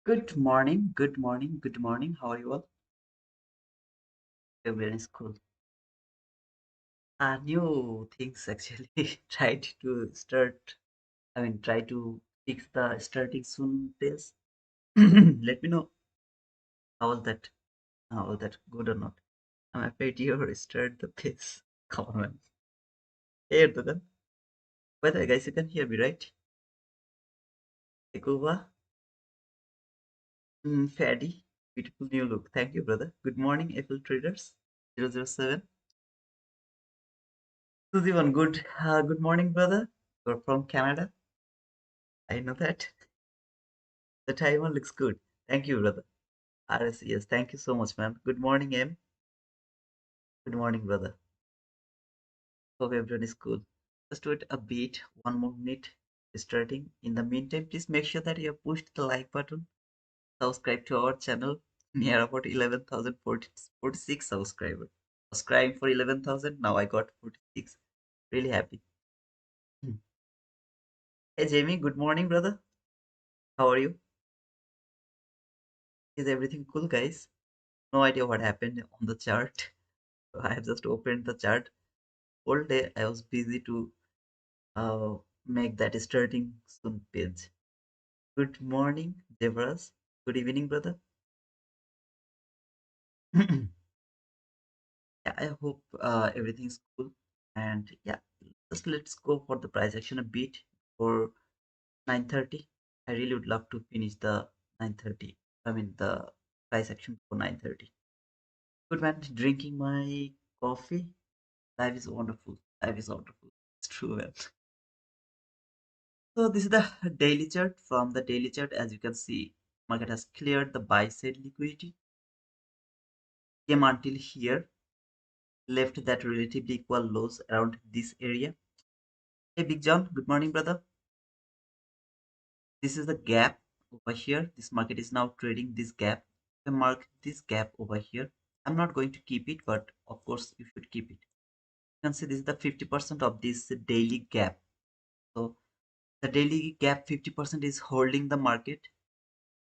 Good morning, good morning, good morning. How are you all? Everyone is cool. New things actually. Tried to start. Try to fix the starting soon pace. Let me know how that, how that good or not. I'm afraid you start the pace. Come on, man. Hey, Erdogan. By the way, guys, you can hear me, right? Ekuba, Faddy, beautiful new look. Thank you, brother. Good morning, Apple Traders 007. Suzivan, good morning, brother. You're from Canada. I know that. The timer looks good. Thank you, brother. RS, yes, thank you so much, man. Good morning, M. Good morning, brother. Hope everyone is cool. Just wait a bit, 1 more minute starting. In the meantime, please make sure that you have pushed the like button, subscribe to our channel, near about 11,046 subscribers. Subscribe for 11,000, now I got 46. Really happy. Hmm. Hey, Jamie, good morning, brother. How are you? Is everything cool, guys? No idea what happened on the chart. I have just opened the chart. Whole day I was busy to uh, make that starting soon page. Good morning, Devras. Good evening, brother. Yeah, I hope everything's cool. And yeah, just let's go for the price action a bit for 9:30. I really would love to finish the 9:30. I mean the price action for 9:30. Good man, drinking my coffee. Life is wonderful. Life is wonderful. It's true, man. So this is the daily chart. From the daily chart, as you can see, market has cleared the buy side liquidity, came until here, left that relatively equal lows around this area. Hey, Big John, good morning, brother. This is the gap over here. This market is now trading this gap. I mark this gap over here. I'm not going to keep it, but of course you should keep it. You can see this is the 50% of this daily gap. So the daily gap 50% is holding the market.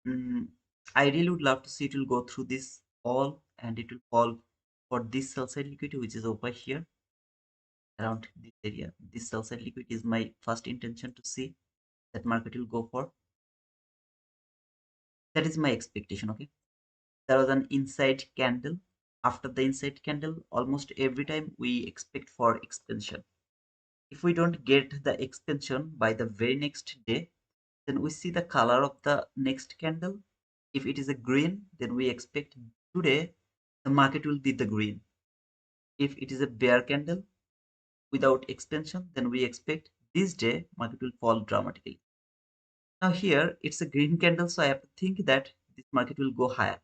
Mm, I really would love to see it will go through this fall and it will fall for this sell side liquidity, which is over here around this area. This sell side liquidity is my first intention to see that market will go for. That is my expectation. Okay. There was an inside candle. After the inside candle, almost every time we expect for expansion. If we don't get the expansion by the very next day, then we see the color of the next candle. If it is a green, then we expect today the market will be the green. If it is a bear candle without expansion, then we expect this day market will fall dramatically. Now here it's a green candle, so I have to think that this market will go higher.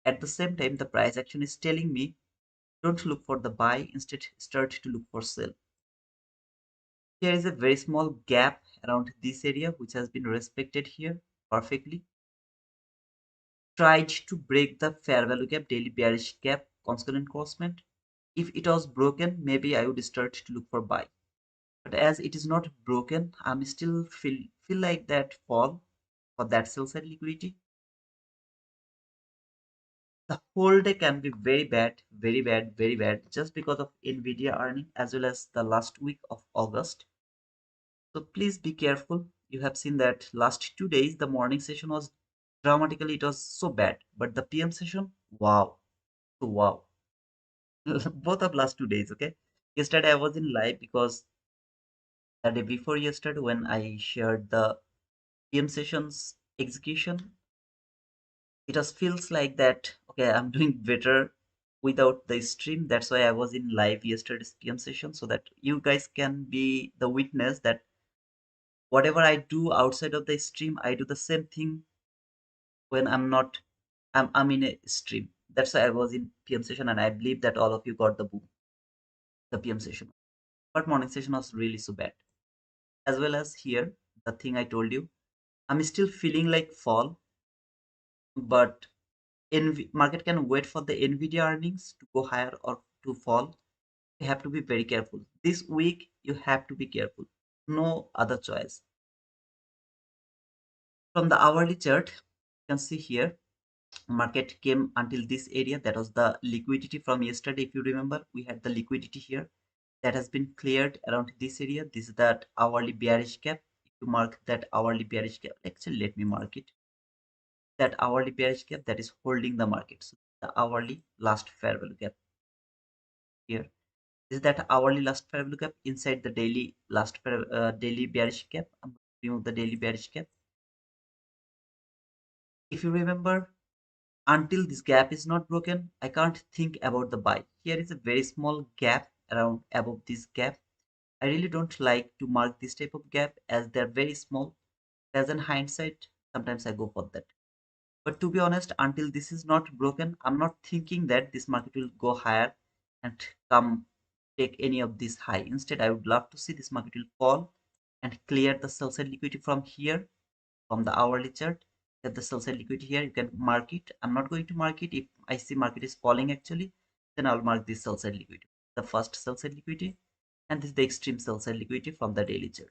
At the same time, the price action is telling me don't look for the buy, instead start to look for sell. Here is a very small gap around this area which has been respected here perfectly. Tried to break the fair value gap, daily bearish gap, constant enforcement. If it was broken, maybe I would start to look for buy. But as it is not broken, I'm still feel like that fall for that sell side liquidity. The whole day can be very bad, very bad, very bad, just because of Nvidia earning as well as the last week of August. So please be careful. You have seen that last 2 days the morning session was dramatically it was so bad, but the PM session, wow, so wow. Both of last 2 days, okay. Yesterday I was in live because the day before yesterday when I shared the PM sessions execution, it just feels like that okay, I'm doing better without the stream. That's why I was in live yesterday's PM session so that you guys can be the witness that whatever I do outside of the stream, I do the same thing when I'm not I'm in a stream. That's why I was in PM session and I believe that all of you got the boom, the PM session. But morning session was really so bad. As well as here, the thing I told you, I'm still feeling like fall, but market can wait for the Nvidia earnings to go higher or to fall. You have to be very careful. This week you have to be careful. No other choice. From the hourly chart, you can see here market came until this area. That was the liquidity from yesterday. If you remember, we had the liquidity here that has been cleared around this area. This is that hourly bearish gap. If you mark that hourly bearish gap, actually let me mark it, that hourly bearish gap that is holding the market. So the hourly last fair value gap here is that hourly last fair value gap inside the daily daily bearish gap. I'm going to remove the daily bearish gap. If you remember, until this gap is not broken, I can't think about the buy. Here is a very small gap around above this gap. I really don't like to mark this type of gap as they're very small. As in hindsight, sometimes I go for that. But to be honest, until this is not broken, I'm not thinking that this market will go higher and come take any of this high. Instead, I would love to see this market will fall and clear the sell side liquidity from here, from the hourly chart. That the sell side liquidity here, you can mark it. I'm not going to mark it. If I see market is falling actually, then I'll mark this sell side liquidity. The first sell side liquidity, and this is the extreme sell side liquidity from the daily chart.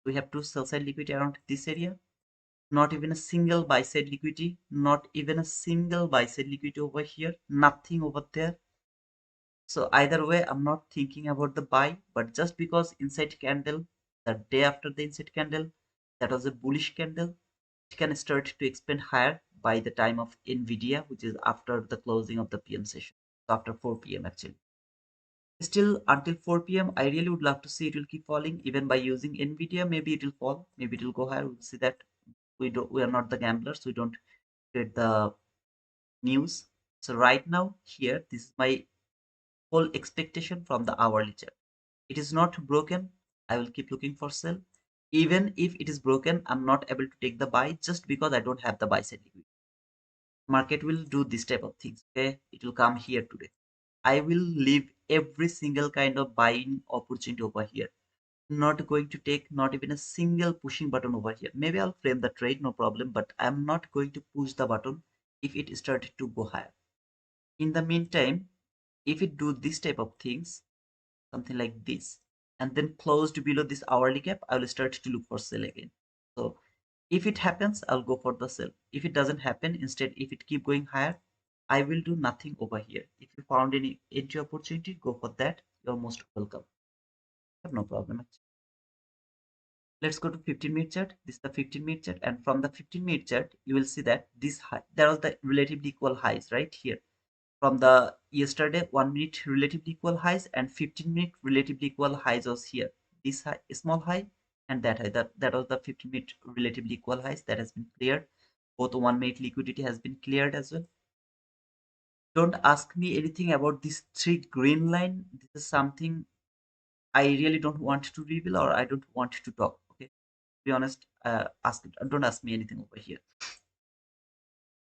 We have two sell side liquidity around this area, not even a single buy side liquidity, not even a single buy side liquidity over here, nothing over there. So either way, I'm not thinking about the buy, but just because inside candle, the day after the inside candle, that was a bullish candle, it can start to expand higher by the time of Nvidia, which is after the closing of the PM session. So after 4 p.m. actually. Still until 4 p.m. I really would love to see it will keep falling even by using Nvidia. Maybe it will fall, maybe it will go higher. We'll see that. We are not the gamblers, we don't get the news. So right now here, this is my whole expectation from the hourly chart. It is not broken, I will keep looking for sell. Even if it is broken, I'm not able to take the buy just because I don't have the buy side liquidity. Market will do this type of things. Okay, it will come here today. I will leave every single kind of buying opportunity over here. Not going to take not even a single pushing button over here. Maybe I'll frame the trade, no problem, but I'm not going to push the button if it started to go higher. In the meantime, if it do this type of things, something like this, and then closed below this hourly gap, I will start to look for sell again. So if it happens, I'll go for the sell. If it doesn't happen, instead, if it keep going higher, I will do nothing over here. If you found any entry opportunity, go for that. You're most welcome. I have no problem. Let's go to 15-minute chart. This is the 15-minute chart, and from the 15-minute chart, you will see that this high, there was the relatively equal highs right here. From the yesterday 1 minute relatively equal highs and 15-minute relatively equal highs was here. This high, small high, and that high. That was the 15-minute relatively equal highs that has been cleared. Both 1 minute liquidity has been cleared as well. Don't ask me anything about this three green line. This is something I really don't want to reveal, or I don't want to talk. Okay, to be honest, don't ask me anything over here.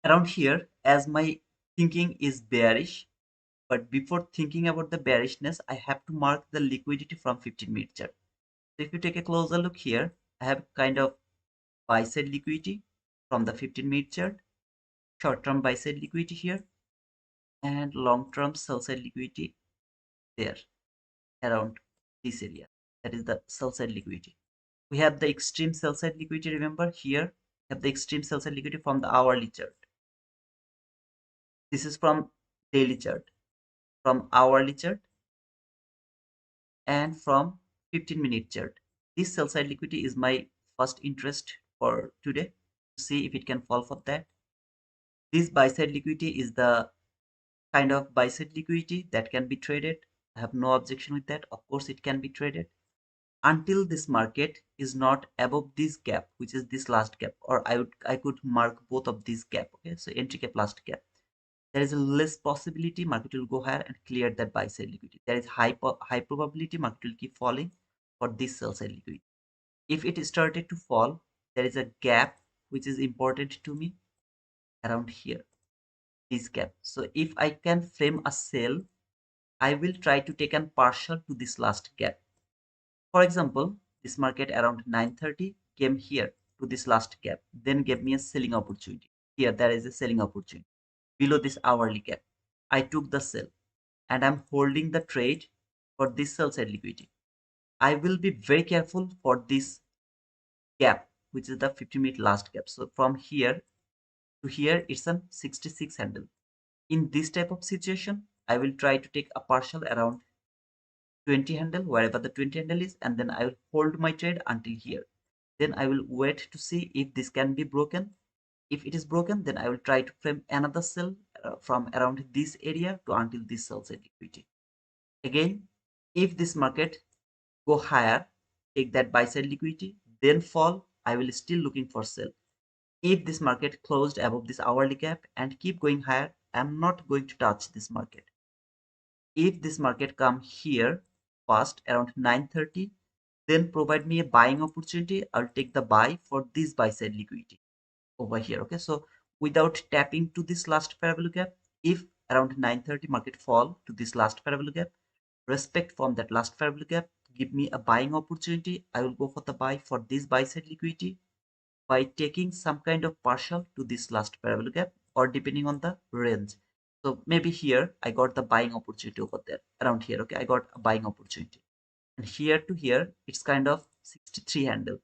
Around here, as my thinking is bearish, but before thinking about the bearishness, I have to mark the liquidity from 15-minute chart. So if you take a closer look here, I have kind of buy side liquidity from the 15-minute chart, short-term buy side liquidity here, and long-term sell side liquidity there around this area. That is the sell side liquidity. We have the extreme sell side liquidity. Remember here, we have the extreme sell side liquidity from the hourly chart. This is from daily chart, from hourly chart, and from 15-minute chart. This sell side liquidity is my first interest for today to see if it can fall for that. This buy side liquidity is the kind of buy side liquidity that can be traded. I have no objection with that. Of course, it can be traded until this market is not above this gap, which is this last gap, or I could mark both of these gap. Okay, so entry gap, last gap. There is a less possibility market will go higher and clear that buy side liquidity. There is high probability market will keep falling for this sell side liquidity. If it started to fall, there is a gap which is important to me around here, this gap. So if I can frame a sell, I will try to take an partial to this last gap. For example, this market around 9:30 came here to this last gap, then gave me a selling opportunity. Here there is a selling opportunity below this hourly gap. I took the sell and I'm holding the trade for this sell side liquidity. I will be very careful for this gap, which is the 50-minute last gap. So from here to here, it's a 66 handle. In this type of situation, I will try to take a partial around 20 handle, wherever the 20 handle is, and then I will hold my trade until here. Then I will wait to see if this can be broken. If it is broken, then I will try to frame another sell from around this area to until this sell side liquidity. Again, if this market go higher, take that buy side liquidity, then fall, I will still looking for sell. If this market closed above this hourly gap and keep going higher, I'm not going to touch this market. If this market come here fast around 9:30, then provide me a buying opportunity. I'll take the buy for this buy side liquidity over here. Okay, so without tapping to this last parabolic gap, if around 9:30 market fall to this last parabolic gap, respect from that last parabolic gap, give me a buying opportunity. I will go for the buy for this buy side liquidity by taking some kind of partial to this last parabolic gap, or depending on the range. So maybe here I got the buying opportunity over there around here. Okay, I got a buying opportunity, and here to here it's kind of 63 handle.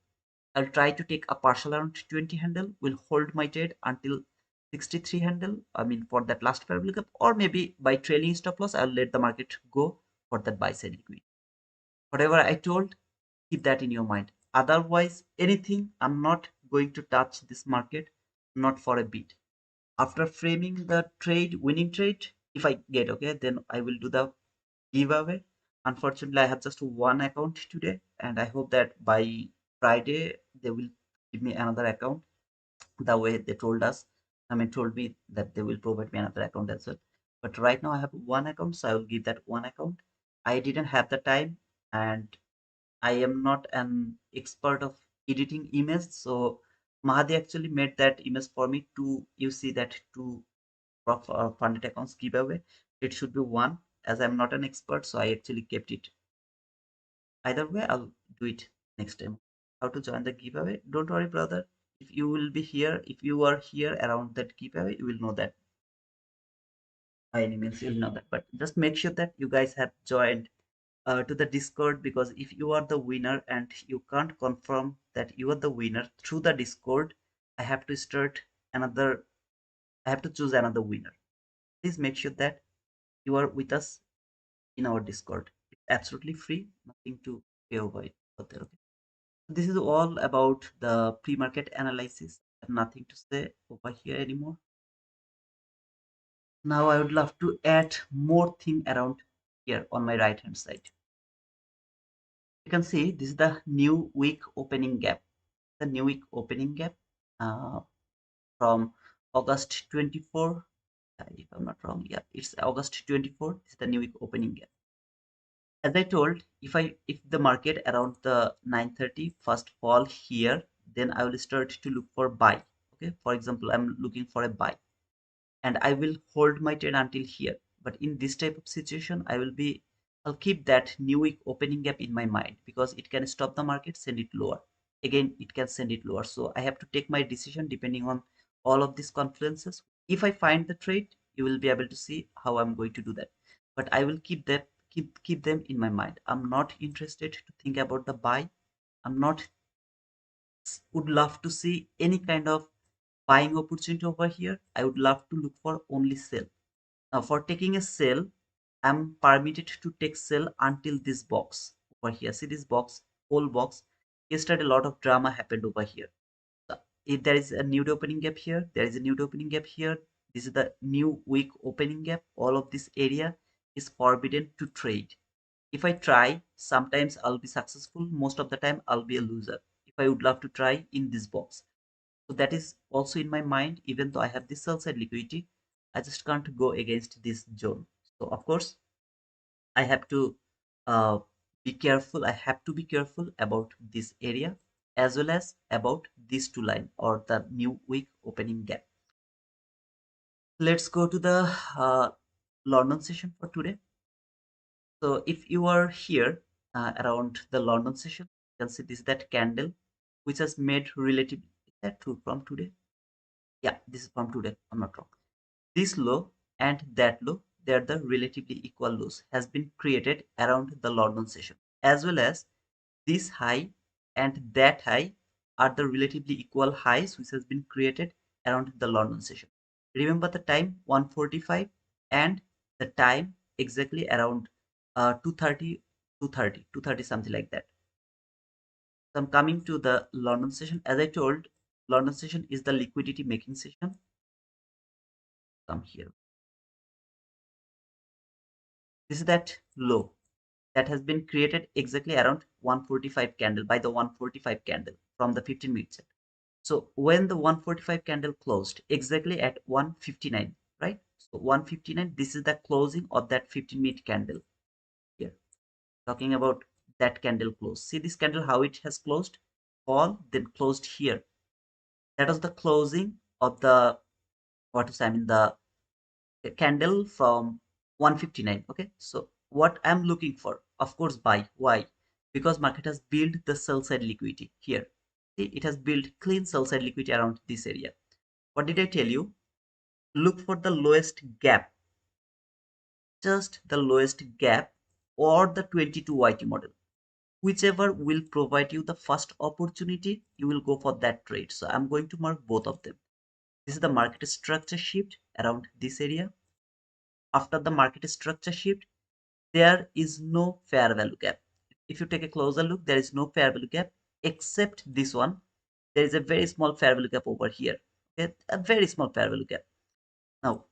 I'll try to take a partial around 20 handle, will hold my trade until 63 handle, I mean for that last parabolic up, or maybe by trailing stop loss, I'll let the market go for that buy side liquidity. Whatever I told, keep that in your mind. Otherwise, anything, I'm not going to touch this market, not for a bit. After framing the trade, winning trade, if I get okay, then I will do the giveaway. Unfortunately, I have just one account today, and I hope that by Friday they will give me another account the way they told us. I mean, told me that they will provide me another account as well. But right now I have one account, so I will give that one account. I didn't have the time, and I am not an expert of editing images, so Mahadi actually made that image for me. To you see that two funded accounts giveaway, it should be one. As I'm not an expert, so I actually kept it. Either way, I'll do it next time. How to join the giveaway? Don't worry, brother. If you will be here, if you are here around that giveaway, you will know that. By any means, you'll know that. But just make sure that you guys have joined to the Discord, because if you are the winner and you can't confirm that you are the winner through the Discord, I have to start another. I have to choose another winner. Please make sure that you are with us in our Discord. It's absolutely free, nothing to pay over it. Okay. This is all about the pre-market analysis. I have nothing to say over here anymore. Now I would love to add more thing around here on my right hand side. You can see this is the new week opening gap. The new week opening gap uh, from August 24. If I'm not wrong, yeah, it's August 24. This is the new week opening gap. As I told, if the market around the 9:30 first fall here, then I will start to look for buy. Okay, for example, I'm looking for a buy, and I will hold my trade until here. But in this type of situation, I'll keep that new week opening gap in my mind, because it can stop the market, send it lower. Again, it can send it lower. So I have to take my decision depending on all of these confluences. If I find the trade, you will be able to see how I'm going to do that. But I will keep them in my mind. I'm not interested to think about the buy. I'm not would love to see any kind of buying opportunity over here. I would love to look for only sell. Now for taking a sell, I'm permitted to take sell until this box over here. See this box, whole box. Yesterday a lot of drama happened over here. So if there is a new opening gap here, there is a new opening gap here. This is the new week opening gap. All of this area is forbidden to trade. If I try, sometimes I'll be successful. Most of the time I'll be a loser. If I would love to try in this box. So that is also in my mind. Even though I have this sell side liquidity, I just can't go against this zone. So of course I have to uh, be careful. I have to be careful about this area, as well as about these two line, or the new week opening gap. Let's go to the London session for today. So if you are here around the London session, you can see this, that candle which has made relatively, is that true from today? Yeah, this is from today, I'm not wrong. This low and that low, they are the relatively equal lows, has been created around the London session, as well as this high and that high are the relatively equal highs which has been created around the London session. Remember the time 1:45 and the time exactly around 2:30, 2:30 something like that. So I'm coming to the London session. As I told, London session is the liquidity making session. Come here. This is that low that has been created exactly around 1:45 candle, by the 1:45 candle from the 15-minute chart. So when the 1:45 candle closed exactly at 1:59, right? So 1:59, this is the closing of that 15-minute candle here. Talking about that candle close. See this candle, how it has closed? Fall, then closed here. That was the closing of the, what is, I mean, the candle from 1:59. Okay, so what I'm looking for, of course, buy. Why? Because market has built the sell side liquidity here. See, it has built clean sell side liquidity around this area. What did I tell you? Look for the lowest gap, just the lowest gap, or the 22 YT model. Whichever will provide you the first opportunity, you will go for that trade. So I'm going to mark both of them. This is the market structure shift around this area. After the market structure shift, there is no fair value gap. If you take a closer look, there is no fair value gap except this one. There is a very small fair value gap over here. Okay, a very small fair value gap. Now,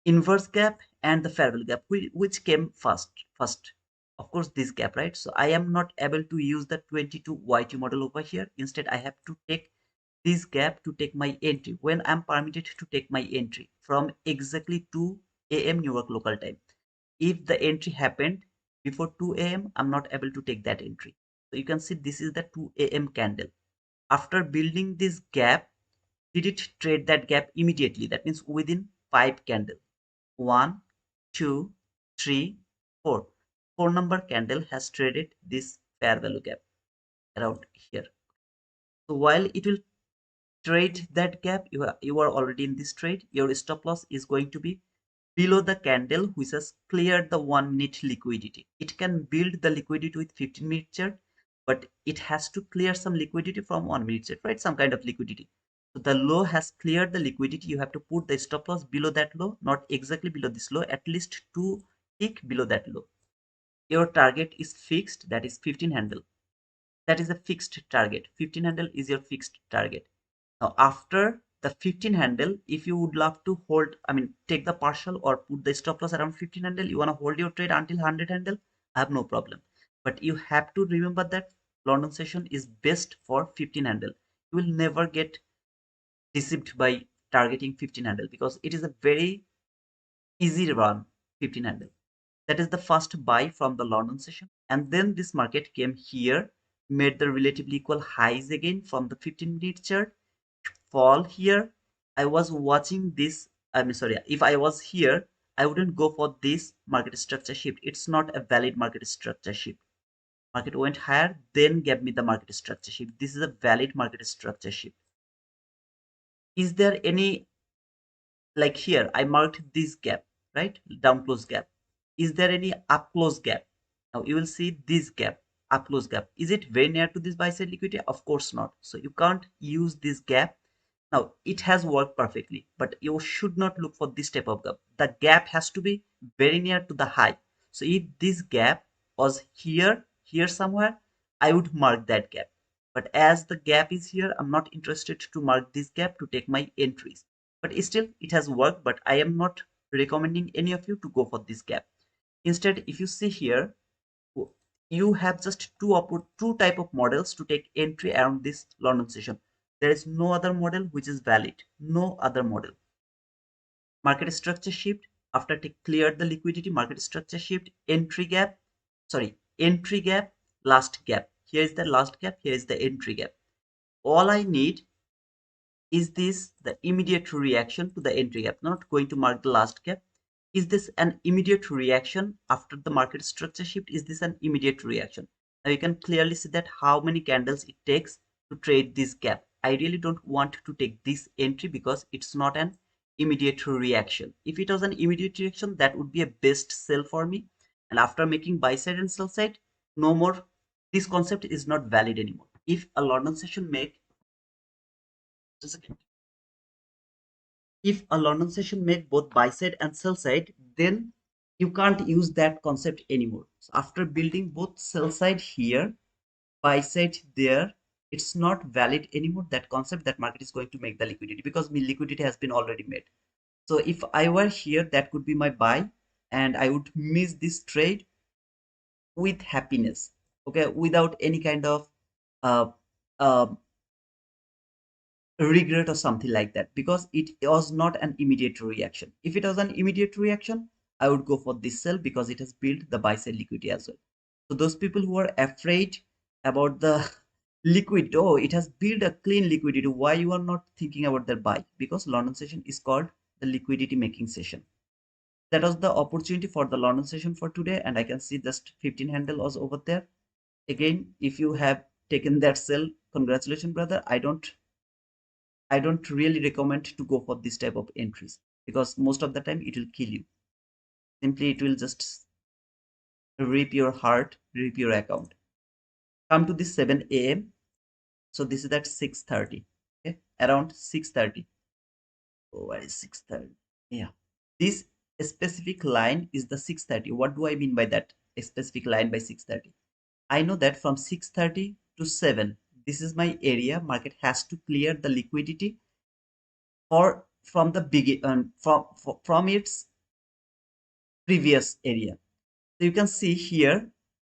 inverse gap and the fair value gap, which came first? Of course, this gap, right? So I am not able to use the 22 YT model over here. Instead, I have to take this gap to take my entry when I'm permitted to take my entry from exactly 2 a.m. New York local time. If the entry happened before 2 a.m., I'm not able to take that entry. So you can see this is the 2 a.m. candle. After building this gap, did it trade that gap immediately? That means within 5 candles. 1, 2, 3, 4. 4 number candle has traded this fair value gap around here. So while it will trade that gap, you are already in this trade. Your stop loss is going to be below the candle which has cleared the 1 minute liquidity. It can build the liquidity with 15-minute chart, but it has to clear some liquidity from 1 minute chart, right? Some kind of liquidity. So the low has cleared the liquidity. You have to put the stop loss below that low, not exactly below this low, at least 2 tick below that low. Your target is fixed, that is 15 handle. That is a fixed target. 15 handle is your fixed target. Now, after the 15 handle, if you would love to hold, I mean, take the partial or put the stop loss around 15 handle, you want to hold your trade until 100 handle, I have no problem. But you have to remember that London session is best for 15 handle. You will never get deceived by targeting 15 handle because it is a very easy run 15 handle. That is the first buy from the London session. And then this market came here, made the relatively equal highs again from the 15-minute chart, fall here. I was watching this. I'm sorry, if I was here, I wouldn't go for this market structure shift. It's not a valid market structure shift. Market went higher, then gave me the market structure shift. This is a valid market structure shift. Is there any, like here, I marked this gap, right? Down close gap. Is there any up close gap? Now you will see this gap, up close gap. Is it very near to this buy side liquidity? Of course not. So you can't use this gap. Now it has worked perfectly, but you should not look for this type of gap. The gap has to be very near to the high. So if this gap was here somewhere, I would mark that gap. But as the gap is here, I'm not interested to mark this gap to take my entries. But still, it has worked, but I am not recommending any of you to go for this gap. Instead, if you see here, you have just two type of models to take entry around this London session. There is no other model which is valid. No other model. Market structure shift after cleared the liquidity. Market structure shift, entry gap. Sorry, entry gap, last gap. Here is the last gap. Here is the entry gap. All I need is this the immediate reaction to the entry gap? Not going to mark the last gap. Is this an immediate reaction after the market structure shift? Is this an immediate reaction? Now you can clearly see that how many candles it takes to trade this gap. I really don't want to take this entry because it's not an immediate reaction. If it was an immediate reaction, that would be a best sell for me. And after making buy side and sell side, no more. This concept is not valid anymore. If a London session make if a London session make both buy side and sell side, then you can't use that concept anymore. So after building both sell side here, buy side there, it's not valid anymore. That concept that market is going to make the liquidity because liquidity has been already made. So if I were here, that could be my buy, and I would miss this trade with happiness. Okay, without any kind of uh, uh, regret or something like that because it was not an immediate reaction. If it was an immediate reaction, I would go for this sell because it has built the buy side liquidity as well. So those people who are afraid about the liquid, oh, it has built a clean liquidity, why you are not thinking about their buy? Because London session is called the liquidity making session. That was the opportunity for the London session for today, and I can see just 15 handle was over there. Again, if you have taken that sell, congratulations brother. I don't really recommend to go for this type of entries because most of the time it will kill you. Simply, it will just rip your heart, rip your account. Come to this 7 a.m. So this is at 6:30. Okay, around 6:30. where is 6:30? Yeah, this specific line is the 6:30. What do I mean by that specific line by 6:30? I know that from 6:30 to 7, this is my area. Market has to clear the liquidity or from the big from its previous area. So you can see here,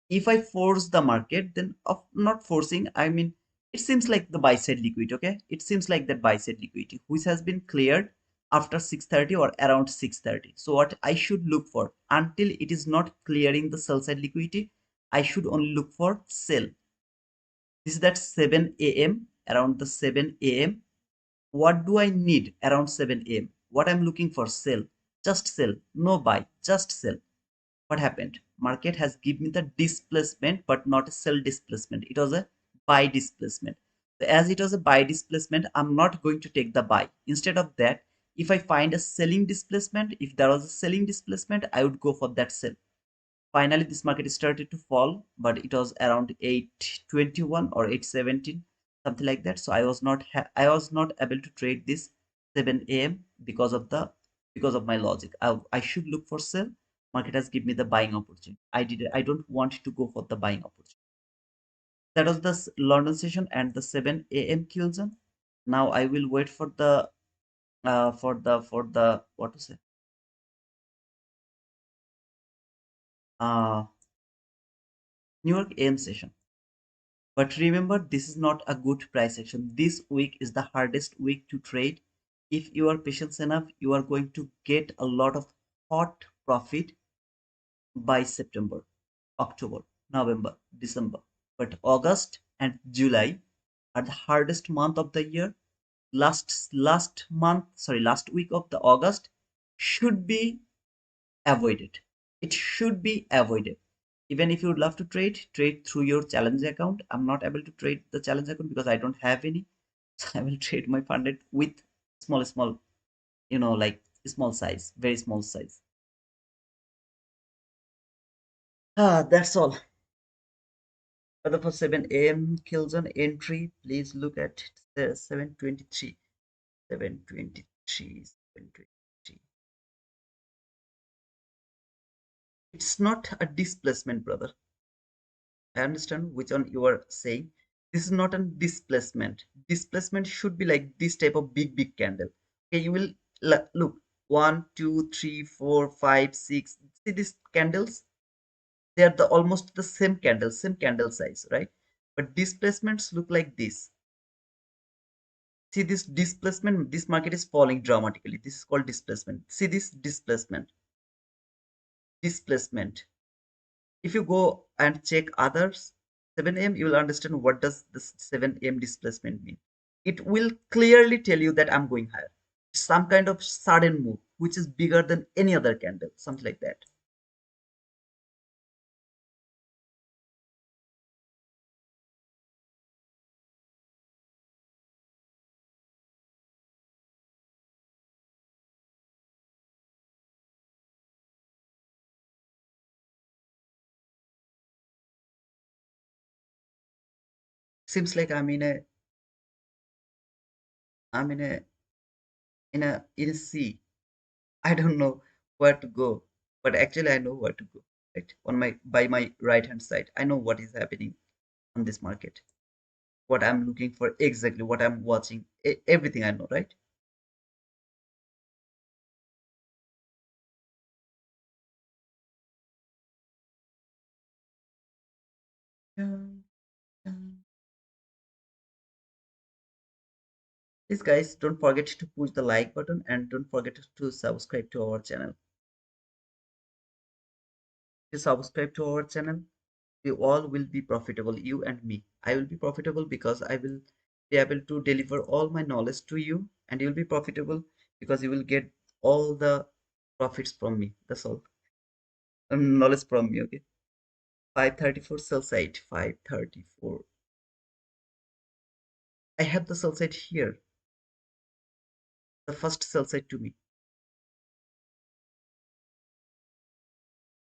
if I force the market, then of not forcing, I mean, it seems like the buy side liquidity, okay? It seems like that buy side liquidity, which has been cleared after 6:30 or around 6:30. So what I should look for until it is not clearing the sell side liquidity, I should only look for sell. This is that 7 a.m. around the 7 a.m. What do I need around 7 a.m.? What I'm looking for, sell. Just sell, no buy, just sell. What happened? Market has given me the displacement, but not a sell displacement. It was a buy displacement. So as it was a buy displacement, I'm not going to take the buy. Instead of that, if I find a selling displacement, if there was a selling displacement, I would go for that sell. Finally, this market started to fall, but it was around 821 or 817, something like that. So I was not able to trade this 7 a.m. because of the because of my logic. I should look for sell. Market has given me the buying opportunity. I don't want to go for the buying opportunity. That was the London session and the 7 a.m. kill zone. Now I will wait for the what to say, uh New York AM session. But remember, this is not a good price action. This week is the hardest week to trade. If you are patient enough, you are going to get a lot of hot profit by September, October, November, December. But August and July are the hardest month of the year. Last week of the August should be avoided. It should be avoided. Even if you would love to trade, trade through your challenge account. I'm not able to trade the challenge account because I don't have any. So I will trade my funded with small, like small size, very small size. That's all. But for 7 a.m. kills on entry, please look at the 723. 723, 723. It's not a displacement, brother. I understand which one you are saying. This is not a displacement. Displacement should be like this type of big candle. Okay, you will look 1, 2, 3, 4, 5, 6. See these candles? They are the almost the same candle size, right? But displacements look like this. See this displacement, this market is falling dramatically. This is called displacement. See this displacement. If you go and check others 7 a.m., you will understand what does this 7 a.m. displacement mean. It will clearly tell you that I'm going higher. Some kind of sudden move which is bigger than any other candle, something like that. Seems like I'm in a sea. I don't know where to go, but actually I know where to go. Right, on my by my right hand side, I know what is happening on this market, what I'm looking for exactly, what I'm watching, everything I know, right? Dun, dun. Please, guys, don't forget to push the like button and don't forget to subscribe to our channel. If you subscribe to our channel, we all will be profitable, you and me. I will be profitable because I will be able to deliver all my knowledge to you, and you'll be profitable because you will get all the profits from me. That's all. Knowledge from me, okay? 534 sell side, 534. I have the sell side here, the first sell side to me.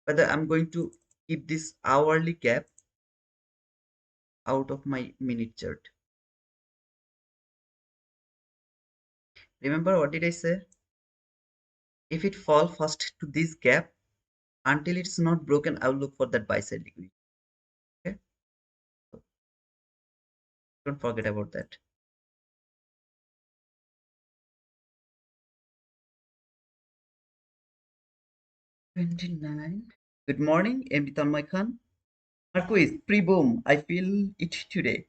Whether I'm going to keep this hourly gap out of my minute chart. Remember what did I say? If it fall first to this gap, until it's not broken, I will look for that buy side liquidity. Okay, so don't forget about that. 29. Good morning, MD Tanmay Khan. Marquis, pre-boom. I feel it today.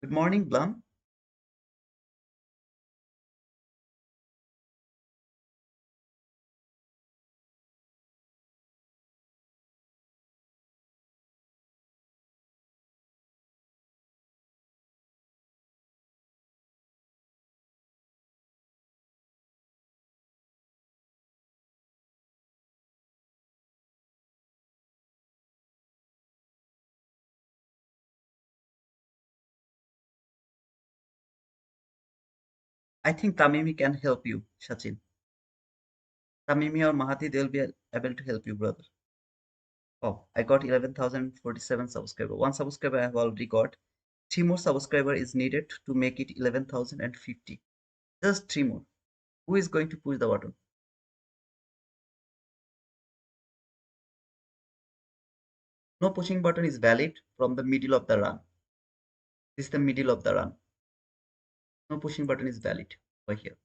Good morning, Blum. I think Tamimi can help you, Sachin. Tamimi or Mahati, they'll be able to help you, brother. Oh, I got 11,047 subscriber. One subscriber I have already got. Three more subscriber is needed to make it 11,050. Just three more. Who is going to push the button? No pushing button is valid from the middle of the run. This is the middle of the run. No pushing button is valid over here.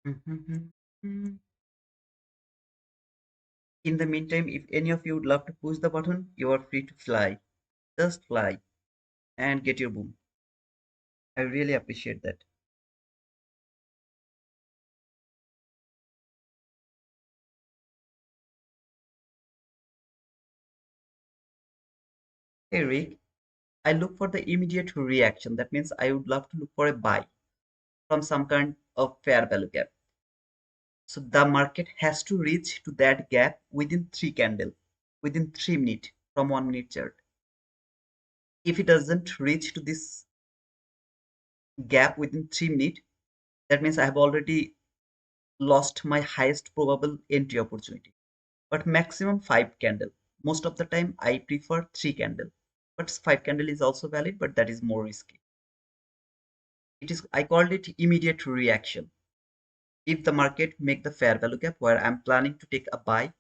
In the meantime, if any of you would love to push the button, you are free to fly. Just fly and get your boom. I really appreciate that. Hey Rick, I look for the immediate reaction. That means I would love to look for a buy from some kind of fair value gap. So the market has to reach to that gap within three candle, within 3 minutes from 1 minute chart. If it doesn't reach to this gap within 3 minutes, that means I have already lost my highest probable entry opportunity. But maximum 5 candle. Most of the time I prefer 3 candle. But 5 candle is also valid, but that is more risky. It is, I called it immediate reaction. If the market make the fair value gap where I'm planning to take a buy,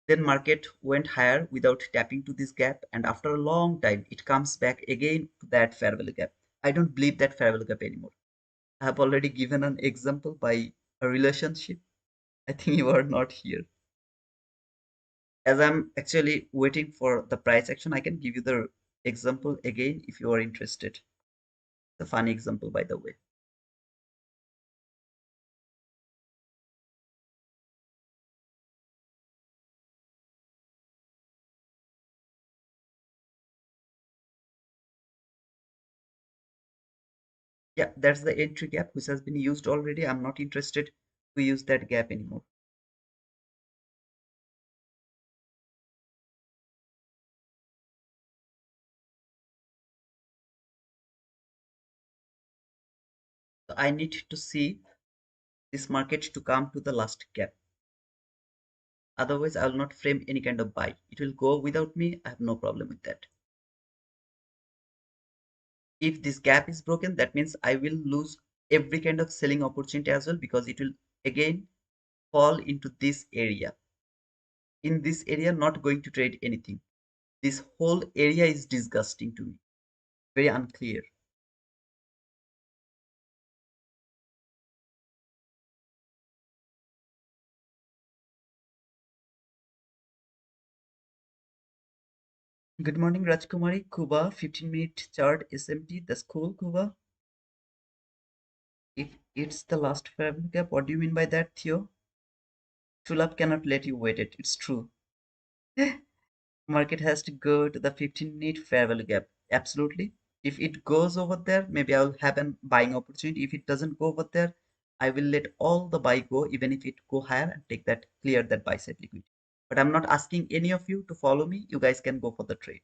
then market went higher without tapping to this gap, and after a long time it comes back again to that fair value gap. I don't believe that fair value gap anymore. I have already given an example by a relationship. I think you are not here. As I'm actually waiting for the price action, I can give you the example again if you are interested. The funny example, by the way. Yeah, that's the entry gap which has been used already. I'm not interested to use that gap anymore. So I need to see this market to come to the last gap. Otherwise, I will not frame any kind of buy. It will go without me. I have no problem with that. If this gap is broken, that means I will lose every kind of selling opportunity as well, because it will again fall into this area. In this area, not going to trade anything. This whole area is disgusting to me. Very unclear. Good morning, Rajkumari. Kuba, 15-minute chart SMT. That's cool, Kuba. If it's the last fair gap, what do you mean by that, Theo? True love cannot let you wait it. It's true. Market has to go to the 15-minute fair value gap. Absolutely. If it goes over there, maybe I will have a buying opportunity. If it doesn't go over there, I will let all the buy go, even if it go higher and take that, clear that buy side liquidity. But I'm not asking any of you to follow me. You guys can go for the trade.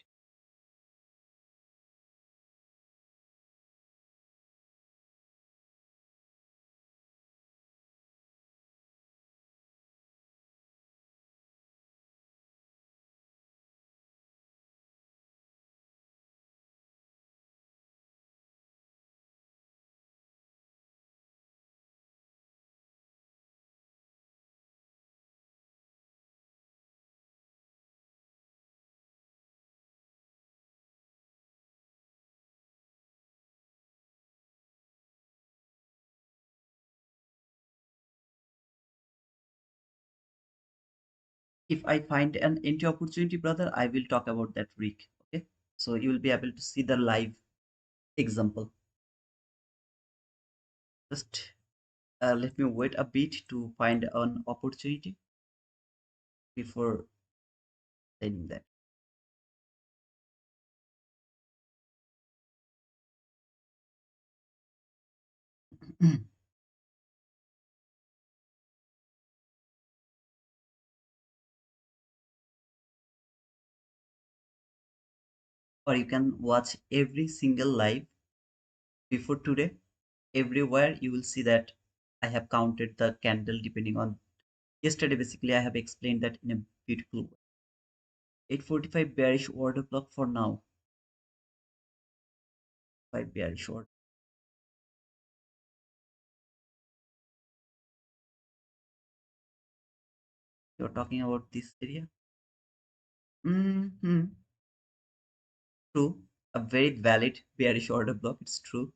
If I find an entry opportunity, brother, I will talk about that week. Okay. So you will be able to see the live example. Just let me wait a bit to find an opportunity before saying that. Or you can watch every single live before today. Everywhere you will see that I have counted the candle depending on yesterday. Basically, I have explained that in a beautiful way. 8:45 bearish order block for now. 5 bearish order. You're talking about this area. Hmm. True. A very valid bearish order block. It's true.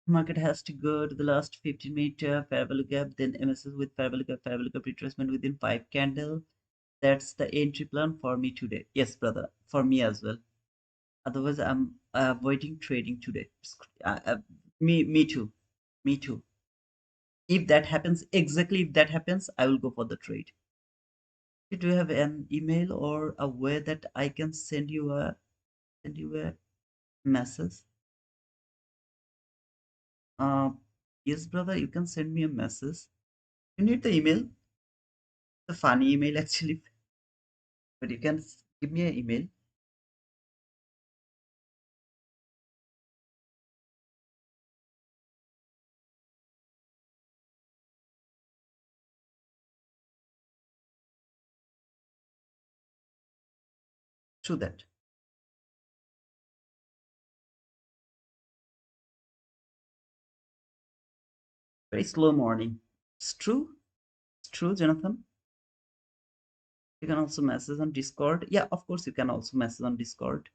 Market has to go to the last 15-minute fair value gap, then MSS with fair value gap retracement within 5 candle. That's the entry plan for me today. Yes, brother, for me as well. Otherwise, I'm avoiding trading today. Me too. Me too. If that happens, exactly if that happens, I will go for the trade. Do you have an email or a way that I can send you a message? Uh, yes, brother, you can send me a message. You need the email, the funny email actually, but you can give me an email. Through that. Very slow morning. It's true. It's true, Jonathan. You can also message on Discord. Yeah, of course, you can also message on Discord.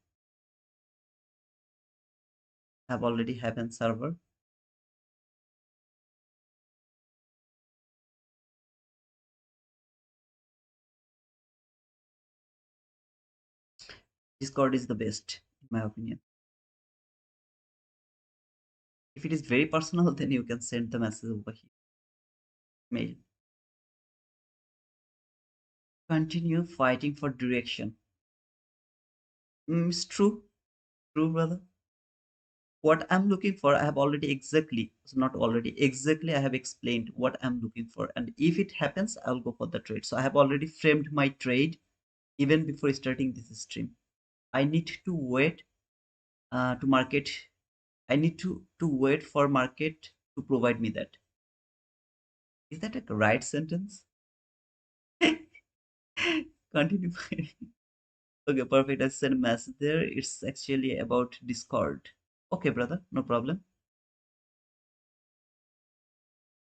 Have already have a server. Discord is the best, in my opinion. If it is very personal, then you can send the message over here. Mail. Continue fighting for direction. It's true. True, brother. What I'm looking for, I have already exactly, so not already, exactly I have explained what I'm looking for. And if it happens, I'll go for the trade. So I have already framed my trade even before starting this stream. I need to wait to market. I need to wait for market to provide me that. Is that a right sentence? Continue. Okay, perfect. I sent a message there. It's actually about Discord. Okay, brother, no problem.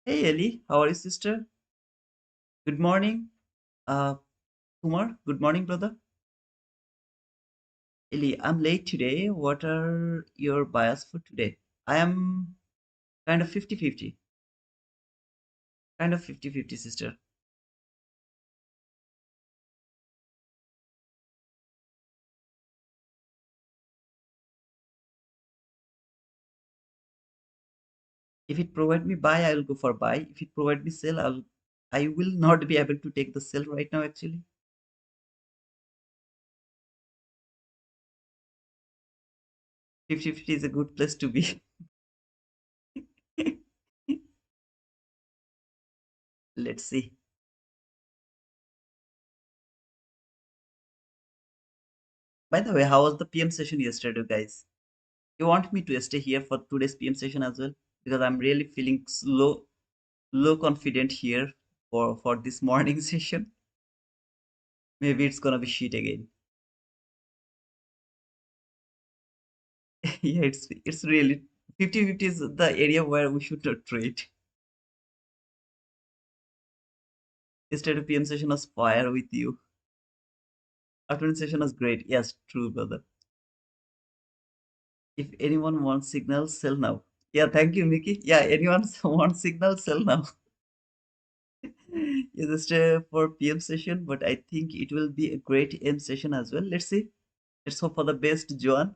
Hey, Ellie, how are you, sister? Good morning. Kumar, good morning, brother. Ellie, I'm late today. What are your bias for today? I am kind of 50-50. Kind of 50-50, sister. If it provide me buy, I will go for buy. If it provide me sell, I will not be able to take the sell right now actually. 50-50 is a good place to be. Let's see. By the way, how was the PM session yesterday, guys? You want me to stay here for today's PM session as well? Because I'm really feeling low confident here for this morning session. Maybe it's gonna be shit again. Yeah, it's really 50-50 is the area where we should not trade. Yesterday PM session was fire with you. Afternoon session was great. Yes, true, brother. If anyone wants signal, sell now. Yeah, thank you, Mickey. Yeah, anyone wants signal, sell now. Yeah, just for PM session, but I think it will be a great M session as well. Let's see. Let's hope for the best, Joan.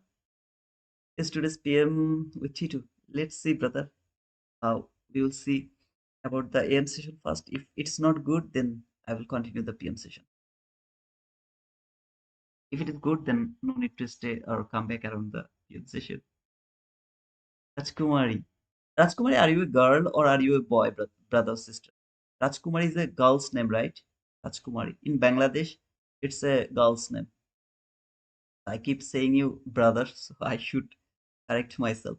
Is today's PM with T2. Let's see, brother. We will see about the AM session first. If it's not good, then I will continue the PM session. If it is good, then no need to stay or come back around the PM session. Rajkumari. Rajkumari, are you a girl or are you a boy, brother or sister? Rajkumari is a girl's name, right? Rajkumari. In Bangladesh, it's a girl's name. I keep saying you brother, so I should correct myself.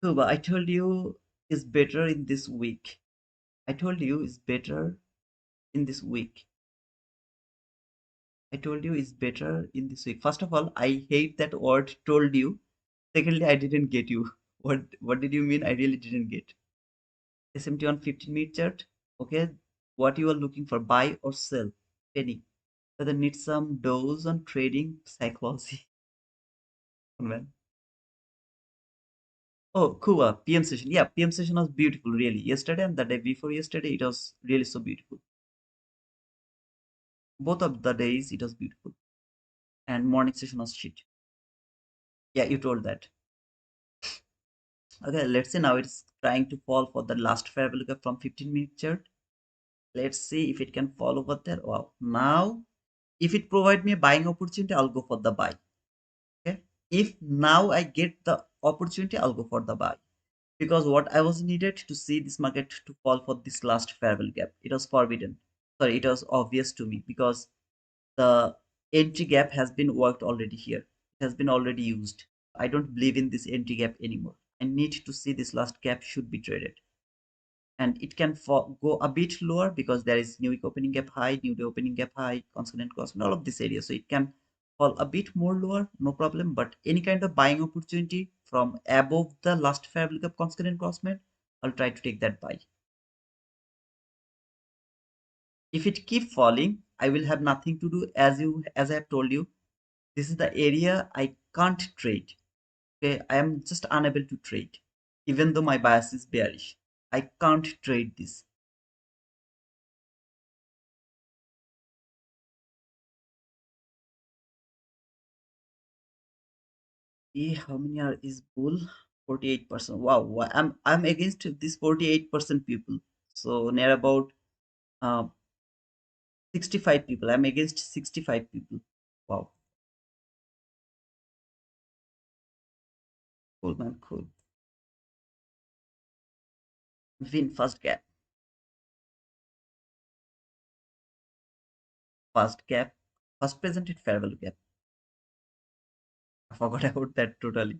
So, but I told you is better in this week. I told you is better in this week. I told you is better in this week. First of all, I hate that word told you. Secondly, I didn't get you. What did you mean? I really didn't get. SMT on 15-minute chart. Okay. What you are looking for, buy or sell? Penny. Whether need some dose on trading psychology. Man. Oh, Kuwa, PM session. Yeah, PM session was beautiful, really. Yesterday and the day before yesterday, it was really so beautiful. Both of the days, it was beautiful. And morning session was shit. Yeah, you told that. Okay, let's see now it's trying to fall for the last fair value gap from 15-minute chart. Let's see if it can fall over there. Wow. Now, if it provide me a buying opportunity, I'll go for the buy. Okay. If now I get the opportunity, I'll go for the buy. Because what I was needed to see this market to fall for this last fair value gap. It was forbidden. Sorry, it was obvious to me because the entry gap has been worked already here. It has been already used. I don't believe in this entry gap anymore. I need to see this last gap should be traded. And it can go a bit lower because there is new week opening gap high, new day opening gap high, consonant crossment, all of this area. So it can fall a bit more lower, no problem. But any kind of buying opportunity from above the last fair value gap consonant crossment, I'll try to take that buy. If it keep falling, I will have nothing to do as I have told you. This is the area I can't trade. Okay, I am just unable to trade, even though my bias is bearish. I can't trade this. How many are is bull? 48%. Wow, I'm against this 48% people. So near about uh, 65 people. I'm against 65 people. Wow, cool man, cool. Win first gap, first gap, first presented fair value gap. I forgot about that totally.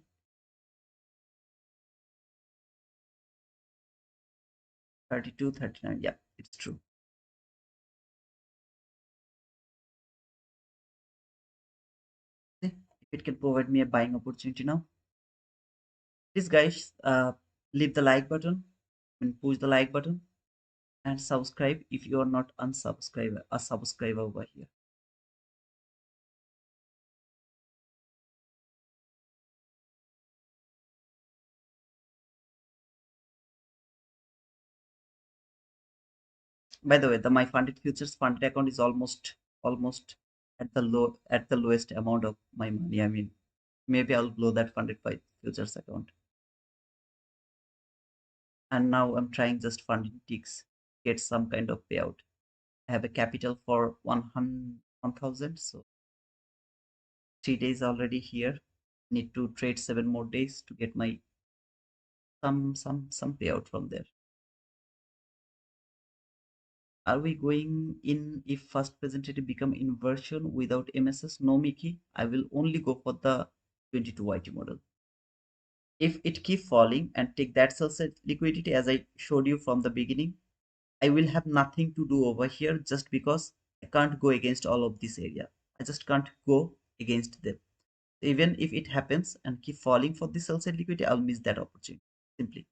32, 39. Yeah, it's true. See, if it can provide me a buying opportunity now. Please, guys, leave the like button and push the like button and subscribe if you are not unsubscriber, a subscriber over here. By the way, the my funded futures funded account is almost at the lowest amount of my money. I mean, maybe I'll blow that funded by futures account. and now I'm trying just funding ticks, get some kind of payout. I have a capital for 100 1000, so 3 days already here. Need to trade 7 more days to get my some payout from there. Are we going in if first presented become inversion without MSS? No, Mickey. I will only go for the 22 YT model. If it keep falling and take that sell side liquidity as I showed you from the beginning, I will have nothing to do over here just because I can't go against all of this area. I just can't go against them. Even if it happens and keep falling for this sell side liquidity, I'll miss that opportunity simply.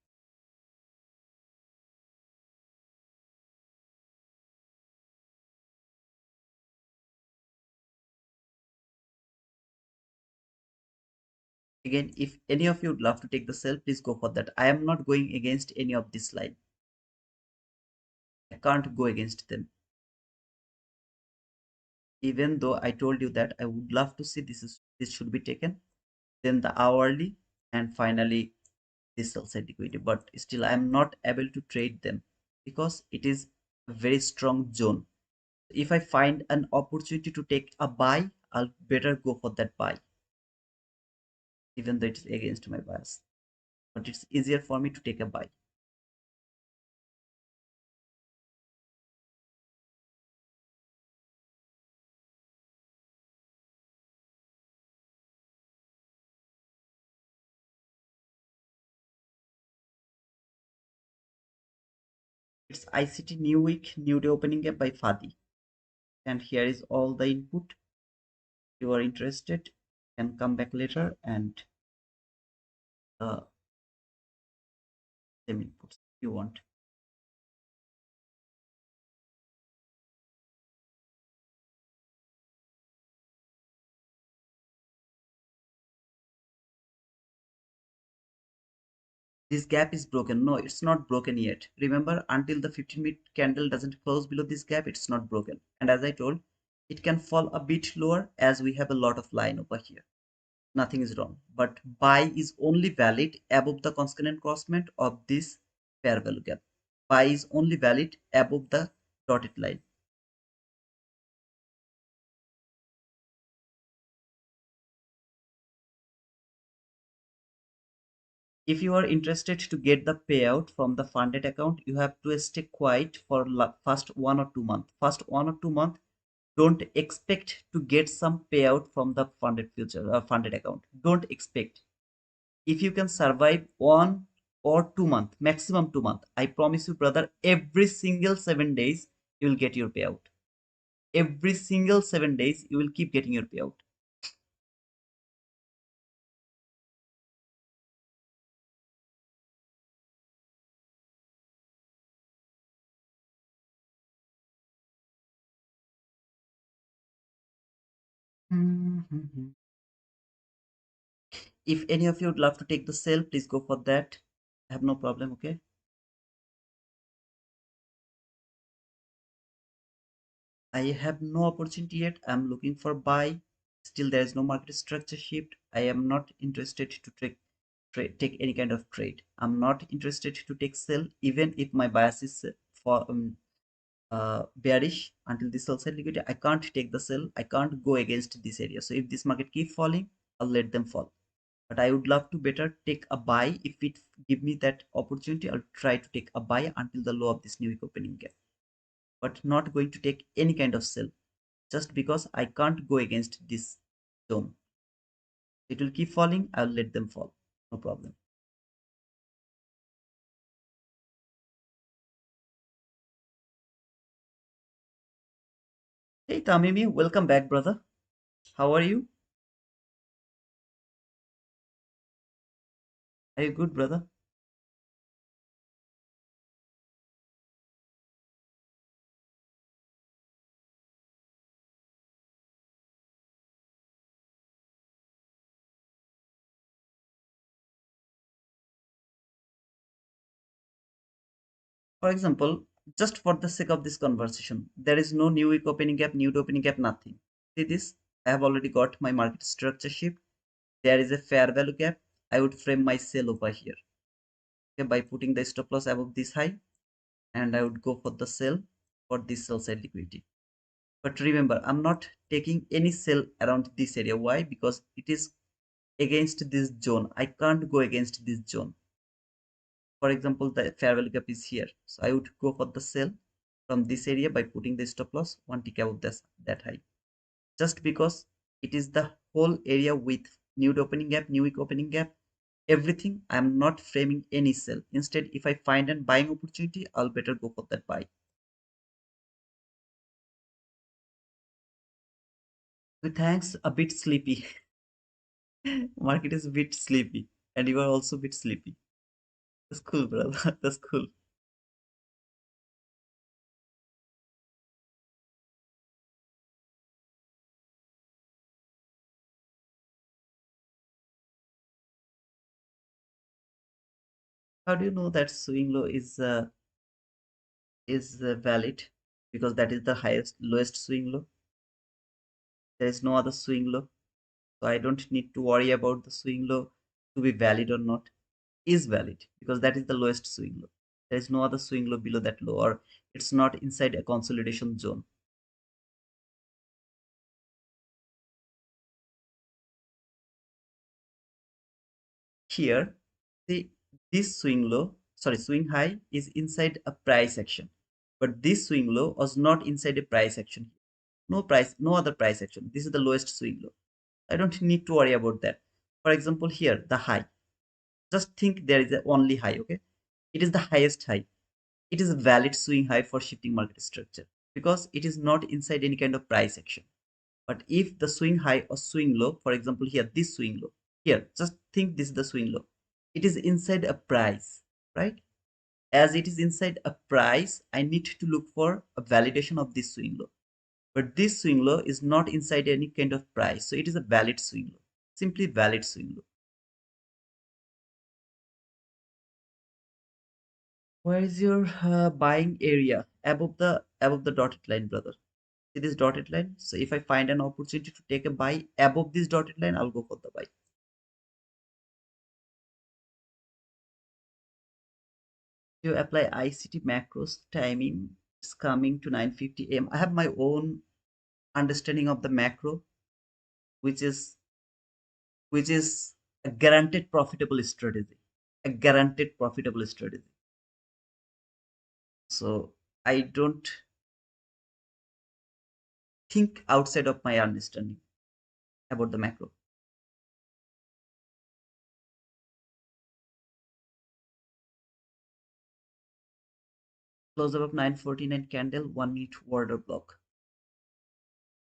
Again, if any of you would love to take the sell, please go for that. I am not going against any of this line. I can't go against them. Even though I told you that I would love to see this should be taken, then the hourly, and finally this sell side liquidity. But still, I am not able to trade them because it is a very strong zone. If I find an opportunity to take a buy, I'll better go for that buy, even though it is against my bias. But it's easier for me to take a buy. It's ICT New Week, New Day Opening Gap by Fadi. And here is all the input. If you are interested, can come back later and uh, same inputs if you want. This gap is broken. No, it's not broken yet. Remember, until the 15-minute candle doesn't close below this gap, it's not broken. And as I told, it can fall a bit lower as we have a lot of line over here. Nothing is wrong. But buy is only valid above the consonant crossment of this fair value gap. Buy is only valid above the dotted line. If you are interested to get the payout from the funded account, you have to stay quiet for first 1 or 2 months. First 1 or 2 months, don't expect to get some payout from the funded account. Don't expect. If you can survive 1 or 2 months, maximum 2 months, I promise you, brother, every single 7 days you will get your payout. Every single 7 days you will keep getting your payout. Mhm. If any of you would love to take the sale, please go for that. I have no problem. Okay. I have no opportunity yet. I'm looking for buy. Still, there is no market structure shift. I am not interested to take any kind of trade. I'm not interested to take sell, even if my bias is for bearish until this sell side liquidity. I can't take the sell. I can't go against this area. So if this market keep falling, I'll let them fall. But I would love to better take a buy. If it give me that opportunity, I'll try to take a buy until the low of this new week opening gap. But not going to take any kind of sell just because I can't go against this zone. It will keep falling. I'll let them fall. No problem. Hey Tamimi, welcome back, brother. How are you? Are you good, brother? For example, just for the sake of this conversation, there is no new week opening gap, new opening gap, nothing. See this? I have already got my market structure shift. There is a fair value gap. I would frame my sell over here. okay, by putting the stop loss above this high, and I would go for the sell for this sell side liquidity. But remember, I'm not taking any sell around this area. Why? Because it is against this zone. I can't go against this zone. For example, the fair value gap is here. So I would go for the sell from this area by putting the stop loss one tick above this, that high. Just because it is the whole area with new opening gap, new week opening gap, everything, I'm not framing any sell. Instead, if I find a buying opportunity, I'll better go for that buy. With thanks, a bit sleepy. Market is a bit sleepy, and you are also a bit sleepy. That's cool, brother. That's cool. How do you know that swing low is valid? Because that is the highest lowest swing low. There is no other swing low, so I don't need to worry about the swing low to be valid or not. Is valid because that is the lowest swing low. There is no other swing low below that low, or it's not inside a consolidation zone. Here, see, this swing low, sorry, swing high is inside a price action, but this swing low was not inside a price action. No price, no other price action. This is the lowest swing low. I don't need to worry about that. For example, here the high. Just think there is a only high. Okay, it is the highest high. It is a valid swing high for shifting market structure because it is not inside any kind of price action. But if the swing high or swing low, for example, here this swing low, here just think this is the swing low. It is inside a price, right? As it is inside a price, I need to look for a validation of this swing low. But this swing low is not inside any kind of price, so it is a valid swing low, simply valid swing low. Where is your buying area? Above the dotted line, brother. See this dotted line? So if I find an opportunity to take a buy above this dotted line, I'll go for the buy. You apply ICT macros, timing is coming to 9:50 a.m. I have my own understanding of the macro, which is which is a guaranteed profitable strategy. A guaranteed profitable strategy. So I don't think outside of my understanding about the macro. Close above 9:49 candle, 1 minute order block.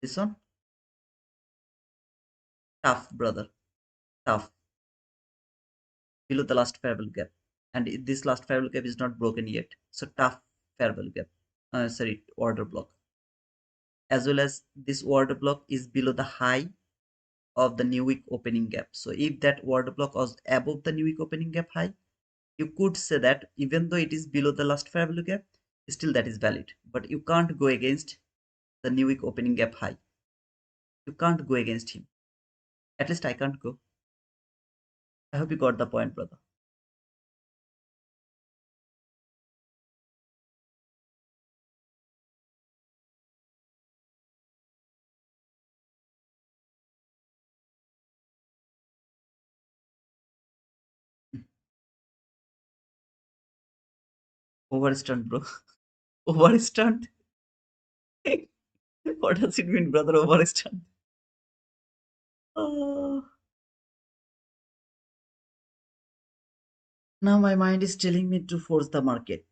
This one, tough, brother, tough. Below the last fair value gap, and this last fair value gap is not broken yet. So tough fair value gap. Sorry, order block. As well as this order block is below the high of the new week opening gap. So if that order block was above the new week opening gap high, you could say that even though it is below the last fair value gap, still that is valid. But you can't go against the new week opening gap high. You can't go against him. At least I can't go. I hope you got the point, brother. Overstunned, bro. Overstunned. What does it mean, brother? Overstunned. Oh. Now my mind is telling me to force the market.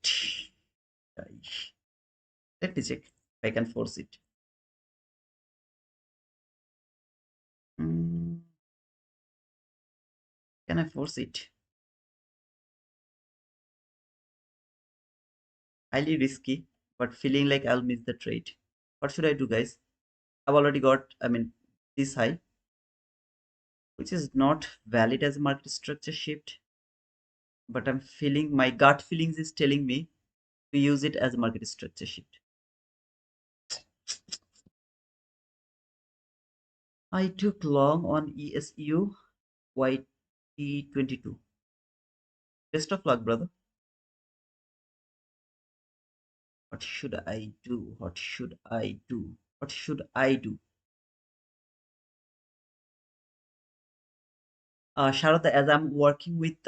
Let me check if I can force it. Mm, can I force it? Highly risky, but feeling like I'll miss the trade. What should I do, guys? I've already got, this high, which is not valid as a market structure shift, but I'm feeling my gut feelings is telling me to use it as a market structure shift. I took long on ESU YT22. Best of luck, brother. What should I do? What should I do? What should I do? Sharada, as I'm working with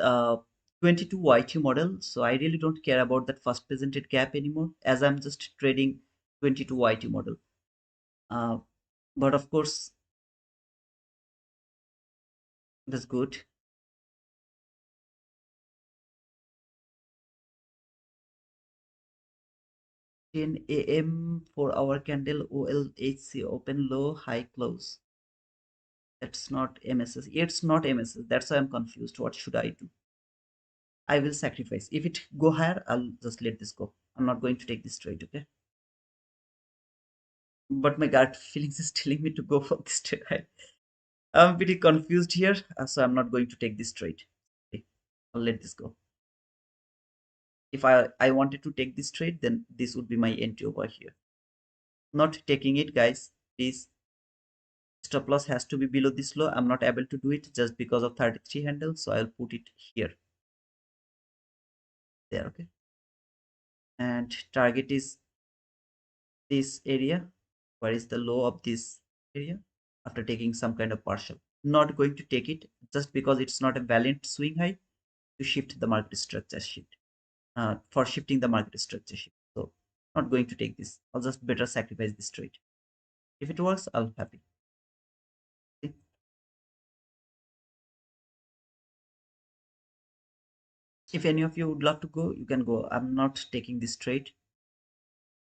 22 YT model, so I really don't care about that first presented gap anymore, as I'm just trading 22 YT model. Uh, but of course, that's good. 10 a.m. for our candle OLHC open low high close. That's not MSS. It's not MSS. That's why I'm confused. What should I do? I will sacrifice. If it go higher, I'll just let this go. I'm not going to take this trade, okay? But my gut feelings is telling me to go for this trade. I'm pretty confused here, so I'm not going to take this trade. Okay, I'll let this go. If I wanted to take this trade, then this would be my entry over here. Not taking it, guys. Please, stop loss has to be below this low. I'm not able to do it just because of 33 handle, so I'll put it here. There, okay. And target is this area. Where is the low of this area? After taking some kind of partial. Not going to take it just because it's not a valid swing high to shift the market structure shift. For shifting the market structure shift. So not going to take this. I'll just better sacrifice this trade. If it works, I'll be happy. See? If any of you would love to go, you can go. I'm not taking this trade.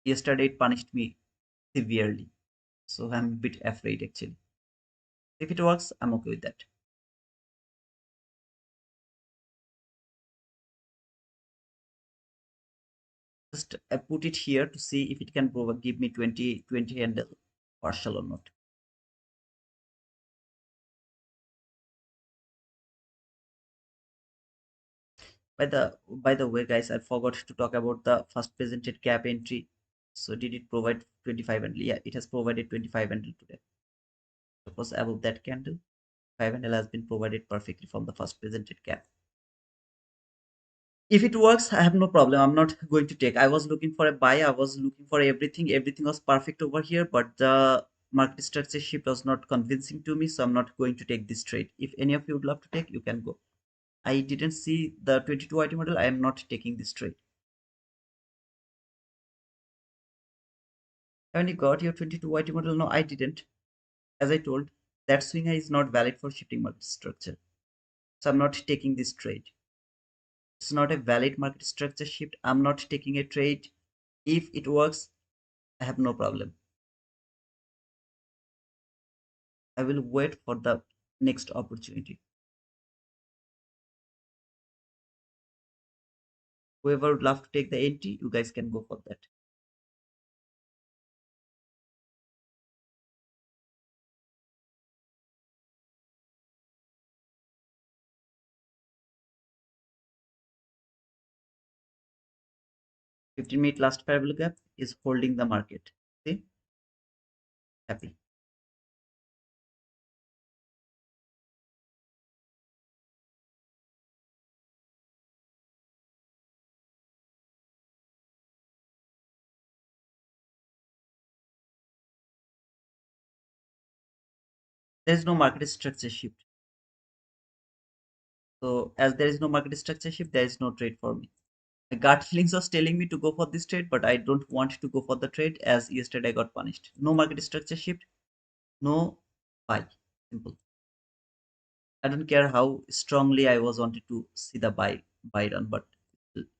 Yesterday it punished me severely. So I'm a bit afraid actually. If it works, I'm okay with that. Just I put it here to see if it can give me 20 handle partial or not. By the way, guys, I forgot to talk about the first presented gap entry. So did it provide 25 handle? Yeah, it has provided 25 handle today. Suppose above that candle, 5 handle has been provided perfectly from the first presented gap. If it works, I have no problem. I'm not going to take. I was looking for a buy. I was looking for everything. Everything was perfect over here, but the market structure shift was not convincing to me, so I'm not going to take this trade. If any of you would love to take, you can go. I didn't see the 22 IT model. I am not taking this trade. Haven't you got your 22 IT model? No, I didn't. As I told, that swing high is not valid for shifting market structure. So I'm not taking this trade. It's not a valid market structure shift. I'm not taking a trade. If it works, I have no problem. I will wait for the next opportunity. Whoever would love to take the entry, you guys can go for that. 15-minute last parallel gap is holding the market. See? Happy. There is no market structure shift. So as there is no market structure shift, there is no trade for me. My gut feelings was telling me to go for this trade, but I don't want to go for the trade as yesterday I got punished. No market structure shift, no buy. Simple. I don't care how strongly I was wanted to see the buy run, but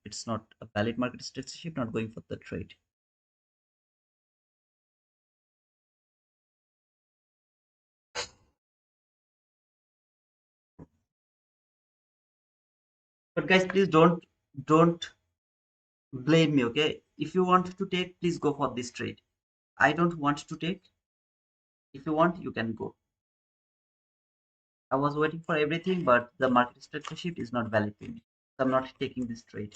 it's not a valid market structure shift, not going for the trade. But guys, please don't blame me, okay? If you want to take, please go for this trade. I don't want to take. If you want, you can go. I was waiting for everything, but the market structure shift is not valid for me. So I'm not taking this trade.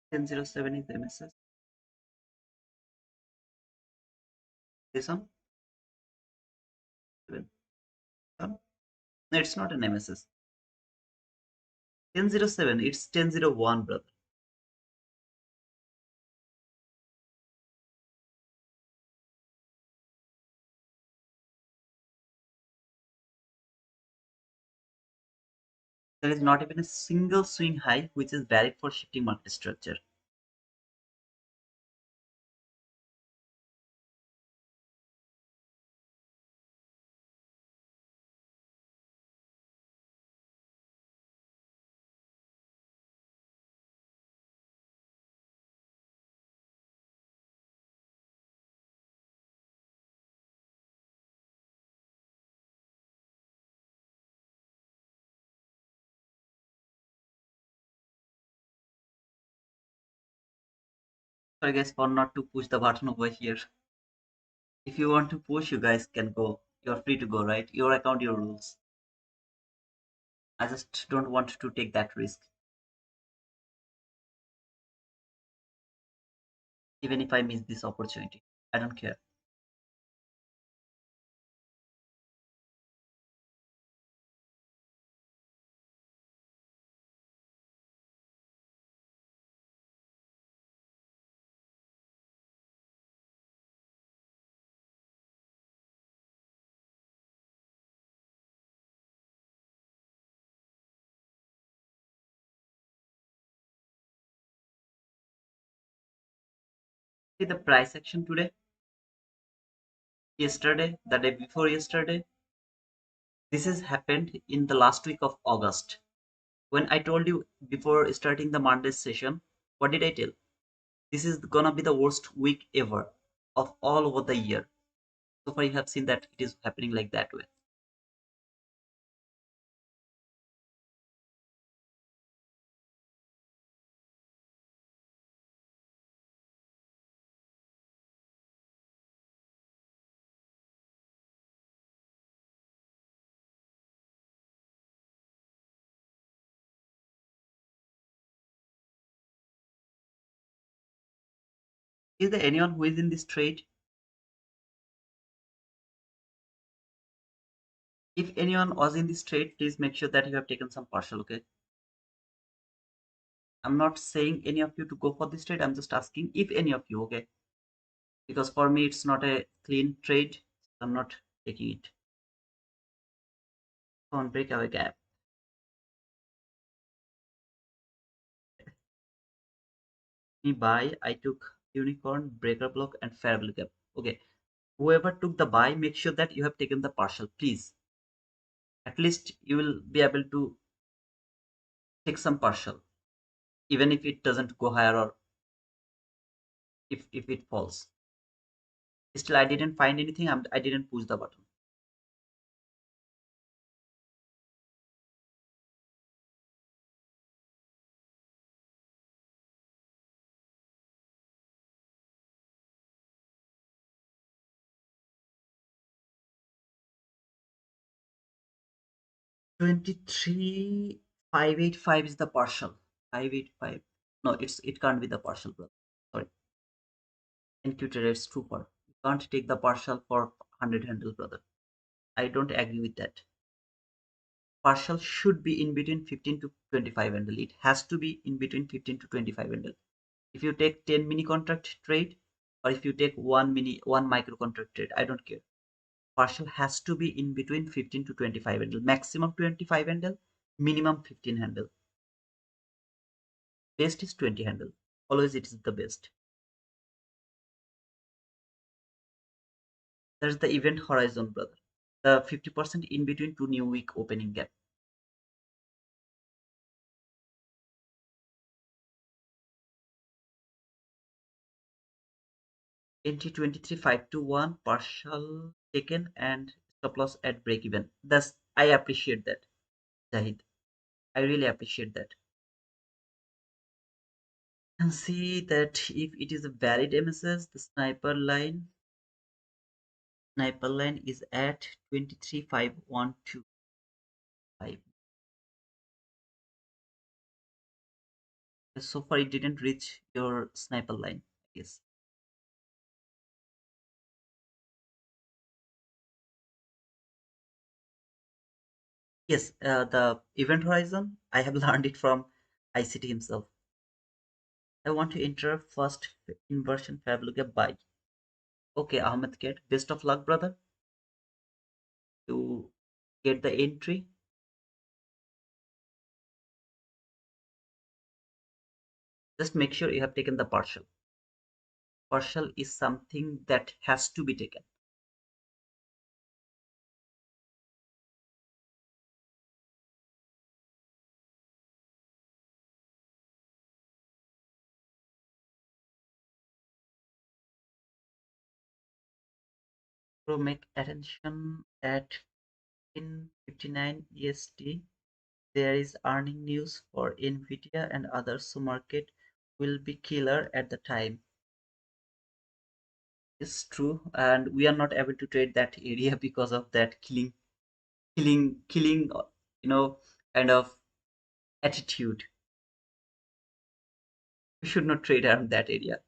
1007 is the MSS. This one? 7. No, it's not an MSS. 1007, it's 1001, brother. There is not even a single swing high which is valid for shifting market structure. Sorry guys for not to push the button over here. If you want to push, you guys can go. You're free to go, right? Your account, your rules. I just don't want to take that risk. Even if I miss this opportunity, I don't care. See the price action today, yesterday, the day before yesterday. This has happened in the last week of August. When I told you before starting the Monday session, what did I tell? This is gonna be the worst week ever of all over the year. So far, you have seen that it is happening like that way. Is there anyone who is in this trade? If anyone was in this trade, please make sure that you have taken some partial, okay? I'm not saying any of you to go for this trade. I'm just asking if any of you, okay? Because for me, it's not a clean trade. I'm not taking it. On breakaway gap. Me buy, I took unicorn, breaker block, and fair value gap. Okay. Whoever took the buy, make sure that you have taken the partial, please. At least you will be able to take some partial, even if it doesn't go higher or if it falls. Still, I didn't find anything. I didn't push the button. 23,585 is the partial. 585. No, it can't be the partial, brother. Sorry. Intuited, it's too far. You can't take the partial for 100 handle, brother. I don't agree with that. Partial should be in between 15 to 25 handle. It has to be in between 15 to 25 handle. If you take 10 mini contract trade, or if you take one micro contract trade, I don't care. Partial has to be in between 15 to 25 handle. Maximum 25 handle, minimum 15 handle. Best is 20 handle. Always it is the best. There's the event horizon, brother. The 50% in between two new week opening gap. 2023 521 partial taken and stop loss at break even. Thus, I appreciate that, Jahid. I really appreciate that. And see that if it is a valid MSS, the sniper line is at 23,512. So far, it didn't reach your sniper line, I guess. Yes, the event horizon, I have learned it from ICT himself. I want to enter first inversion Fabluga buy. Okay, Ahmed Kate, best of luck, brother, to get the entry. Just make sure you have taken the partial. Partial is something that has to be taken. So make attention at 10:59 EST. There is earning news for Nvidia and others, so market will be killer at the time. It's true, and we are not able to trade that area because of that killing, you know, kind of attitude. We should not trade around that area.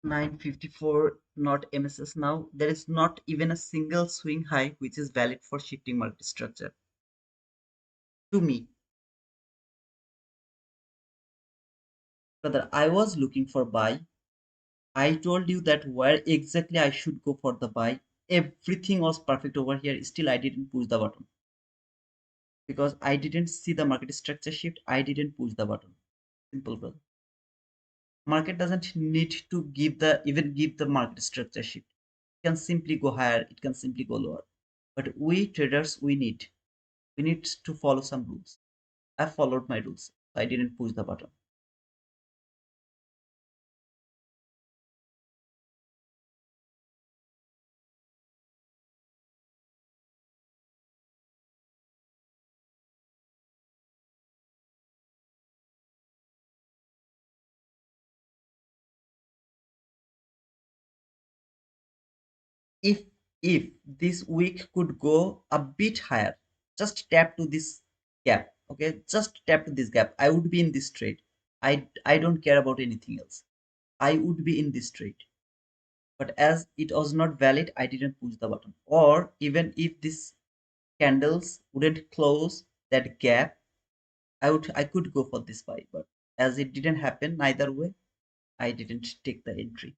954, not MSS now. There is not even a single swing high which is valid for shifting market structure. To me, brother, I was looking for buy. I told you that where exactly I should go for the buy. Everything was perfect over here. Still, I didn't push the button because I didn't see the market structure shift. I didn't push the button. Simple, brother. Market doesn't need to give the market structure shift. It can simply go higher. It can simply go lower. But we traders, we need to follow some rules. I followed my rules. I didn't push the button. If if this week could go a bit higher, just tap to this gap. Okay, just tap to this gap. I would be in this trade. I don't care about anything else. I would be in this trade. But as it was not valid, I didn't push the button. Or even if this candles wouldn't close that gap, I could go for this buy. But as it didn't happen neither way, I didn't take the entry.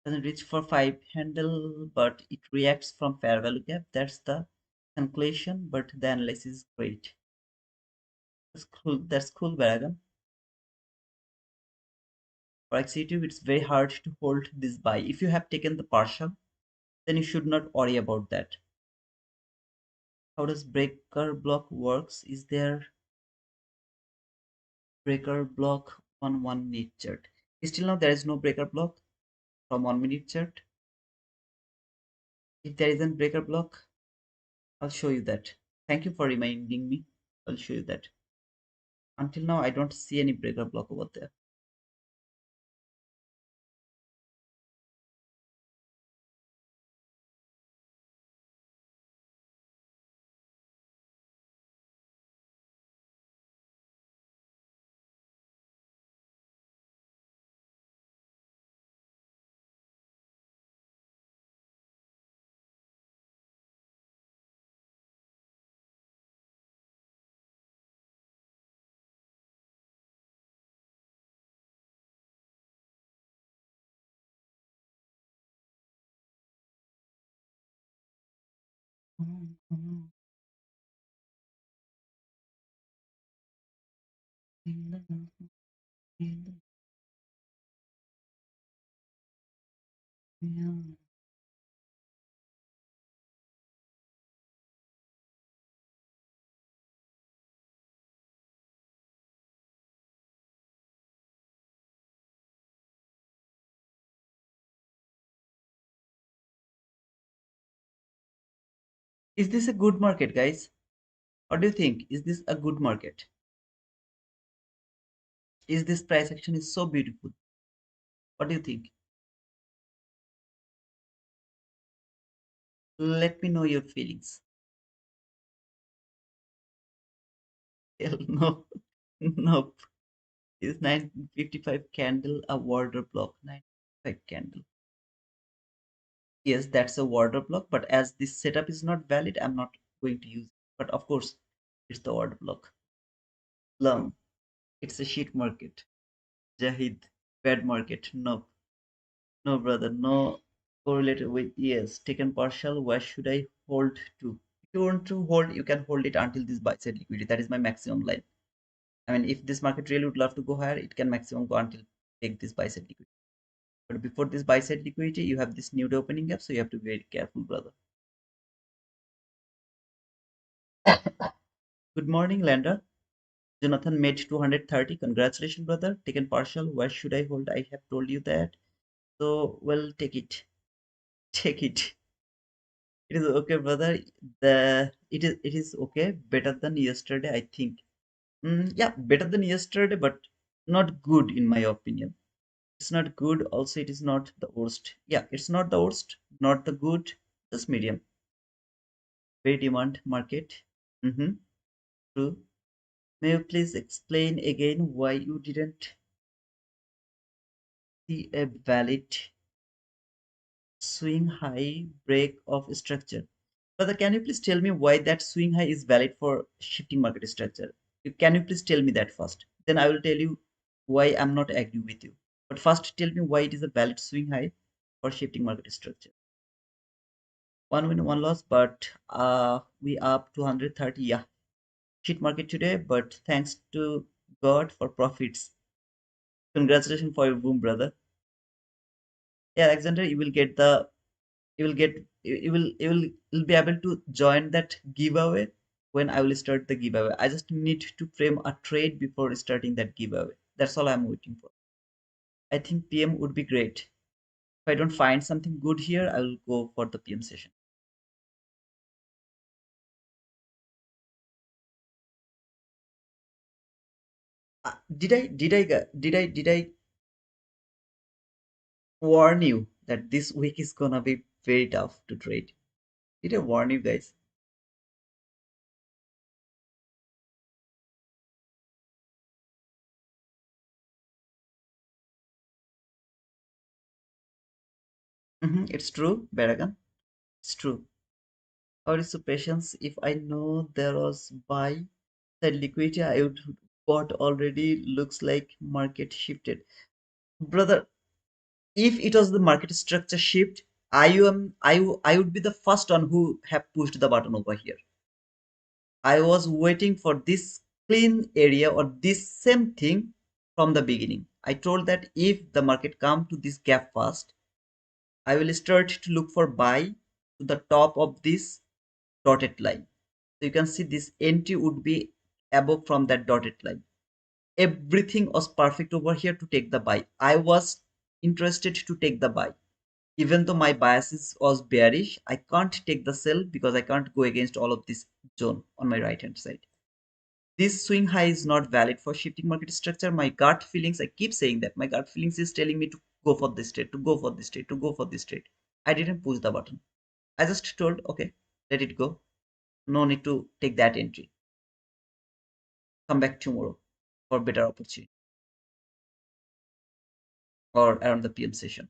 Doesn't reach for 5 handle, but it reacts from fair value gap. That's the conclusion, but the analysis is great. That's cool, Baragan. For executive, it's very hard to hold this buy. If you have taken the partial, then you should not worry about that. How does breaker block works? Is there breaker block on 1 minute chart? Still now there is no breaker block from 1 minute chart. If there isn't breaker block, I'll show you that. Thank you for reminding me. I'll show you that. Until now, I don't see any breaker block over there. Yeah. Is this a good market, guys? What do you think? Is this a good market? Is this price action is so beautiful? What do you think? Let me know your feelings. Hell no. Nope. Is 955 candle a water block? 955 candle. Yes, that's a water block, but as this setup is not valid, I'm not going to use it. But of course, it's the water block. Plum. It's a shit market. Jahid. Bad market. No. No, brother. No correlated with yes. Taken partial. Where should I hold to? If you want to hold, you can hold it until this buy side liquidity. That is my maximum line. I mean, if this market really would love to go higher, it can maximum go until take this buy side liquidity. But before this buy side liquidity, you have this new opening gap, so you have to be very careful, brother. Good morning, Lander. Jonathan made 230. Congratulations, brother. Taken partial. Where should I hold? I have told you that. So, well, take it. Take it. It is okay, brother. It is okay. Better than yesterday, I think. Yeah, better than yesterday, but not good in my opinion. It's not good. Also, it is not the worst. Yeah, it's not the worst, not the good, just medium. Very demand market. Mm-hmm. True. May you please explain again why you didn't see a valid swing high break of structure? Brother, can you please tell me why that swing high is valid for shifting market structure? Can you please tell me that first? Then I will tell you why I'm not agree with you. But first, tell me why it is a valid swing high for shifting market structure. One win, one loss, but we up 230. Yeah, shit market today, but thanks to God for profits. Congratulations for your boom, brother. Yeah, Alexander, you will be able to join that giveaway when I will start the giveaway. I just need to frame a trade before starting that giveaway. That's all I'm waiting for. I think PM would be great. If I don't find something good here, I will go for the PM session. Did I warn you that this week is gonna be very tough to trade? Did I warn you guys? It's true, Baragan. It's true. Or is the patience if I know there was buy that liquidity I would bought already looks like market shifted. Brother, if it was the market structure shift, I would be the first one who have pushed the button over here. I was waiting for this clean area or this same thing from the beginning. I told that if the market come to this gap first, I will start to look for buy to the top of this dotted line. So you can see this entry would be above from that dotted line. Everything was perfect over here to take the buy. I was interested to take the buy. Even though my biases was bearish, I can't take the sell because I can't go against all of this zone on my right hand side. This swing high is not valid for shifting market structure. My gut feelings, I keep saying that my gut feelings is telling me to go for this trade, to go for this trade, to go for this trade. I didn't push the button. I just told, okay, let it go. No need to take that entry. Come back tomorrow for better opportunity or around the PM session.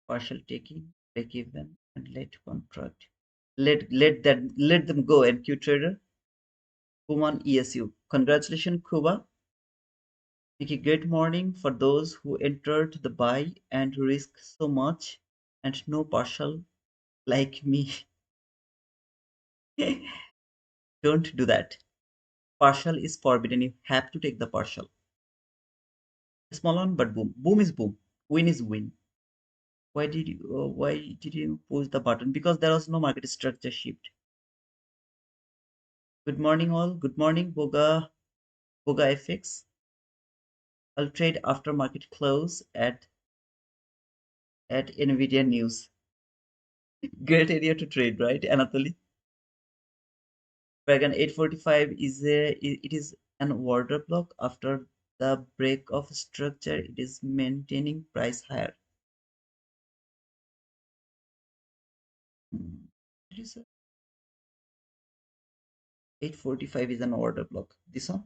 Partial taking, break even, and let contract. Let them go. And Q trader, Kuman ESU. Congratulations, Kuba. Make a great morning for those who entered the buy and risk so much and no partial like me. Don't do that. Partial is forbidden. You have to take the partial. Small one, but boom. Boom is boom. Win is win. Why did you push the button? Because there was no market structure shift. Good morning, all. Good morning, Boga FX. I'll trade after market close at Nvidia news. Great area to trade, right, Anatoly? Dragon 845 it is an order block after the break of structure. It is maintaining price higher. Hmm. It is 845 is an order block. This one.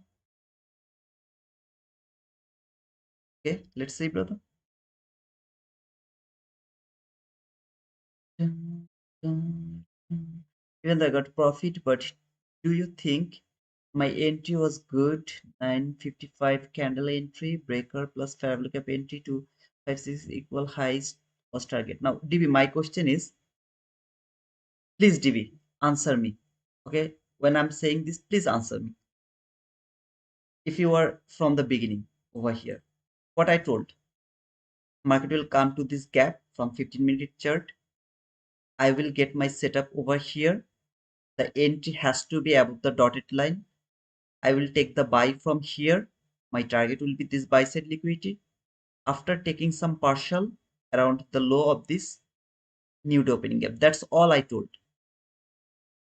Okay, let's see, brother. Dun, dun, dun. Even though I got profit, but do you think my entry was good? 955 candle entry, breaker plus fair value cap entry to 56 equal highs was target. Now, DB, my question is, please, DB, answer me. Okay, when I'm saying this, please answer me. If you are from the beginning over here, what I told, market will come to this gap from 15-minute chart. I will get my setup over here. The entry has to be above the dotted line. I will take the buy from here. My target will be this buy side liquidity. After taking some partial around the low of this new opening gap. That's all I told.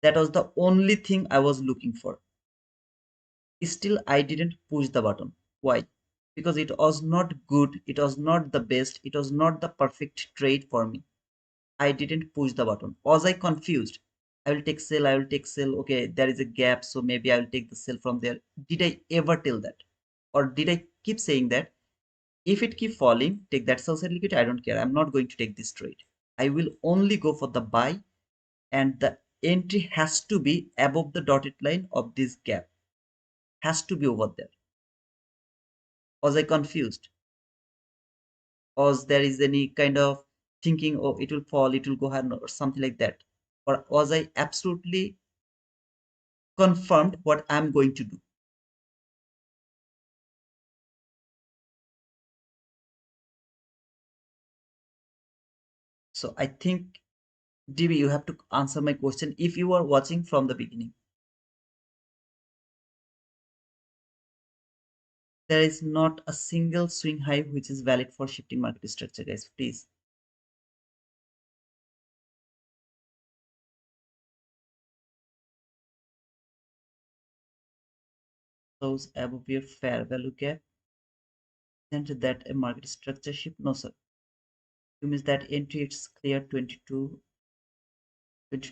That was the only thing I was looking for. Still, I didn't push the button. Why? Because it was not good. It was not the best. It was not the perfect trade for me. I didn't push the button. Was I confused? I will take sell. I will take sell. Okay, there is a gap, so maybe I will take the sell from there. Did I ever tell that? Or did I keep saying that if it keep falling, take that sell side liquidity? I don't care. I'm not going to take this trade. I will only go for the buy, and the entry has to be above the dotted line of this gap. Has to be over there. Was I confused? Was there is any kind of thinking, oh, it will fall, it will go higher, or something like that? Or was I absolutely confirmed what I'm going to do? So I think, DB, you have to answer my question if you are watching from the beginning. There is not a single swing high which is valid for shifting market structure, guys. Please. Those above your fair value gap, and that a market structure shift? No, sir. You means that entry it's clear 22.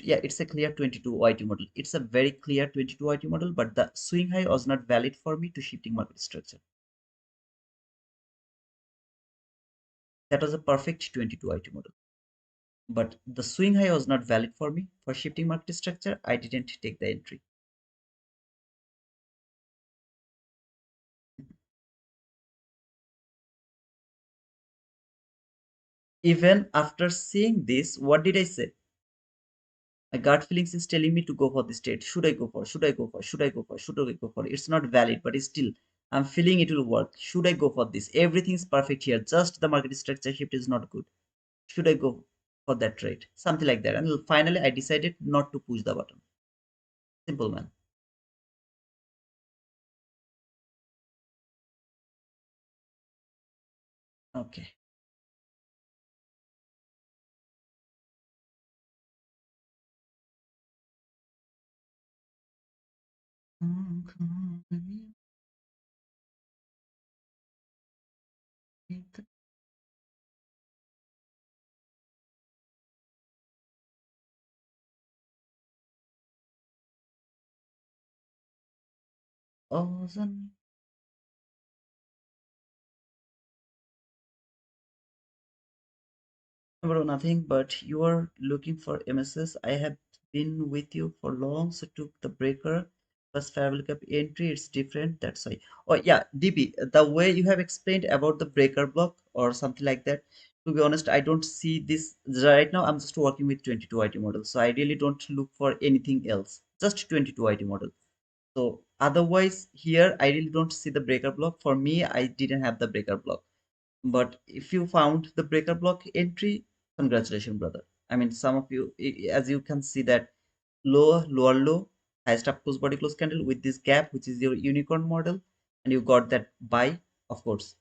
Yeah, it's a clear 22 YT model. It's a very clear 22 YT model, but the swing high was not valid for me to shifting market structure. That was a perfect 22 YT model. But the swing high was not valid for me for shifting market structure. I didn't take the entry. Even after seeing this, what did I say? My gut feelings is telling me to go for this trade. Should I go for? Should I go for? Should I go for? Should I go for? It's not valid, but it's still I'm feeling it will work. Should I go for this? Everything's perfect here. Just the market structure shift is not good. Should I go for that trade? Something like that. And finally, I decided not to push the button. Simple, man. Okay. Ozone. Bro, nothing, but you are looking for MSS. I have been with you for long, so took the breaker First variable cap entry, it's different. That's why. Oh yeah, DB, the way you have explained about the breaker block or something like that. To be honest, I don't see this right now. I'm just working with 22 IT model, so I really don't look for anything else. Just 22 IT model. So otherwise, here I really don't see the breaker block. For me, I didn't have the breaker block. But if you found the breaker block entry, congratulations, brother. I mean, some of you, as you can see that lower low, highest up close body close candle with this gap, which is your unicorn model, and you got that buy, of course.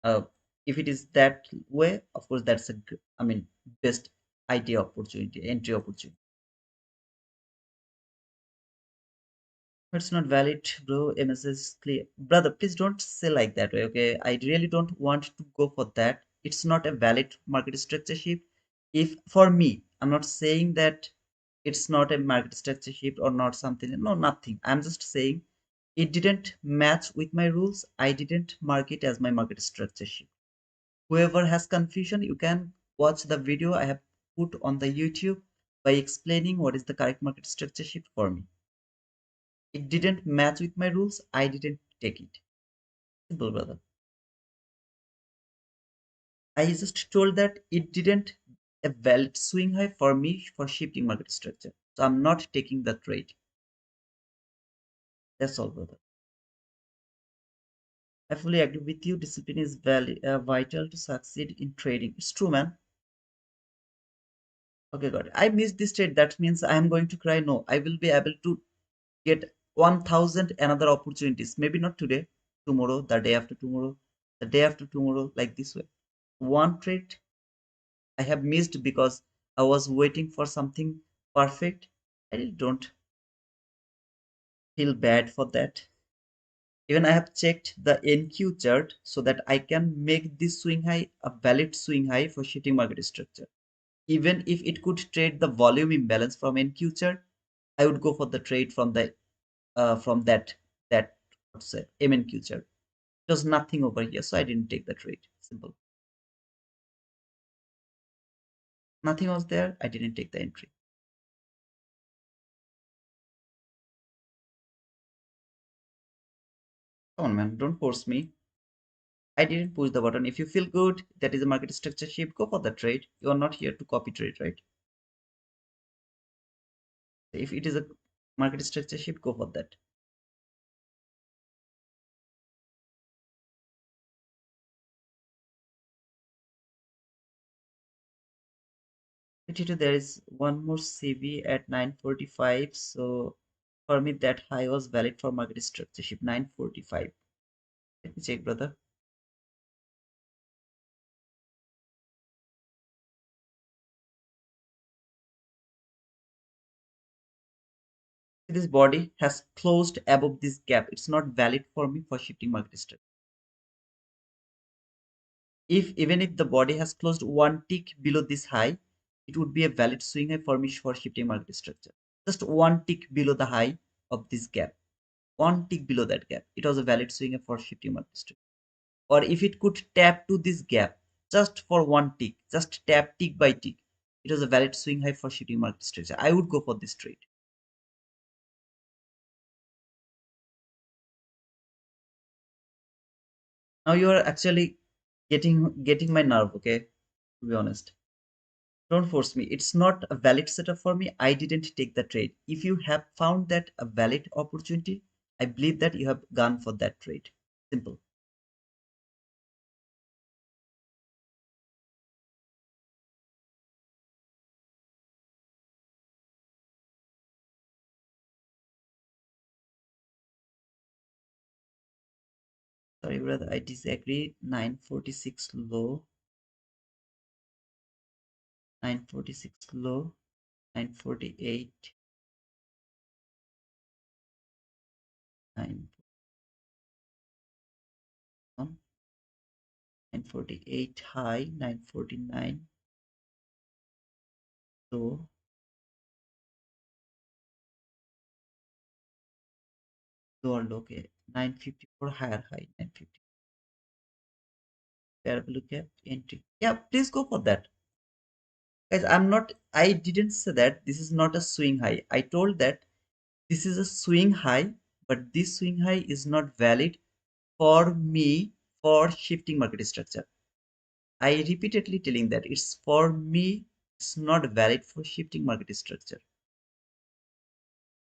Uh, if it is that way, of course, that's I mean, best idea opportunity, entry opportunity. It's not valid, bro. MS is clear. Brother, please don't say like that way, okay? I really don't want to go for that. It's not a valid market structure shift. If for me, I'm not saying that it's not a market structure shift or not something. No, nothing. I'm just saying it didn't match with my rules. I didn't mark it as my market structure shift. Whoever has confusion, you can watch the video I have put on the YouTube by explaining what is the correct market structure shift for me. It didn't match with my rules. I didn't take it. Simple, brother. I just told that it didn't a valid swing high for me for shifting market structure. So I'm not taking the trade. That's all, brother. I fully agree with you. Discipline is vital to succeed in trading. It's true, man. Okay, got it. I missed this trade. That means I am going to cry. No, I will be able to get 1000 another opportunities. Maybe not today, tomorrow, the day after tomorrow, the day after tomorrow, like this way. One trade I have missed because I was waiting for something perfect. I really don't feel bad for that. Even I have checked the NQ chart so that I can make this swing high a valid swing high for shitting market structure. Even if it could trade the volume imbalance from NQ chart, I would go for the trade from the from that what's say MNQ chart. There's nothing over here, so I didn't take the trade. Simple. Nothing was there. I didn't take the entry. Come on, man. Don't force me. I didn't push the button. If you feel good, that is a market structure shift, go for the trade. You are not here to copy trade, right? If it is a market structure shift, go for that. There is one more CV at 9:45. So for me, that high was valid for market structure shift 9:45. Let me check, brother. This body has closed above this gap. It's not valid for me for shifting market structure. If even if the body has closed one tick below this high, it would be a valid swing high for me for shifting market structure. Just one tick below the high of this gap, one tick below that gap, it was a valid swing high for shifting market structure. Or if it could tap to this gap just for one tick, just tap tick by tick, it was a valid swing high for shifting market structure. I would go for this trade. Now you are actually getting my nerve, okay? To be honest. Don't force me. It's not a valid setup for me. I didn't take the trade. If you have found that a valid opportunity, I believe that you have gone for that trade. Simple. Sorry, brother. I disagree. 946 low. 946 low. 948. 9, 948 high. 949 low. Lower low. Okay. 954 higher high. 950. Variable gap entry. Yeah, please go for that. Guys, I didn't say that this is not a swing high. I told that this is a swing high but this swing high is not valid for me for shifting market structure. I repeatedly telling that it's for me, it's not valid for shifting market structure.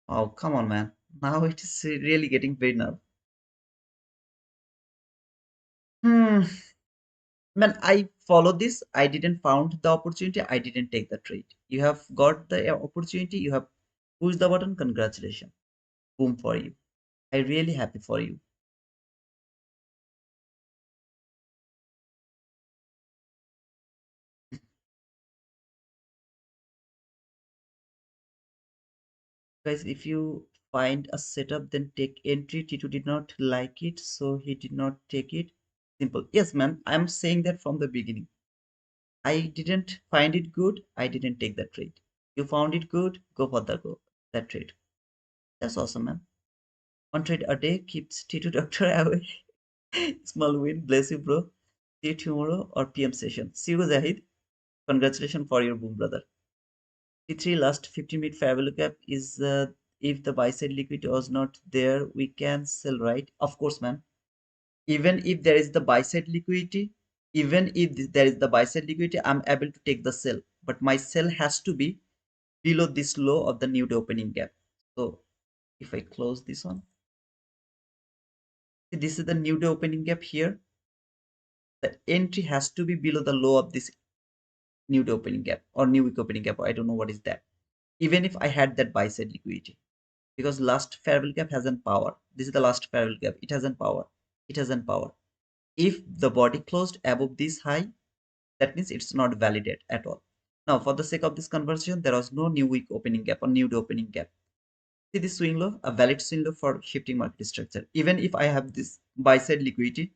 Oh, come on, man. Now it is really getting very nerve. Hmm. Man, I follow this. I didn't found the opportunity. I didn't take the trade. You have got the opportunity. You have pushed the button. Congratulations. Boom for you. I really happy for you. Guys, if you find a setup, then take entry. T2 did not like it, so he did not take it. Simple. Yes, man. I'm saying that from the beginning. I didn't find it good. I didn't take that trade. You found it good. Go for the go that trade. That's awesome, man. One trade a day keeps T2 doctor away. Small win. Bless you, bro. See you tomorrow or PM session. See you, Zahid. Congratulations for your boom, brother. T3 last 15-minute fair value gap is if the buy side liquidity was not there, we can sell, right? Of course, man. Even if there is the buy side liquidity, even if there is the buy side liquidity, I'm able to take the sell. But my sell has to be below this low of the new day opening gap. So if I close this one, see, this is the new day opening gap here. The entry has to be below the low of this new day opening gap or new week opening gap. I don't know what is that. Even if I had that buy side liquidity, because last fair value gap has an power. This is the last fair value gap. It has an power. It has an power. If the body closed above this high, that means it's not valid at all. Now, for the sake of this conversation, there was no new week opening gap or new day opening gap. See this swing low, a valid swing low for shifting market structure. Even if I have this buy side liquidity,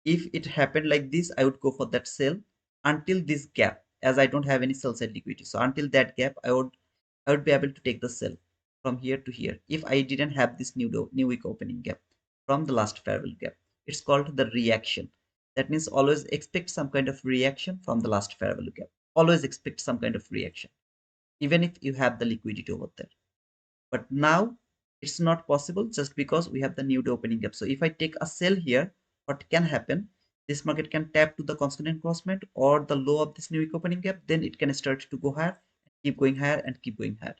if it happened like this, I would go for that sell until this gap, as I don't have any sell side liquidity. So until that gap, I would be able to take the sell from here to here if I didn't have this new week opening gap from the last fair value gap. It's called the reaction. That means always expect some kind of reaction from the last fair value gap. Always expect some kind of reaction, even if you have the liquidity over there. But now it's not possible just because we have the new day opening gap. So if I take a sell here, what can happen? This market can tap to the constant crossment or the low of this new week opening gap. Then it can start to go higher, keep going higher, and keep going higher.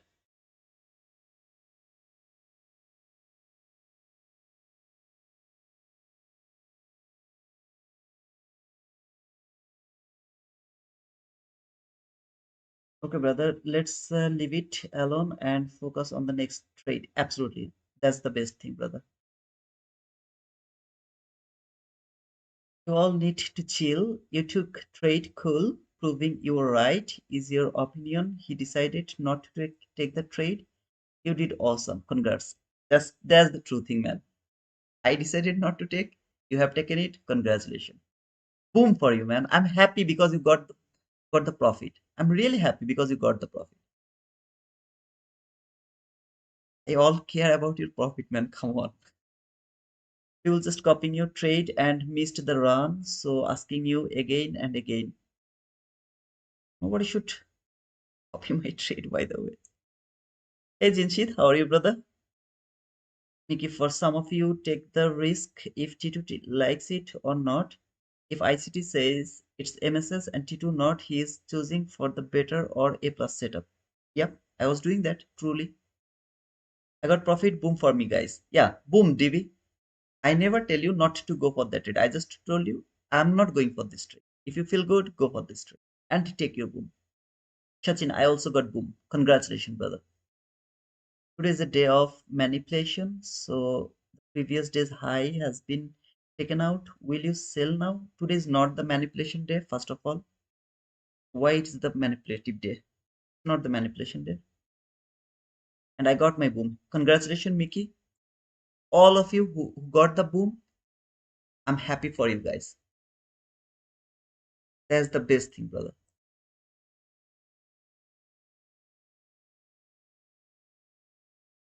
Okay, brother, let's leave it alone and focus on the next trade. Absolutely. That's the best thing, brother. You all need to chill. You took trade cool, proving you were right. Is your opinion? He decided not to take the trade. You did awesome. Congrats. That's the true thing, man. I decided not to take. You have taken it. Congratulations. Boom for you, man. I'm happy because you got the profit. I'm really happy because you got the profit. I all care about your profit, man. Come on. People just copying your trade and missed the run, so asking you again and again. Nobody should copy my trade, by the way. Hey Jinshit, how are you, brother? Nikki, for some of you, take the risk if T2 likes it or not. If ICT says it's MSS and T2 not, he is choosing for the better or A plus setup. Yep, I was doing that, truly. I got profit, boom for me, guys. Yeah, boom, DV. I never tell you not to go for that trade. I just told you I'm not going for this trade. If you feel good, go for this trade and take your boom. Sachin, I also got boom. Congratulations, brother. Today is a day of manipulation, so the previous day's high has been taken out. Will you sell now? Today is not the manipulation day, first of all. Why it is the manipulative day? Not the manipulation day. And I got my boom. Congratulations, Mickey. All of you who got the boom, I'm happy for you guys. That's the best thing, brother.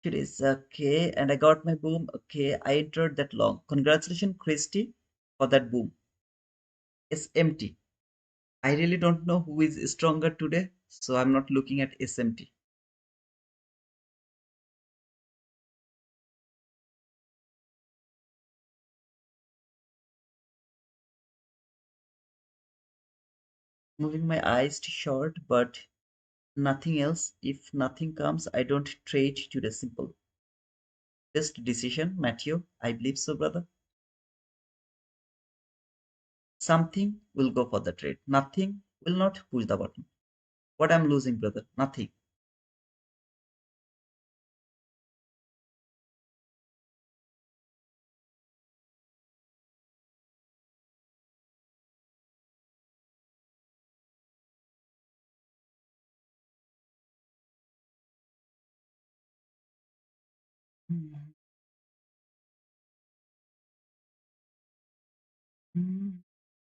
It is okay, and I got my boom. Okay, I entered that long. Congratulations, Christy, for that boom. It's empty. I really don't know who is stronger today, so I'm not looking at SMT. Moving my eyes to short, but nothing else. If nothing comes, I don't trade today. Simple. Just decision, Matthew. I believe so, brother. Something will go for the trade. Nothing will not push the button. What I'm losing, brother? Nothing. Mm, mm.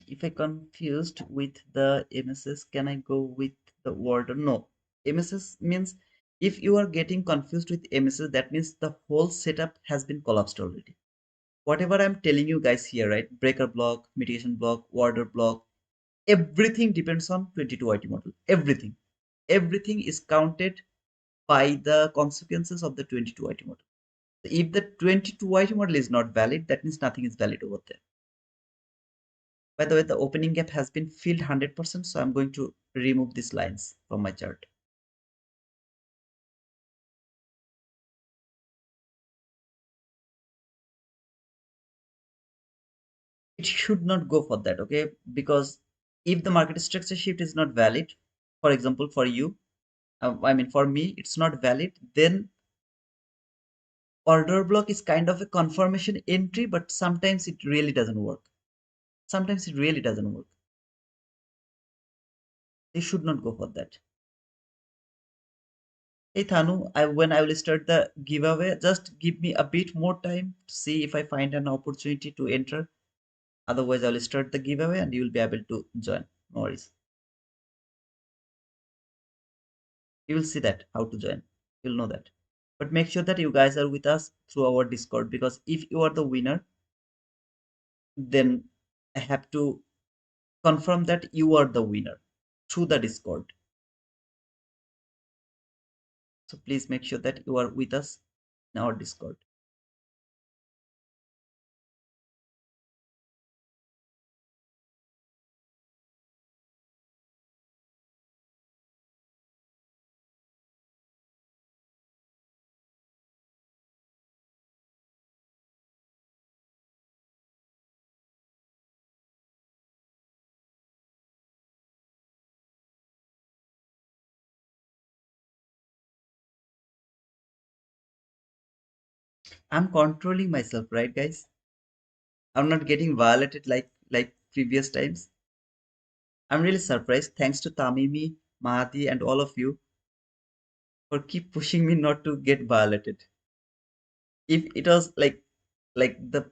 If I confused with the MSS, can I go with the word? No. MSS means if you are getting confused with MSS, that means the whole setup has been collapsed already. Whatever I'm telling you guys here, right? Breaker block, mitigation block, order block, everything depends on 22 IT model. Everything. Everything is counted by the consequences of the 22 IT model. If the 22 IT model is not valid, that means nothing is valid over there. By the way, the opening gap has been filled 100%, so I'm going to remove these lines from my chart. It should not go for that, okay? Because if the market structure shift is not valid, for example, for you, I mean, for me, it's not valid, then order block is kind of a confirmation entry, but sometimes it really doesn't work. Sometimes it really doesn't work. They should not go for that. Hey Thanu, when I will start the giveaway, just give me a bit more time to see if I find an opportunity to enter. Otherwise, I will start the giveaway and you will be able to join. No worries. You will see that how to join. You'll know that. But make sure that you guys are with us through our Discord, because if you are the winner, then I have to confirm that you are the winner through the Discord. So please make sure that you are with us in our Discord. I'm controlling myself, right, guys? I'm not getting violated like previous times. I'm really surprised. Thanks to Tamimi, Mahati, and all of you for keep pushing me not to get violated. If it was like the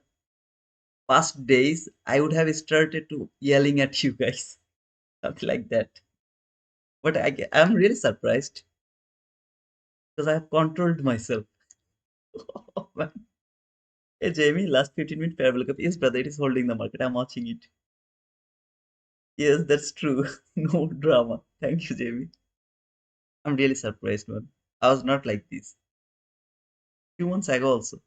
past days, I would have started to yelling at you guys, something like that. But I'm really surprised because I have controlled myself. Oh, man. Hey Jamie, last 15 minute parabolic up. Yes, brother, it is holding the market. I'm watching it. Yes, that's true. No drama. Thank you, Jamie. I'm really surprised, man. I was not like this. 2 months ago also.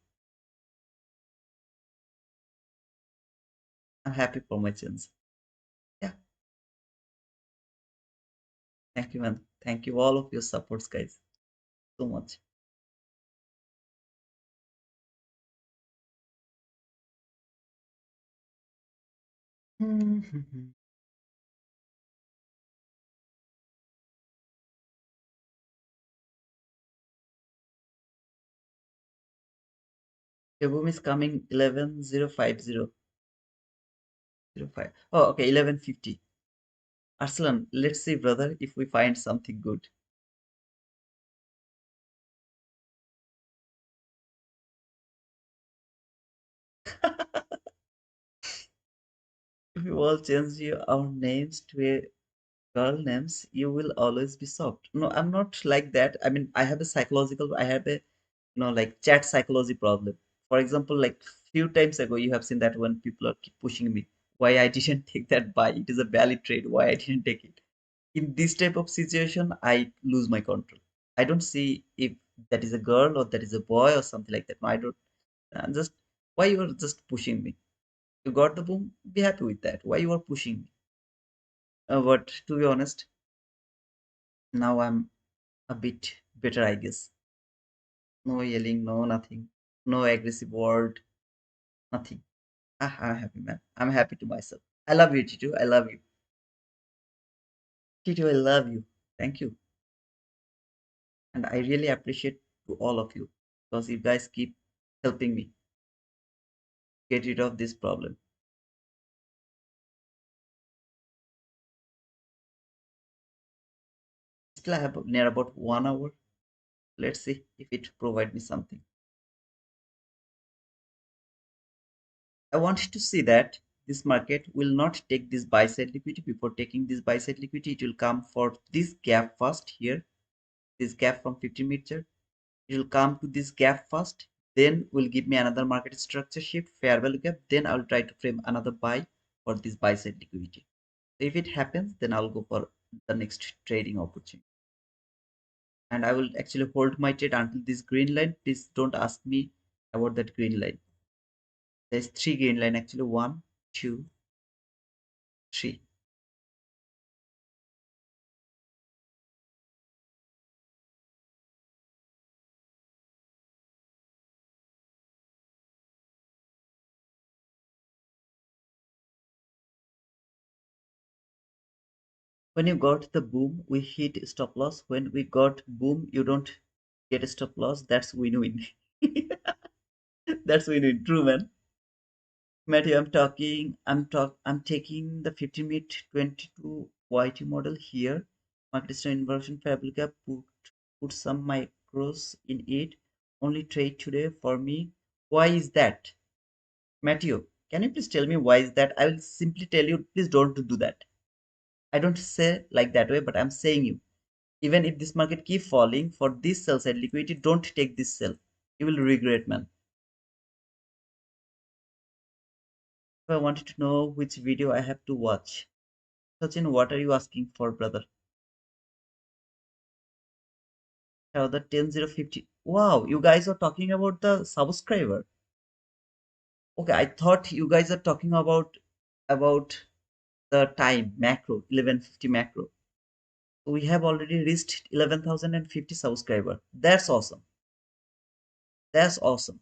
I'm happy for my chance. Yeah, thank you, man. Thank you all of your supports, guys, so much. Your boom is coming 11:050:05. Oh, okay, 11:50. Arslan, let's see, brother, if we find something good. If we all change our names to a girl names, you will always be soft. No, I'm not like that. I mean, I have a like chat psychology problem. For example, like few times ago, you have seen that when people are keep pushing me, why I didn't take that buy. It is a valid trade. Why I didn't take it. In this type of situation, I lose my control. I don't see if that is a girl or that is a boy or something like that. No, I don't. I'm just why you are just pushing me. You got the boom. Be happy with that. Why you are pushing me? But to be honest, now I'm a bit better, I guess. No yelling, no nothing, no aggressive word, nothing. I'm happy, man. I'm happy to myself. I love you, Tito. I love you. Tito, I love you. Thank you. And I really appreciate to all of you because you guys keep helping me get rid of this problem. Still, I have near about 1 hour. Let's see if it provide me something. I want to see that this market will not take this buy side liquidity. Before taking this buy side liquidity, it will come for this gap first here, this gap from 50 minute chart. It will come to this gap first, then will give me another market structure shift, fair value gap. Then I'll try to frame another buy for this buy side liquidity. If it happens, then I'll go for the next trading opportunity. And I will actually hold my trade until this green line. Please don't ask me about that green line. There's three green line actually, one, two, three. When you got the boom, we hit stop loss. When we got boom, you don't get a stop loss. That's win-win. That's win-win. True, man. Matthew, I'm taking the 50 minute 22 YT model here. Market style inversion fabric put some micros in it. Only trade today for me. Why is that? Matthew, can you please tell me why is that? I will simply tell you, please don't do that. I don't say like that way, but I'm saying you. Even if this market keep falling for this sell side liquidity, don't take this sell. You will regret, man. If I wanted to know which video I have to watch. Sachin, what are you asking for, brother? How the 10050. Wow, you guys are talking about the subscriber. Okay, I thought you guys are talking about the time macro 1150 macro. So we have already reached 11,050 subscriber. That's awesome. That's awesome.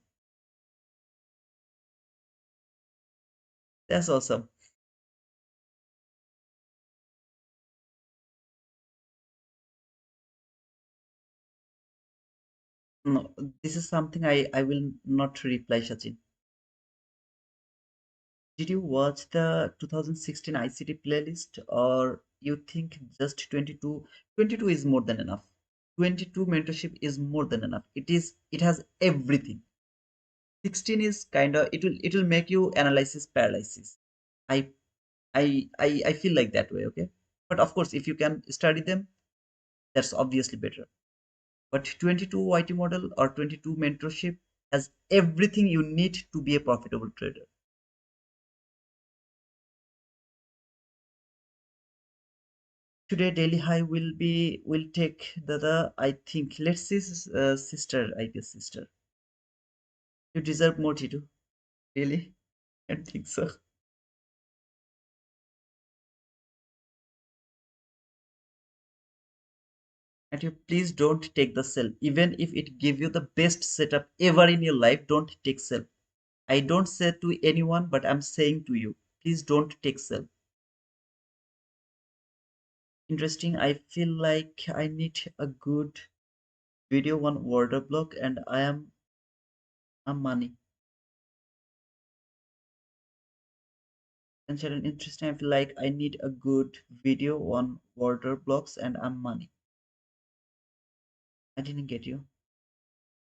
That's awesome. No, this is something I will not reply, Sachin. Did you watch the 2016 ICT playlist or you think just 22? 22 is more than enough. 22 mentorship is more than enough. It has everything. 16 is kind of it will make you analysis paralysis. I I feel like that way, okay? But of course if you can study them, that's obviously better. But 22 YT model or 22 mentorship has everything you need to be a profitable trader. Today daily high will take the I think let's see sister, I guess sister. You deserve more, Tito. Really? I don't think so. And you please don't take the sell. Even if it give you the best setup ever in your life, don't take sell. I don't say to anyone, but I'm saying to you, please don't take sell. Interesting. I feel like I need a good video on order block and I am a money. And interesting. I feel like I need a good video on order blocks and I'm money. I didn't get you.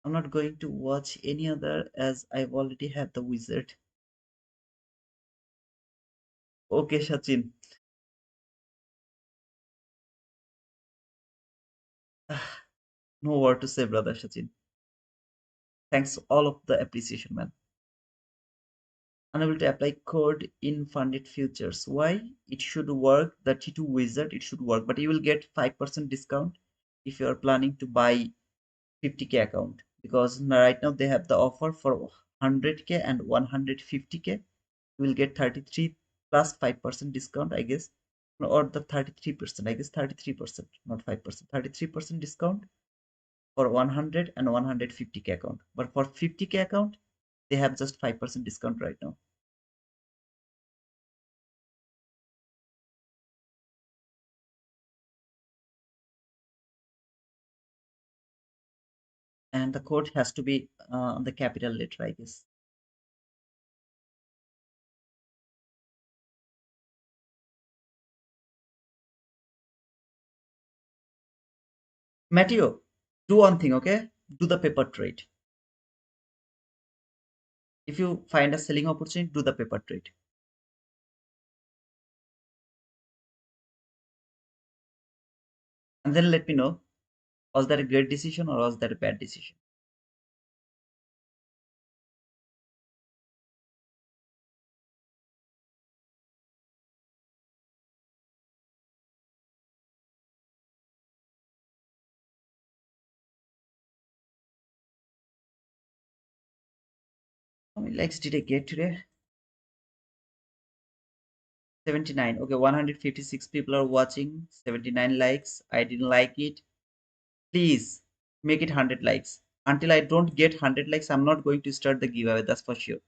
I'm not going to watch any other as I've already had the wizard. Okay, Sachin. No word to say, brother Sachin. Thanks all of the appreciation, man. Unable to apply code in funded futures. Why? It should work. The T2 wizard, it should work, but you will get 5% discount if you are planning to buy 50K account because right now they have the offer for 100K and 150K. You will get 33 plus 5% discount, I guess. or the 33%, I guess 33%, not 5%, 33% discount for 100 and 150k account. But for 50k account, they have just 5% discount right now. And the code has to be on the capital letter, I guess. Matteo, do one thing, okay? Do the paper trade. If you find a selling opportunity, do the paper trade. And then let me know, was that a great decision or was that a bad decision? How many likes did I get today? 79. Okay, 156 people are watching, 79 likes. I didn't like it. Please make it 100 likes. Until I don't get 100 likes, I'm not going to start the giveaway, that's for sure.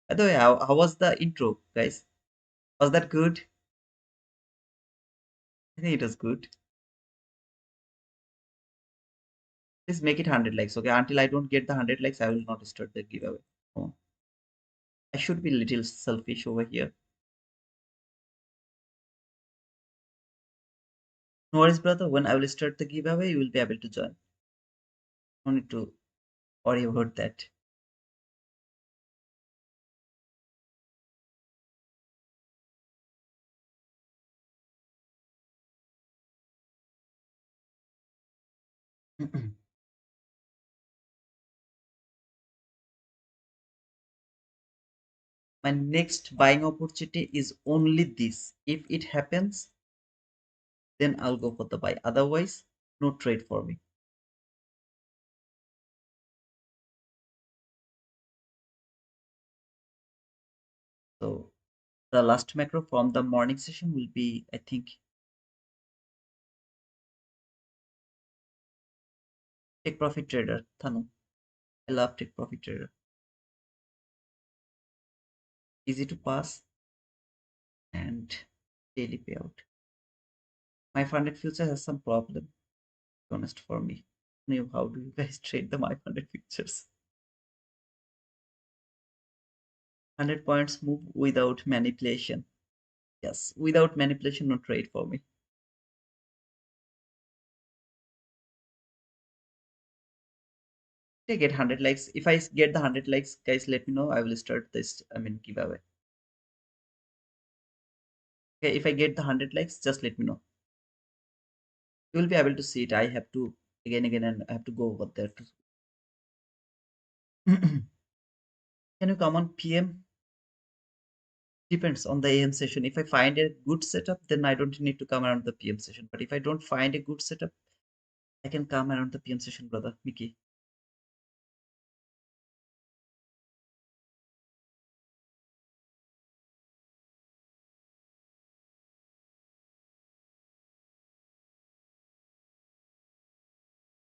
By the way, how was the intro, guys? Was that good? I think it was good. Please make it 100 likes, okay? Until I don't get the 100 likes, I will not start the giveaway. Oh, I should be a little selfish over here. No worries, brother. When I will start the giveaway, you will be able to join. No need to worry about that. My next buying opportunity is only this. If it happens, then I'll go for the buy. Otherwise, no trade for me. So the last macro from the morning session will be, I think, take profit trader, Thanu. I love take profit trader. Easy to pass and daily payout. My funded future has some problem, to be honest for me. How do you guys trade the my funded futures? 100 points move without manipulation. Yes, without manipulation, no trade for me. I get 100 likes. If I get the 100 likes, guys, let me know. I will start this, giveaway. Okay, if I get the 100 likes, just let me know. You will be able to see it. I have to again, and I have to go over there. Can you come on PM? Depends on the AM session. If I find a good setup, then I don't need to come around the PM session. But if I don't find a good setup, I can come around the PM session, brother. Mickey.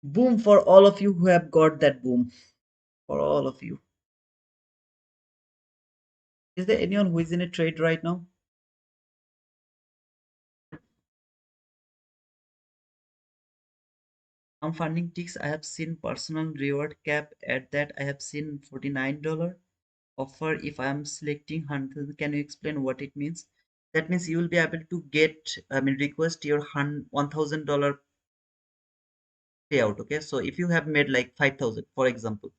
Boom for all of you who have got that boom. For all of you. Is there anyone who is in a trade right now? On funding ticks, I have seen personal reward cap at that. I have seen $49 offer if I am selecting 100. Can you explain what it means? That means you will be able to get, request your $1,000 payout. Okay, so if you have made like 5,000, for example,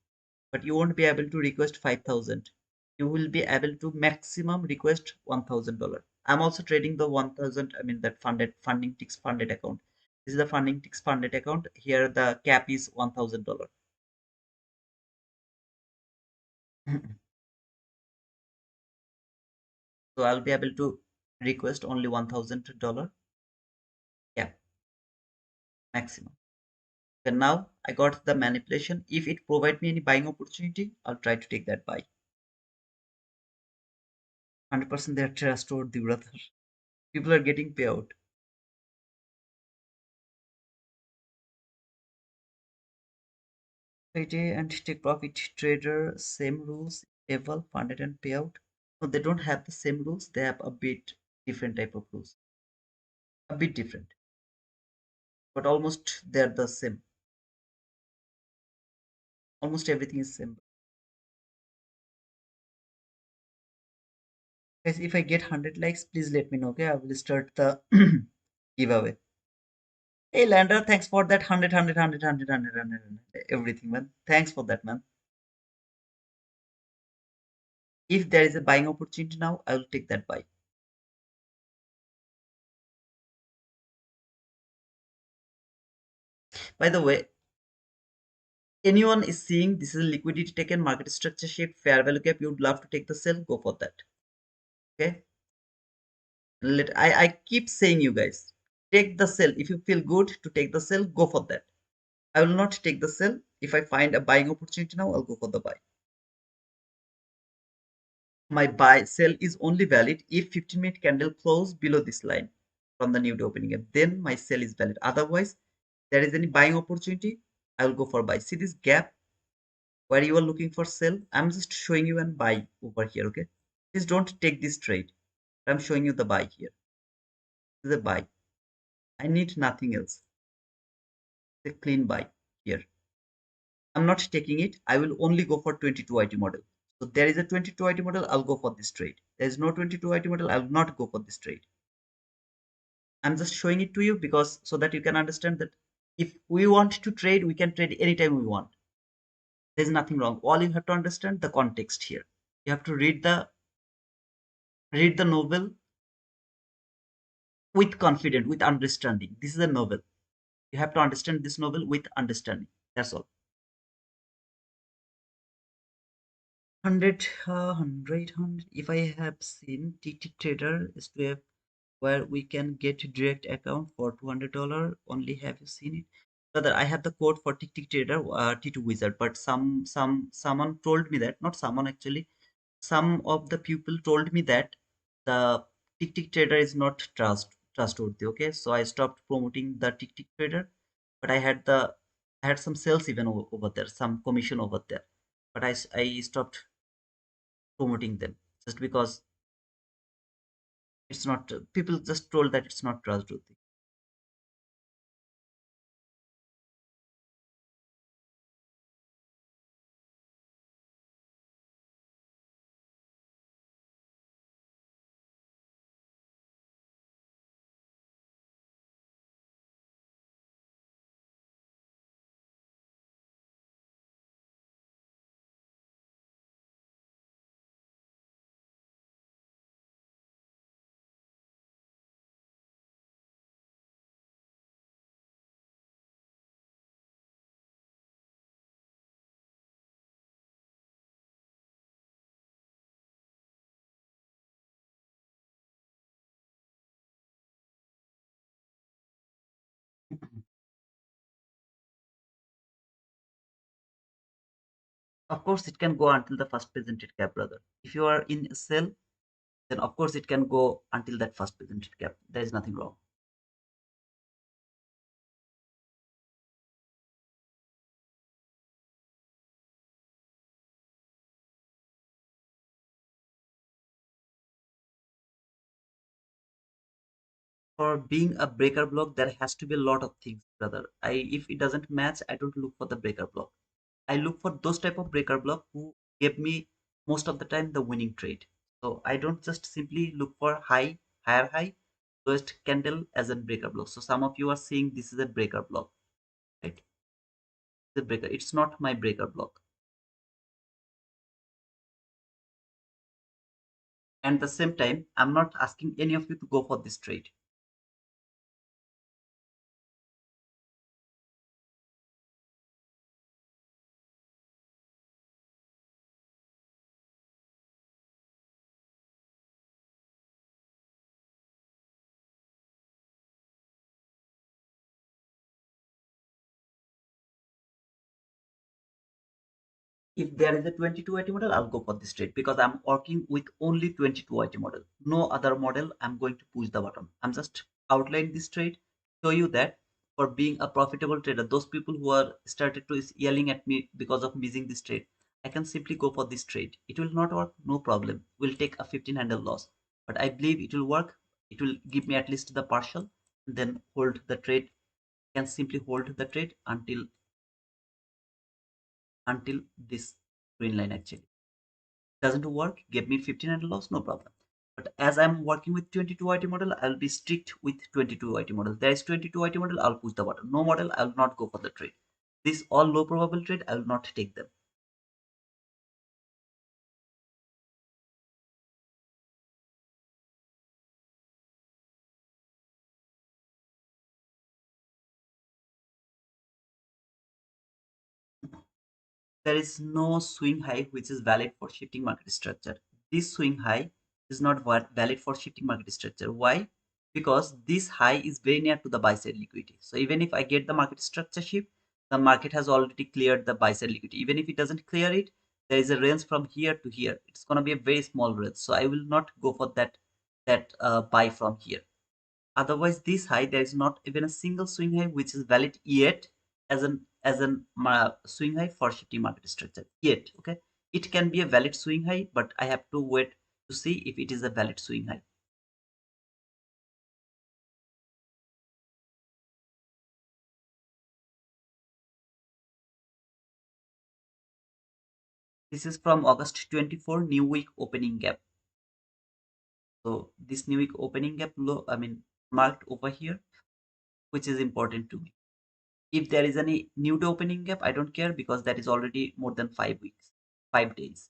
but you won't be able to request 5,000, you will be able to maximum request $1,000. I'm also trading the 1,000, that funding ticks funded account. This is the funding ticks funded account. Here the cap is $1,000. So I'll be able to request only $1,000 cap maximum. And now I got the manipulation. If it provide me any buying opportunity, I'll try to take that buy. 100% they're trust toward the brother. People are getting payout. Payday and take profit trader, same rules, level, funded and payout. No, they don't have the same rules. They have a bit different type of rules. A bit different, but almost they're the same. Almost everything is same. Guys, if I get 100 likes, please let me know. Okay, I will start the giveaway. Hey, Lander, thanks for that 100, everything, man. Thanks for that, man. If there is a buying opportunity now, I will take that buy. By the way, anyone is seeing this is a liquidity taken, market structure shape, fair value gap, you would love to take the sell, go for that. Okay. I keep saying you guys, take the sell. If you feel good to take the sell, go for that. I will not take the sell. If I find a buying opportunity now, I'll go for the buy. My buy sell is only valid if 15-minute candle close below this line from the new day opening gap. Then my sell is valid. Otherwise, there is any buying opportunity, I will go for buy. See this gap where you are looking for sell? I'm just showing you and buy over here. Okay, please don't take this trade. I'm showing you the buy here. This is a buy. I need nothing else. It's a clean buy here. I'm not taking it. I will only go for 22 IT model. So there is a 22 IT model. I'll go for this trade. There is no 22 IT model. I will not go for this trade. I'm just showing it to you because so that you can understand that if we want to trade, we can trade anytime we want. There's nothing wrong. All you have to understand the context here. You have to read the novel with confidence, with understanding. This is a novel. You have to understand this novel with understanding. That's all. 100. If I have seen TT Trader is to have where we can get direct account for $200. Only have you seen it? Brother, I have the code for Tick Trader, T2 Wizard, but someone told me that, not someone actually, some of the people told me that the Tick Trader is not trustworthy. Okay, so I stopped promoting the Tick Trader, but I had some sales even over there, some commission over there, but I stopped promoting them just because it's not. People just told that it's not trustworthy. Of course, it can go until the first presented gap, brother. If you are in a sell, then of course it can go until that first presented gap. There is nothing wrong. For being a breaker block, there has to be a lot of things, brother. If it doesn't match, I don't look for the breaker block. I look for those type of breaker block who give me most of the time the winning trade. So I don't just simply look for higher high, lowest candle as a breaker block. So some of you are saying this is a breaker block, right? The breaker, it's not my breaker block. And at the same time, I'm not asking any of you to go for this trade. If there is a 22 IT model, I'll go for this trade because I'm working with only 22 IT model. No other model I'm going to push the button. I'm just outline this trade, show you that for being a profitable trader, those people who are started to is yelling at me because of missing this trade, I can simply go for this trade. It will not work, no problem. We'll take a 15 handle loss. But I believe it will work. It will give me at least the partial, and then hold the trade. Can simply hold the trade until this green line actually doesn't work, give me 15 and loss, no problem. But as I'm working with 22 IT model, I'll be strict with 22 IT model. There is 22 IT model, I'll push the button. No model, I'll not go for the trade. This all low probable trade, I'll not take them. There is no swing high which is valid for shifting market structure. This swing high is not valid for shifting market structure. Why? Because this high is very near to the buy side liquidity. So even if I get the market structure shift, the market has already cleared the buy side liquidity. Even if it doesn't clear it, there is a range from here to here. It's going to be a very small range. So I will not go for that buy from here. Otherwise, this high, there is not even a single swing high which is valid yet as an swing high for shifting market structure yet. Okay, it can be a valid swing high, but I have to wait to see if it is a valid swing high. This is from August 24 new week opening gap. So this new week opening gap low, I mean marked over here, which is important to me. If there is any new to opening gap, I don't care because that is already more than 5 weeks, 5 days.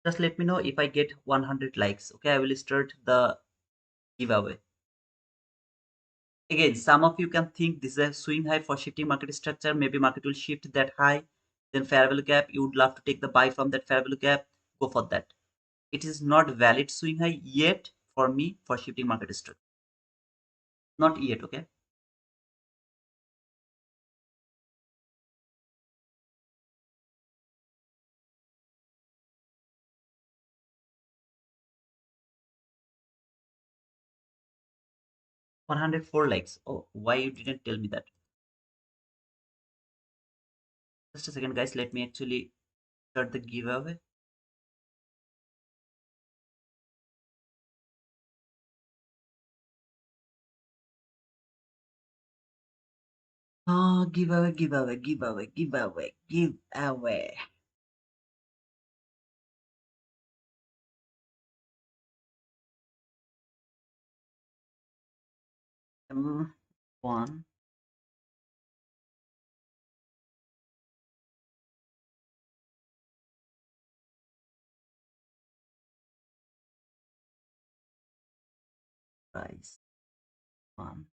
Just let me know if I get 100 likes. Okay, I will start the giveaway. Again, some of you can think this is a swing high for shifting market structure. Maybe market will shift that high, then fair value gap. You would love to take the buy from that fair value gap. Go for that. It is not valid swing high yet for me for shifting market structure. Not yet. Okay. 104 likes. Oh, why you didn't tell me that? Just a second, guys. Let me actually start the giveaway. Oh, giveaway, giveaway, giveaway, giveaway, giveaway. One price. One.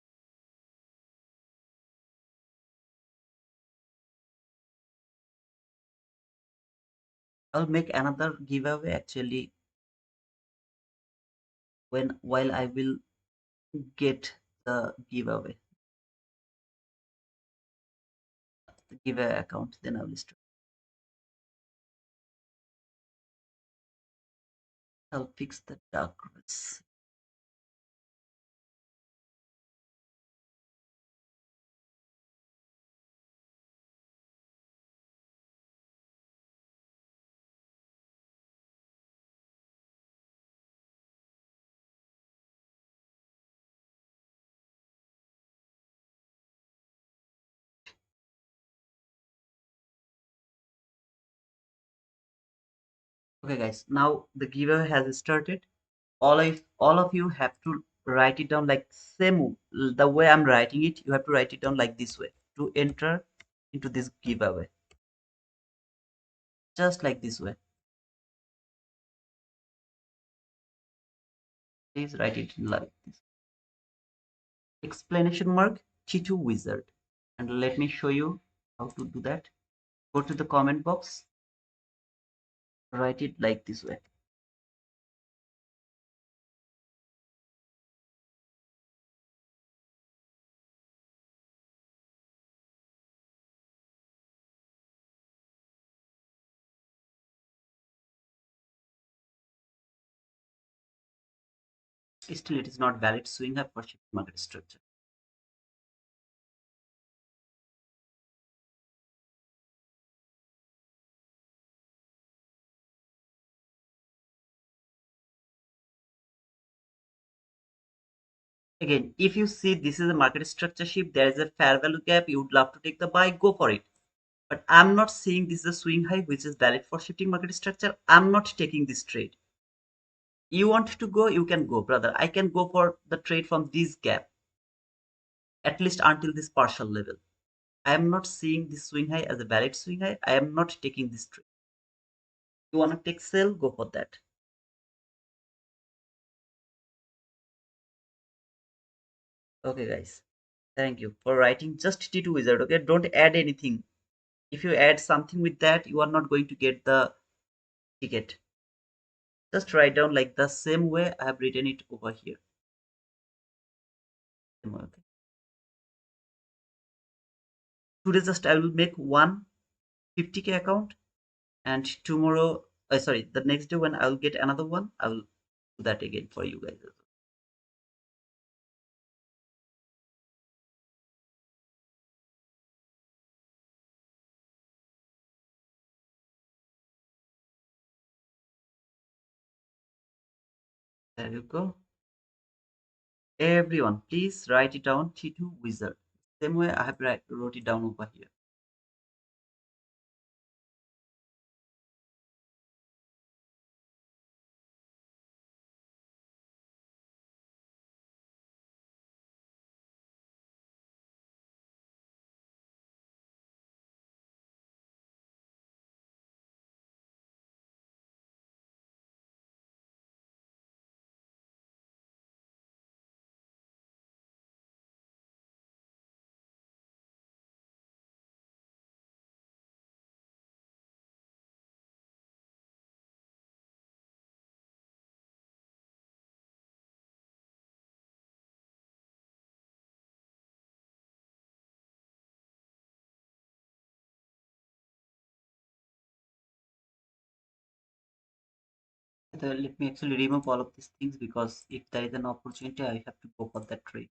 I'll make another giveaway actually when while I will get the giveaway account, then I will start. I'll fix the dark roots. Okay, guys. Now the giveaway has started. All of you have to write it down like same the way I'm writing it. You have to write it down like this way to enter into this giveaway. Just like this way. Please write it like this. Explanation mark Chitu wizard. And let me show you How to do that? Go to the comment box, write it like this way. Still, it is not valid swing high for shift market structure. Again, if you see this is a market structure shift, there is a fair value gap, you would love to take the buy, go for it. But I'm not saying this is a swing high which is valid for shifting market structure. I'm not taking this trade. You want to go, you can go, brother. I can go for the trade from this gap, at least until this partial level. I am not seeing this swing high as a valid swing high. I am not taking this trade. You want to take sell, go for that. Okay, guys. Thank you for writing just T2 wizard. Okay, don't add anything. If you add something with that, you are not going to get the ticket. Just write down like the same way I have written it over here. Okay. Today just I will make one 50K account, and tomorrow, sorry, the next day when I will get another one, I will do that again for you guys. There you go. Everyone, please write it down. T2 wizard. Same way I have wrote it down over here. So let me actually remove all of these things, because if there is an opportunity, I have to go for that trade.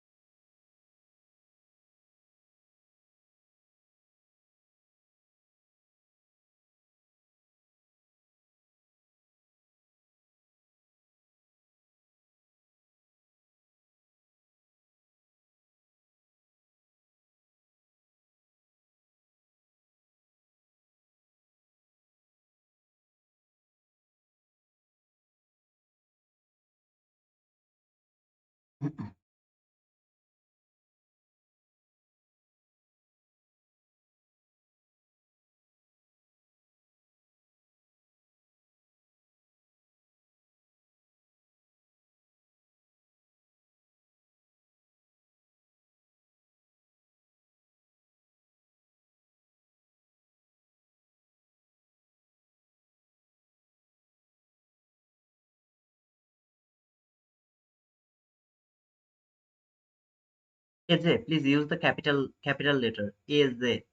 AJ, please use the capital letter. AJ,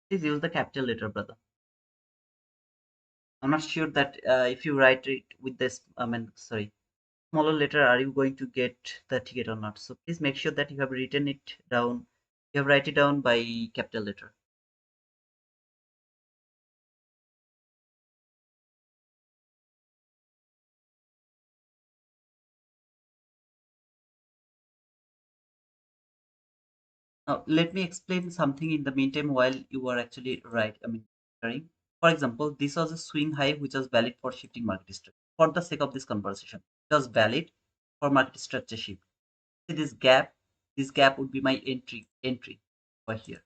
please use the capital letter, brother. I'm not sure that if you write it with this, I mean, sorry, smaller letter, are you going to get the ticket or not? So please make sure that you have written it down. You have write it down by capital letter. Now, let me explain something in the meantime while you are actually right. I mean, sharing. For example, this was a swing high which was valid for shifting market structure. For the sake of this conversation, it was valid for market structure shift. See this gap would be my entry over here.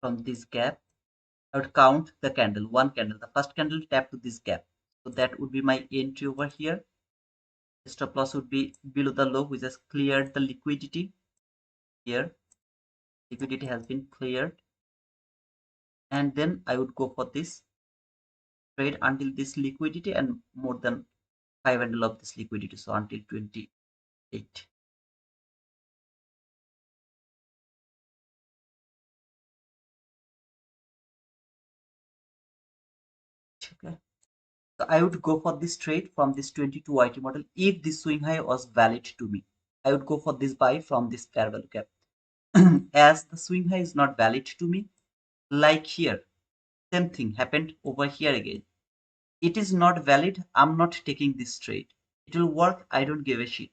From this gap, I would count the candle, one candle. The first candle tap to this gap. So that would be my entry over here. The stop loss would be below the low, which has cleared the liquidity here. Liquidity has been cleared. and then I would go for this trade until this liquidity and more than 5 handle of this liquidity, so until 28. Okay, so I would go for this trade from this 22 YT model. If this swing high was valid to me, I would go for this buy from this fair value gap. As the swing high is not valid to me, like here, same thing happened over here again. It is not valid. I'm not taking this trade. It will work. I don't give a shit.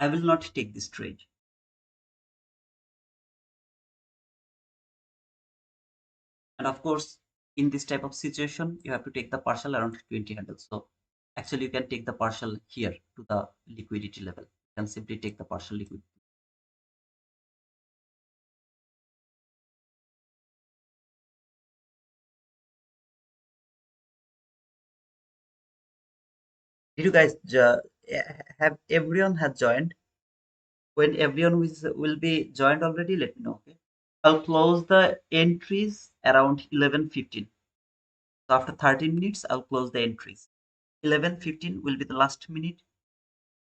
I will not take this trade. And of course, in this type of situation, you have to take the partial around 20 handles. So actually, you can take the partial here to the liquidity level. You can simply take the partial liquidity. Did you guys have everyone has joined? When everyone will be joined already, let me know. Okay. I'll close the entries around 11:15. So after 13 minutes, I'll close the entries. 11:15 will be the last minute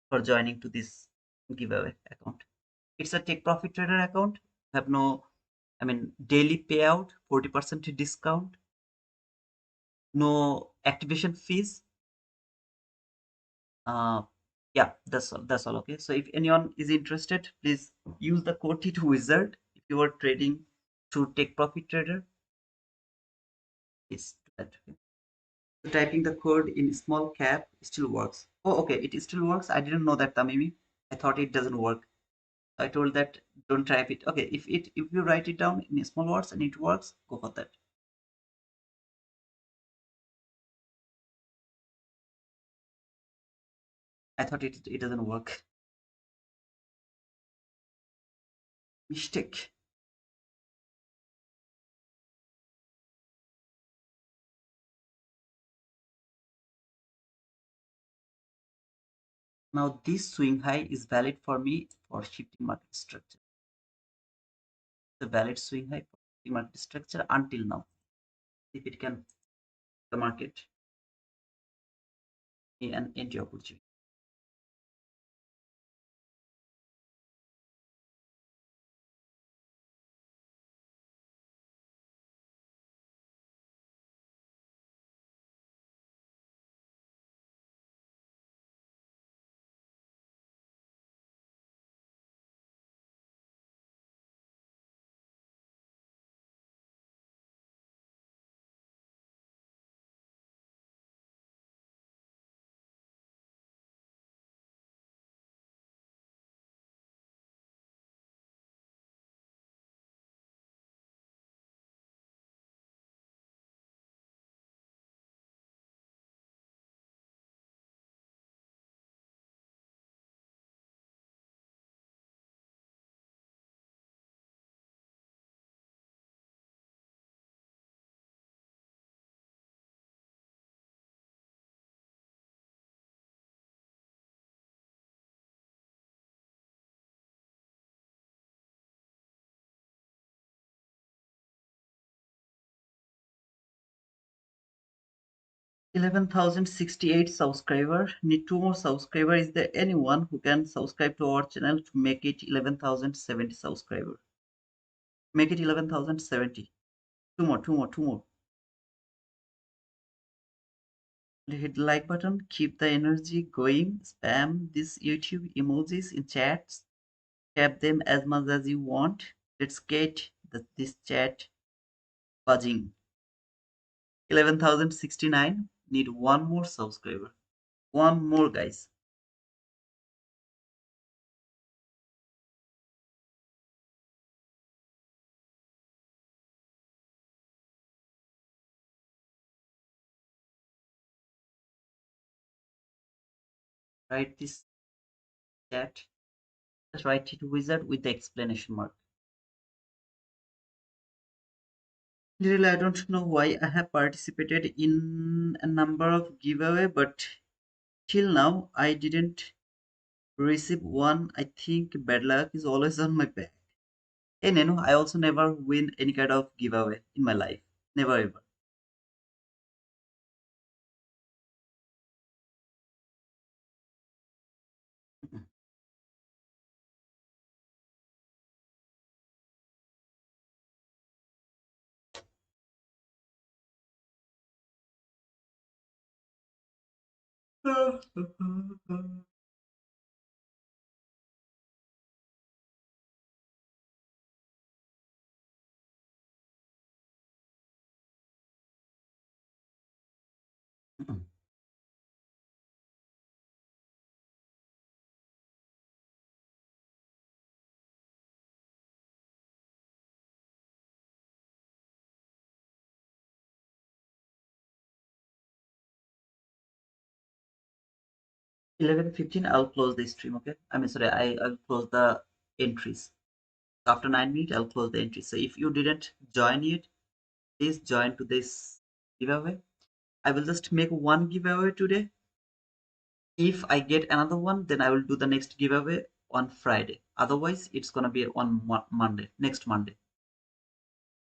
for joining to this giveaway account. It's a take profit trader account. Have no, I mean, daily payout, 40% discount, no activation fees. Uh, yeah, that's all. That's all. Okay. So if anyone is interested, please use the code T2 Wizard if you are trading through Take Profit Trader. Is that okay? So typing the code in small cap still works. Oh, okay. It still works. I didn't know that, Tamimi. I thought it doesn't work. I told that don't type it. Okay, if you write it down in small words and it works, go for that. I thought it doesn't work. Mistake. Now this swing high is valid for me for shifting market structure. The valid swing high for shifting market structure until now. If it can the market in an entry opportunity. $11,068 subscriber. Need two more subscriber. Is there anyone who can subscribe to our channel to make it 11,070 subscriber? Make it 11,070. Two more, two more, two more. Hit the like button, keep the energy going, spam these YouTube emojis in chats, tap them as much as you want. Let's get this chat buzzing. 11,069. Need one more subscriber. One more, guys. Write this chat. Just write it wizard with the explanation mark. Literally, I don't know why I have participated in a number of giveaway, but till now I didn't receive one. I think bad luck is always on my back. Hey Nenu, I also never win any kind of giveaway in my life. Never ever. Mm. 11:15, I'll close the stream, okay? I mean, sorry, I'll close the entries. After 9 minutes, I'll close the entries. So if you didn't join yet, please join to this giveaway. I will just make one giveaway today. If I get another one, then I will do the next giveaway on Friday. Otherwise, it's gonna be on Monday, next Monday.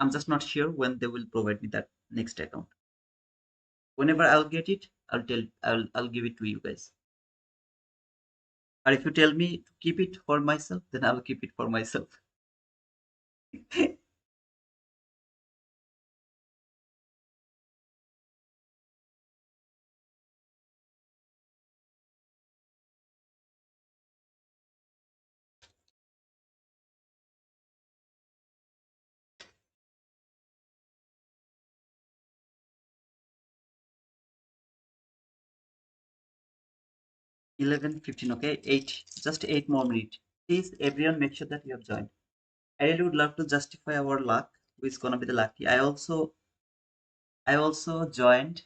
I'm just not sure when they will provide me that next account. Whenever I'll get it, I'll give it to you guys. Or if you tell me to keep it for myself, then I'll keep it for myself. 11:15, okay? Just 8 more minutes. Please, everyone, make sure that you have joined. I really would love to justify our luck, who is gonna be the lucky. I also joined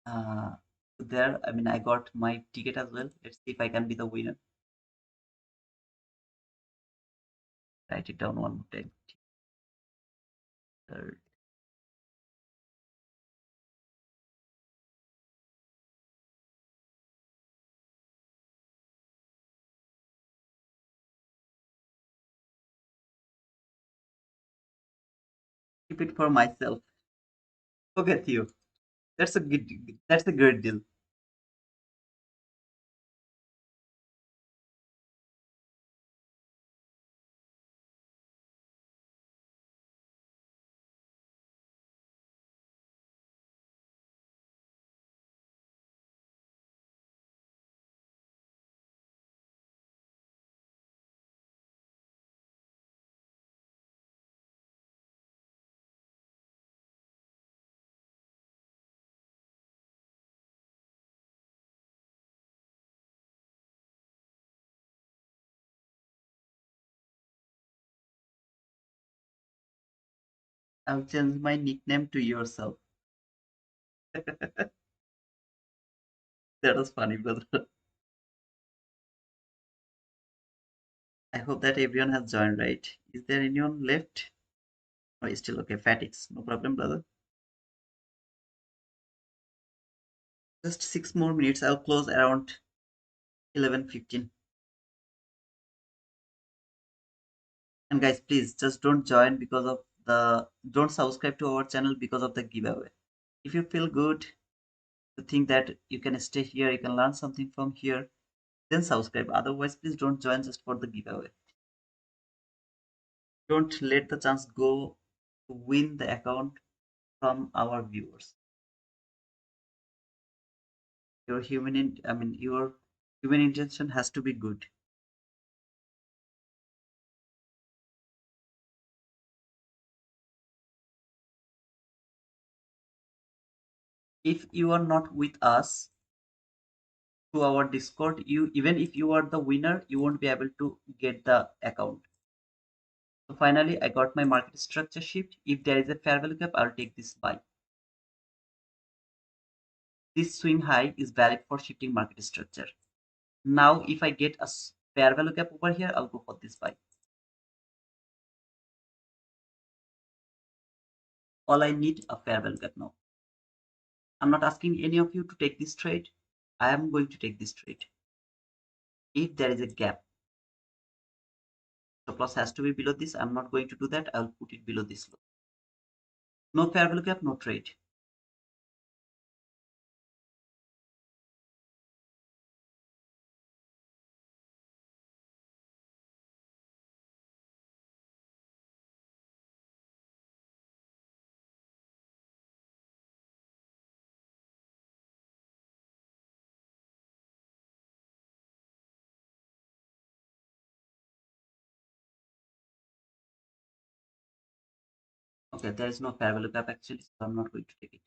uh there. I mean, I got my ticket as well. Let's see if I can be the winner. Write it down one more time. Third. Keep it for myself. Forget you. That's a good. That's a great deal. 'll change my nickname to yourself. That was funny, brother. I hope that everyone has joined, right? Is there anyone left? Or is still okay? Fatigues. No problem, brother. Just 6 more minutes. I'll close around 11:15. And guys, please just don't join because of don't subscribe to our channel because of the giveaway. If you feel good, to think that you can stay here, you can learn something from here, then subscribe. Otherwise, please don't join just for the giveaway. Don't let the chance go to win the account from our viewers. Your human intention has to be good. If you are not with us to our Discord, you even if you are the winner, you won't be able to get the account. So finally, I got my market structure shift. If there is a fair value gap, I'll take this buy. This swing high is valid for shifting market structure. Now, if I get a fair value gap over here, I'll go for this buy. All I need a fair value gap now. I'm not asking any of you to take this trade. I am going to take this trade. If there is a gap, Stop loss has to be below this. I'm not going to do that. I'll put it below this low. No fair value gap, no trade. Okay, there is no fair value gap actually, so I'm not going to take it.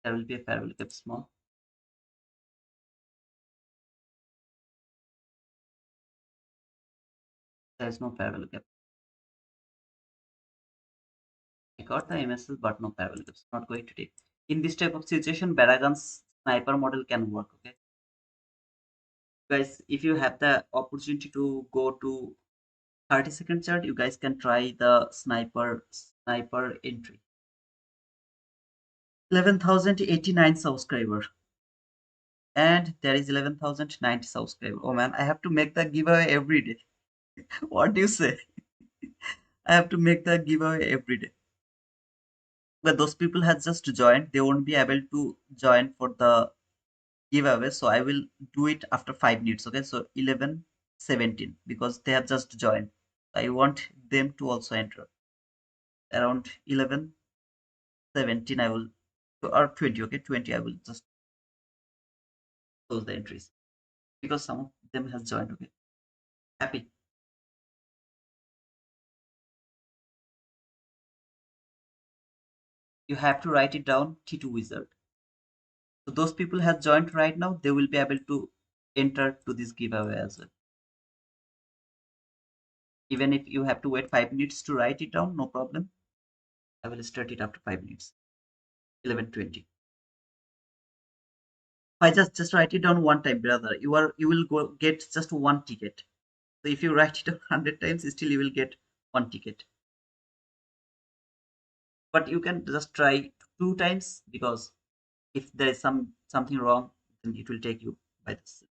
There will be a fair value gap small. There is no fair value gap. I got the MSL, but no fair value gaps. Not going to take. In this type of situation, Barragan's sniper model can work. Okay, guys, if you have the opportunity to go to 30-second chart, you guys can try the sniper entry. 11,089 subscriber, and there is 11,090 subscriber. Oh man, I have to make the giveaway every day. What do you say? I have to make the giveaway every day. But those people have just joined. They won't be able to join for the giveaway. So I will do it after 5 minutes. Okay. So 11:17 because they have just joined. I want them to also enter around 11:17. I will, or 20. Okay. 20. I will just close the entries because some of them has joined. Okay. Happy. You have to write it down T2 wizard. So those people have joined right now. They will be able to enter to this giveaway as well. Even if you have to wait 5 minutes to write it down, no problem. I will start it after 5 minutes. 11:20. I just write it down one time, brother. You will go get just one ticket. So if you write it down 100 times, still you will get one ticket. But you can just try 2 times because if there is something wrong, then it will take you by this.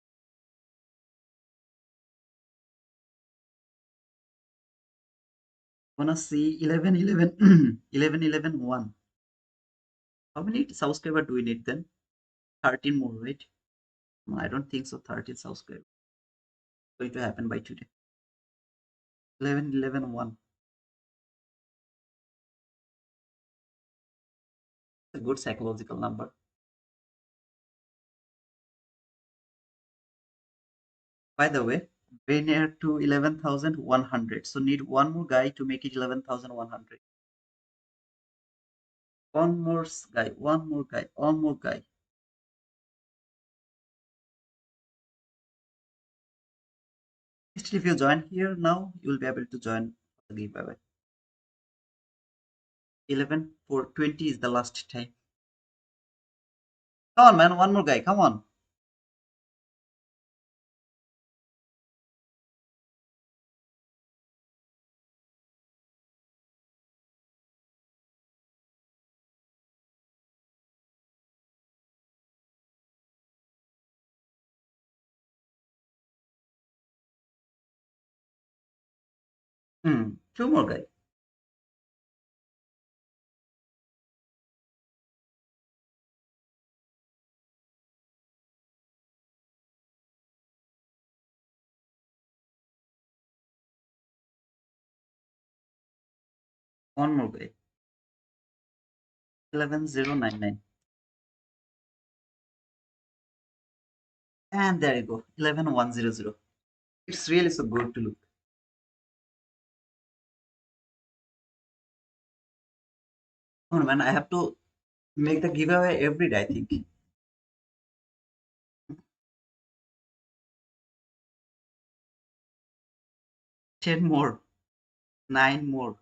Wanna see 11 11 11 11 1. How many subscriber do we need then? 13 more, right? No, I don't think so. 13 subscriber going to happen by today. 11 11 1. A good psychological number. By the way, way near to 11,100. So need one more guy to make it 11,100. One more guy, one more guy, one more guy. Still, if you join here now, you will be able to join the giveaway. 11 for 20 is the last time. Come on, man, one more guy. Come on. Two more guy. One more guy. 11,099. And there you go. 11,100. It's really so good to look. Oh man, I have to make the giveaway every day, I think. 10 more. 9 more.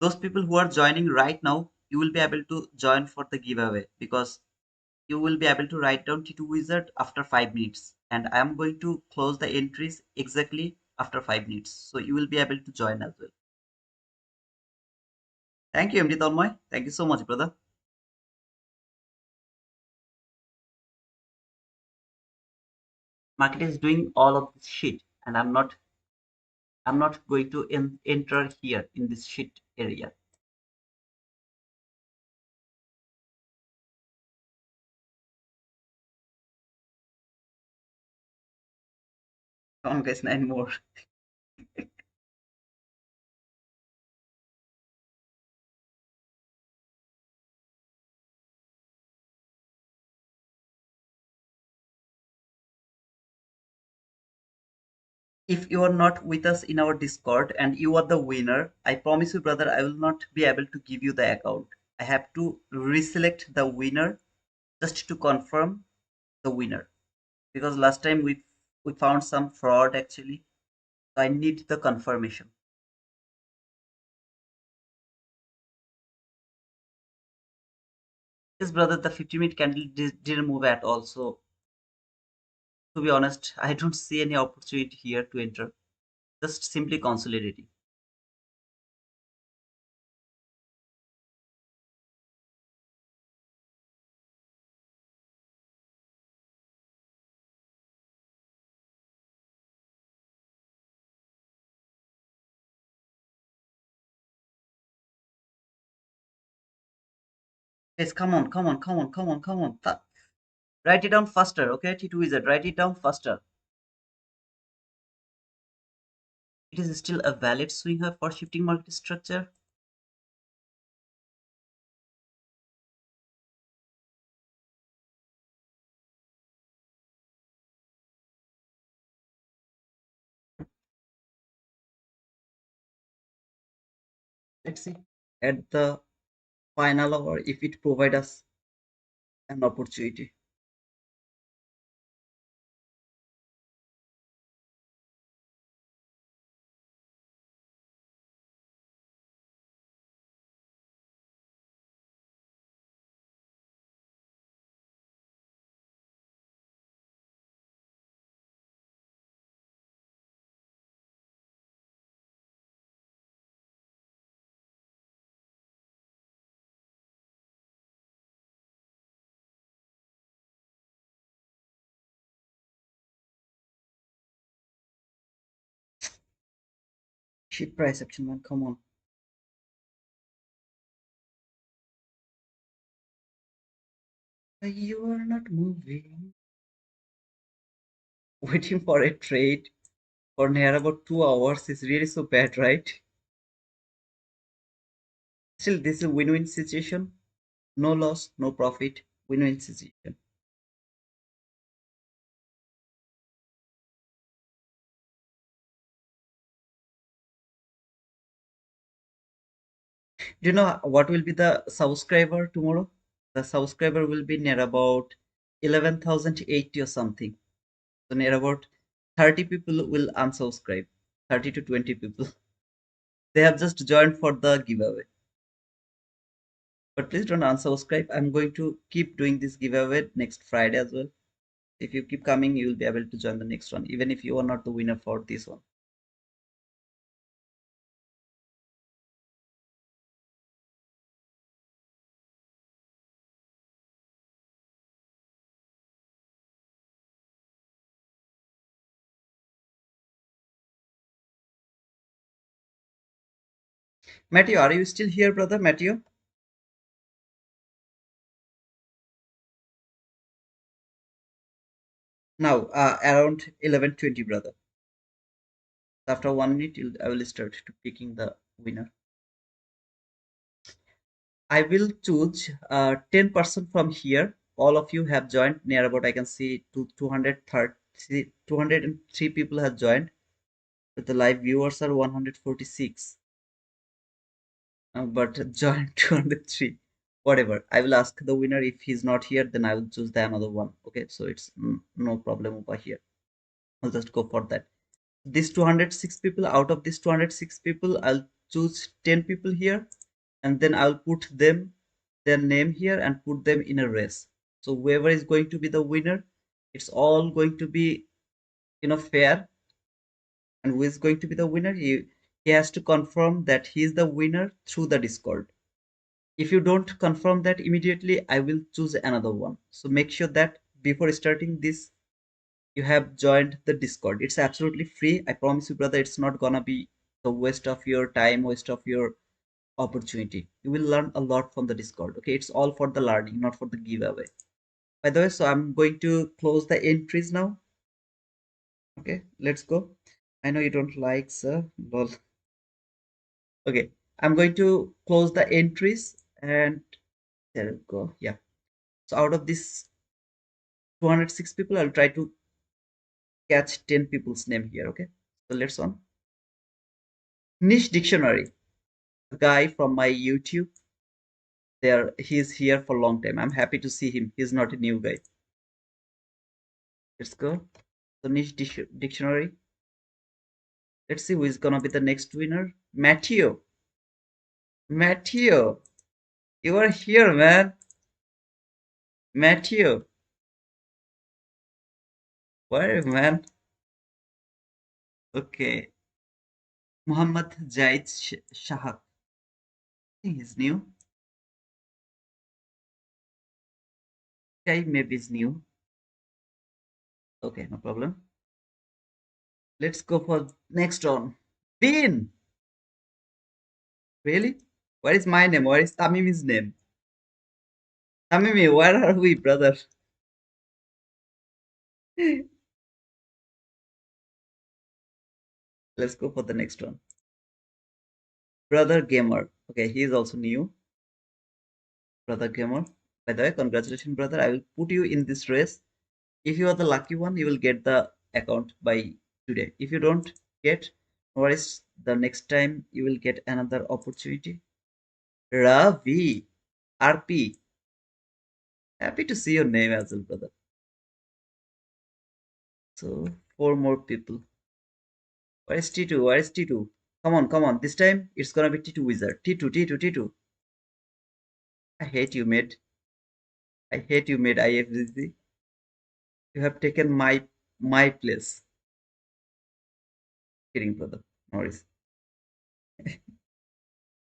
Those people who are joining right now, you will be able to join for the giveaway because you will be able to write down T2 wizard after 5 minutes. And I am going to close the entries exactly after 5 minutes. So you will be able to join as well. Thank you, MD Tanmoy. Thank you so much, brother. Market is doing all of this shit, and I'm not going to enter here in this shit area. Come on, guys, nine more. If you are not with us in our Discord and you are the winner, I promise you, brother, I will not be able to give you the account. I have to reselect the winner just to confirm the winner, because last time we found some fraud actually. So I need the confirmation. Yes, brother, the 50-minute candle didn't move at all. So to be honest, I don't see any opportunity here to enter. Just simply consolidating. Yes, come on, come on, come on, come on, come on. Write it down faster, okay? T2 Wizard, write it down faster. It is still a valid swinger for shifting market structure. Let's see at the final hour if it provide us an opportunity. Shit price action, man, come on. You are not moving. Waiting for a trade for near about 2 hours is really so bad, right? Still, this is a win-win situation. No loss, no profit. Win-win situation. Do you know what will be the subscriber tomorrow? The subscriber will be near about 11,080 or something. So near about 30 people will unsubscribe. 30 to 20 people. They have just joined for the giveaway. But please don't unsubscribe. I'm going to keep doing this giveaway next Friday as well. If you keep coming, you will be able to join the next one, even if you are not the winner for this one. Matthew, are you still here, brother? Matthew? Now, around 11:20, brother. After 1 minute, I will start to picking the winner. I will choose 10% from here. All of you have joined near about, I can see 230, 203 people have joined. But the live viewers are 146. But joined 203. Whatever. I will ask the winner. If he's not here, then I will choose the another one. Okay, so it's no problem over here. I'll just go for that. These 206 people, out of these 206 people, I'll choose 10 people here, and then I'll put them their name here and put them in a race. So whoever is going to be the winner, it's all going to be fair. And who is going to be the winner? He has to confirm that he is the winner through the Discord. If you don't confirm that immediately, I will choose another one. So make sure that before starting this you have joined the Discord. It's absolutely free. I promise you, brother, it's not gonna be the waste of your time, waste of your opportunity. You will learn a lot from the Discord. Okay, it's all for the learning, not for the giveaway. By the way, so I'm going to close the entries now. Okay, let's go. I know you don't like, sir. Lol. Okay, I'm going to close the entries and there we go. Yeah. So out of this 206 people, I'll try to catch 10 people's name here. Okay. So let's on. Niche Dictionary, a guy from my YouTube. There, he's here for a long time. I'm happy to see him. He's not a new guy. Let's go. So Dictionary. Let's see who is gonna be the next winner. Matthew. Matthew, you are here, man. Matthew, where, man? Okay. Muhammad Zaid Shahak. I think he's new. Okay, maybe he's new. Okay, no problem. Let's go for next one. Bean. Really? Where is my name? Where is Tamimi's name? Tamimi, where are we, brother? Let's go for the next one. Brother Gamer. Okay, he is also new. Brother Gamer. By the way, congratulations, brother. I will put you in this race. If you are the lucky one, you will get the account by today. If you don't get, no worries. The next time you will get another opportunity. Ravi. RP. Happy to see your name as well, brother. So, four more people. Where is T2? Where is T2? Come on, come on. This time it's gonna be T2 Wizard. T2, T2, T2. I hate you, mate. I hate you, mate. IFGC. You have taken my place. Kidding, brother. No worries.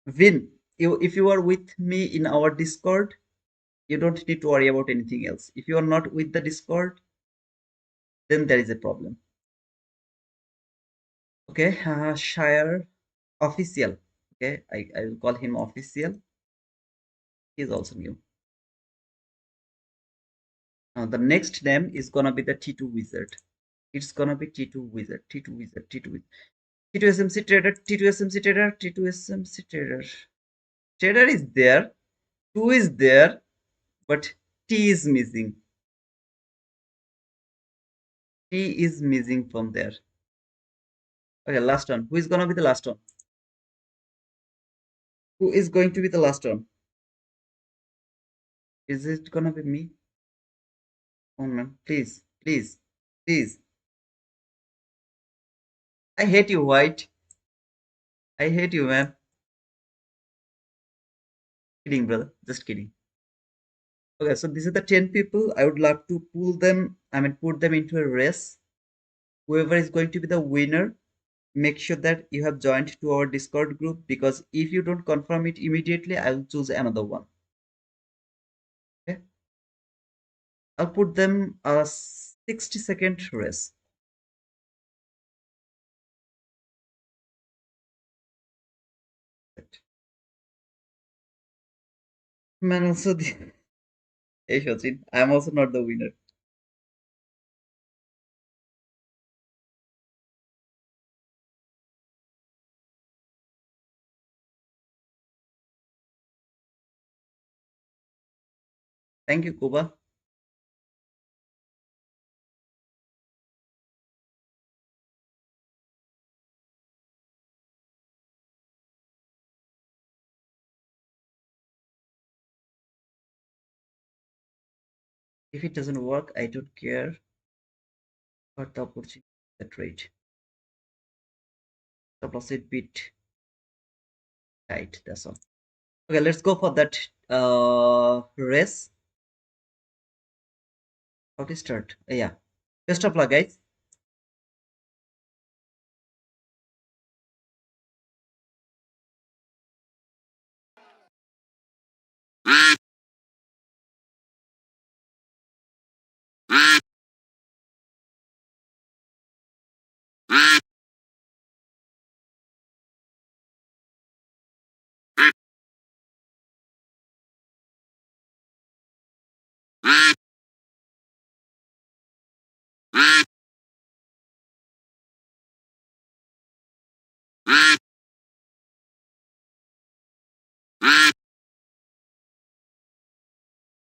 Win. If you are with me in our Discord, you don't need to worry about anything else. If you are not with the Discord, then there is a problem. Okay, Shire official. Okay, I will call him official. He is also new. Now the next name is gonna be the T2 Wizard. It's gonna be T2 Wizard, T2 Wizard, T2 Wizard. T2 SMC Trader, T2 SMC Trader, T2 SMC Trader. Trader is there, 2 is there, but T is missing. T is missing from there. Okay, last one. Who is gonna be the last one? Who is going to be the last one? Is it gonna be me? Oh man, please, please, please. I hate you, White. I hate you, man. Kidding, brother. Just kidding. Okay, so these are the 10 people. I would like to put them into a race. Whoever is going to be the winner, make sure that you have joined to our Discord group because if you don't confirm it immediately, I'll choose another one. Okay, I'll put them a 60-second race. Man, also the hey Shochin, I'm also not the winner. Thank you, Kuba. If it doesn't work, I don't care about the opportunity that rate. The plus it bit tight, that's all. Okay, let's go for that race. How to start? Yeah. Best of luck, guys.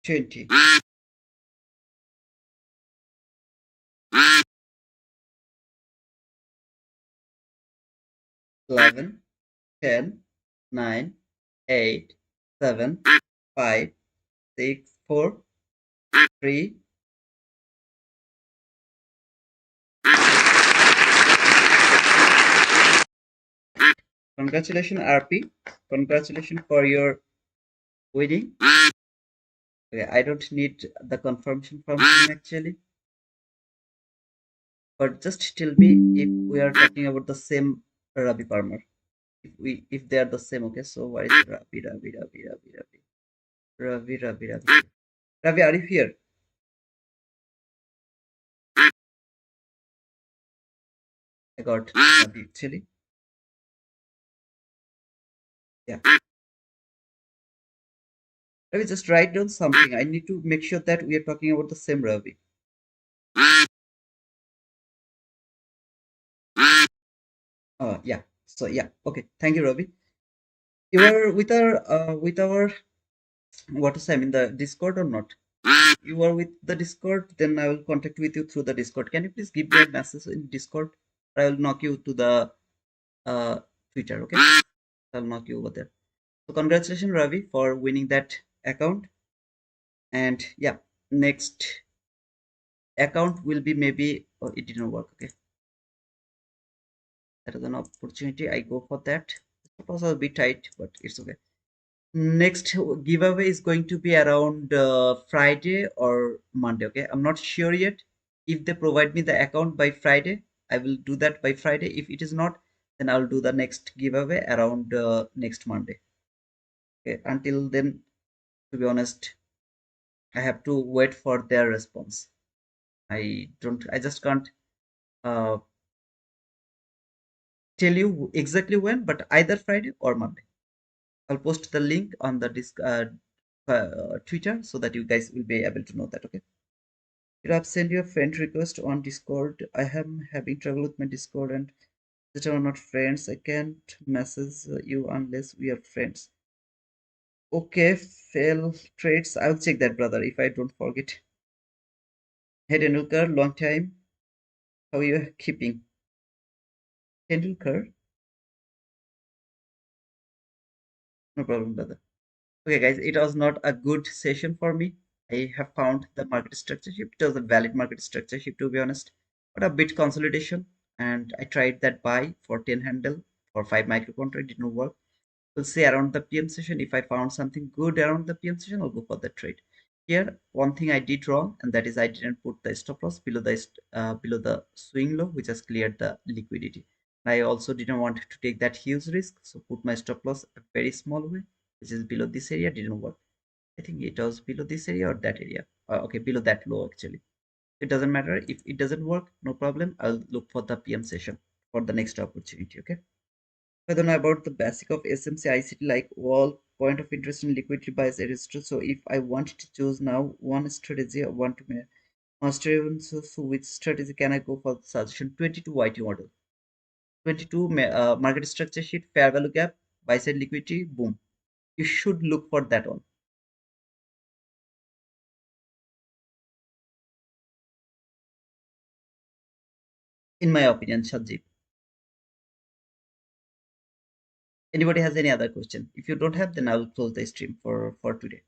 20, 11, 10, 9, 8, 7, 5, 6, 4, 3. Congratulations, RP. Congratulations for your winning. Okay, I don't need the confirmation from him actually, but just tell me if we are talking about the same Ravi Parmar. If they are the same, okay. So why is Ravi? Ravi, are you here? I got Ravi actually. Yeah. Ravi, just write down something. I need to make sure that we are talking about the same Ravi. Yeah. So yeah. Okay. Thank you, Ravi. You are with our what to say? I mean the Discord or not? You are with the Discord, then I will contact with you through the Discord. Can you please give me a message in Discord? I will knock you to the uh, Twitter, okay? I'll knock you over there. So congratulations, Ravi, for winning that account. And yeah, next account will be maybe. Oh, it didn't work. Okay, that is an opportunity. I go for that. Suppose I'll be tight, but it's okay. Next giveaway is going to be around Friday or Monday. Okay, I'm not sure yet. If they provide me the account by Friday, I will do that by Friday. If it is not, then I'll do the next giveaway around next Monday. Okay, until then, to be honest, I have to wait for their response. I just can't uh, tell you exactly when, but either Friday or Monday. I'll post the link on the Twitter so that you guys will be able to know that. Okay. You have sent your friend request on Discord. I am having trouble with my Discord and that are not friends. I can't message you unless we are friends. Okay, fail trades. I'll check that, brother, if I don't forget. Hey, Tendulkar, long time. How are you keeping? Tendulkar? No problem, brother. Okay, guys, it was not a good session for me. I have found the market structure shift. It was a valid market structure shift, to be honest, but a bit consolidation. And I tried that buy for 10 handle for 5 micro contract. Didn't work. We'll see around the PM session. If I found something good around the PM session, I'll go for the trade. Here, one thing I did wrong, and that is I didn't put the stop loss below the swing low, which has cleared the liquidity. I also didn't want to take that huge risk, so put my stop loss a very small way, which is below this area. Didn't work. I think it was below this area or that area. Okay, below that low actually. It doesn't matter if it doesn't work. No problem. I'll look for the PM session for the next opportunity. Okay. I don't know about the basic of SMC ICT like wall point of interest in liquidity bias register. So if I want to choose now one strategy I want to master even so which strategy can I go for suggestion 22 YT model 22 market structure sheet fair value gap buy side liquidity boom you should look for that one in my opinion Shajib. Anybody has any other question? If you don't have then I will close the stream for today.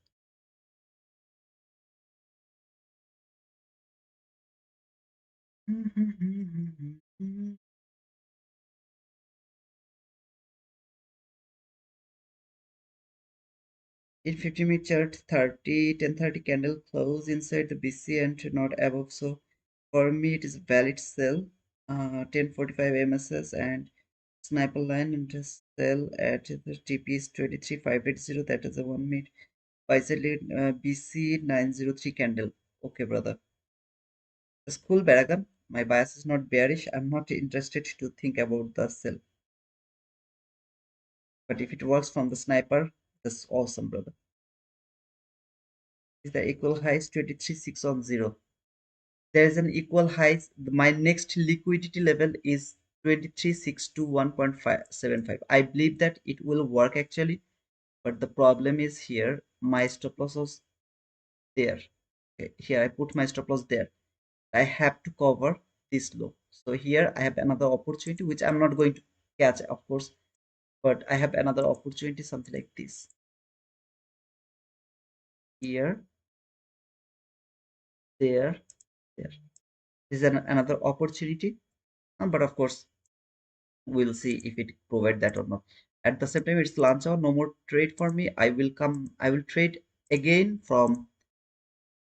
In 50-minute chart, 10:30 candle close inside the BC and not above. So for me, it is valid sell. 10:45 MSS and sniper line and just sell at the TP is 23580. That is a 1 minute. Bicycle BC 903 candle. Okay, brother. That's cool, Baragan. My bias is not bearish. I'm not interested to think about the sell. But if it works from the sniper, that's awesome, brother. Is the equal highs 23,610. There is an equal highs. My next liquidity level is 23,621.575. I believe that it will work actually, but the problem is here my stop loss was there. Okay, here I put my stop loss there. I have to cover this low. So here I have another opportunity which I'm not going to catch, of course, but I have another opportunity, something like this. Here, there, there. This is another opportunity, but of course we'll see if it provide that or not. At the same time, it's launch hour, no more trade for me. I will trade again from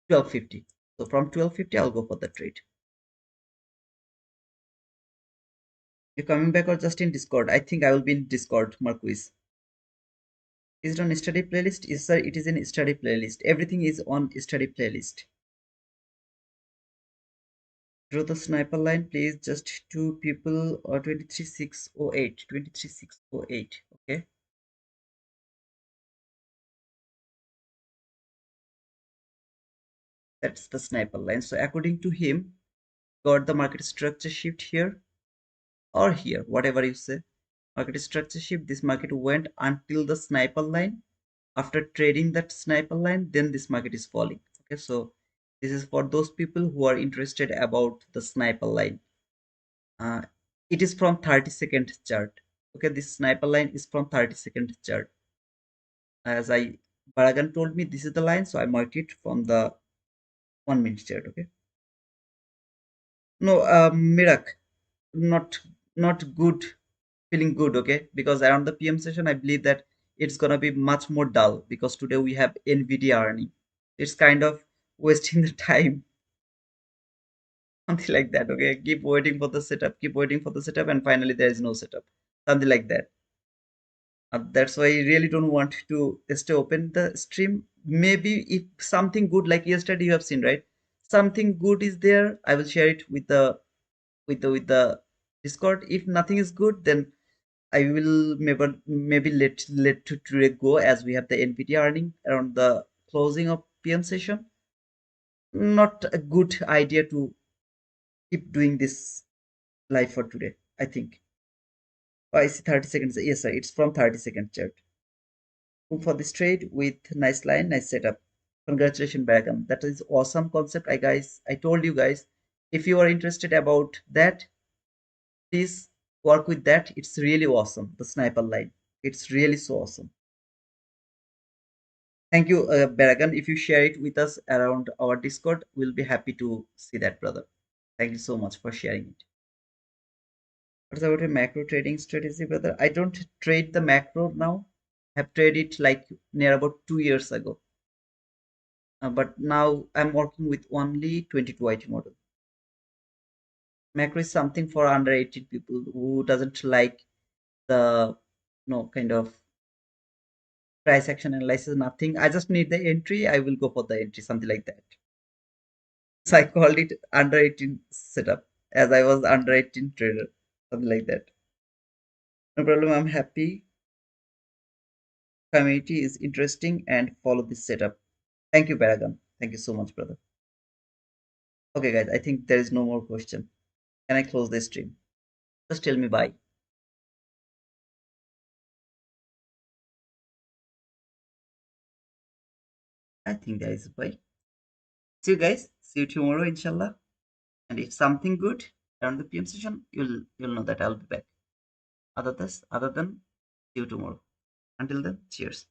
1250. So from 1250, I'll go for the trade. You're coming back or just in Discord? I think I will be in Discord, Marquis. Is it on study playlist? Yes, sir. It is in study playlist. Everything is on study playlist. Draw the sniper line, please. Just two people or 23608. 23608. Okay. That's the sniper line. So according to him, got the market structure shift here or here, whatever you say. Market structure shift. This market went until the sniper line. After trading that sniper line, then this market is falling. Okay, so this is for those people who are interested about the sniper line. uh, it is from 30-second chart. Okay, this sniper line is from 30-second chart. As I Baragan told me this is the line, so I marked it from the 1 minute chart. Okay, no, Mirak, not good, feeling good. Okay, because around the PM session I believe that it's gonna be much more dull because today we have Nvidia earning. It's kind of wasting the time. Something like that. Okay, keep waiting for the setup, keep waiting for the setup, and finally there is no setup, something like that. That's why I really don't want to stay open the stream. Maybe if something good, like yesterday you have seen, right? Something good is there, I will share it with the with the Discord. If nothing is good, then I will maybe let to today go, as we have the Nvidia earning around the closing of PM session. Not a good idea to keep doing this live for today, I think. Oh, I see 30 seconds. Yes, sir. It's from 30-second chart. For this trade with nice line, nice setup. Congratulations, Bagam. That is awesome concept. I told you guys, if you are interested about that, please work with that. It's really awesome. The sniper line. It's really so awesome. Thank you, Baragan. If you share it with us around our Discord, we'll be happy to see that, brother. Thank you so much for sharing it. What's about a macro trading strategy, brother? I don't trade the macro now. I have traded like near about 2 years ago. But now I'm working with only 22 IT model. Macro is something for under 18 people who doesn't like the kind of price action analysis, nothing. I just need the entry. I will go for the entry, something like that. So I called it under 18 setup, as I was under 18 trader, something like that. No problem. I'm happy. Community is interesting and follow this setup. Thank you, Paragon. Thank you so much, brother. Okay, guys. I think there is no more question. Can I close the stream? Just tell me bye. I think guys, bye. See you guys. See you tomorrow, inshallah. And if something good around the PM session, you'll know that I'll be back. Other than see you tomorrow. Until then, cheers.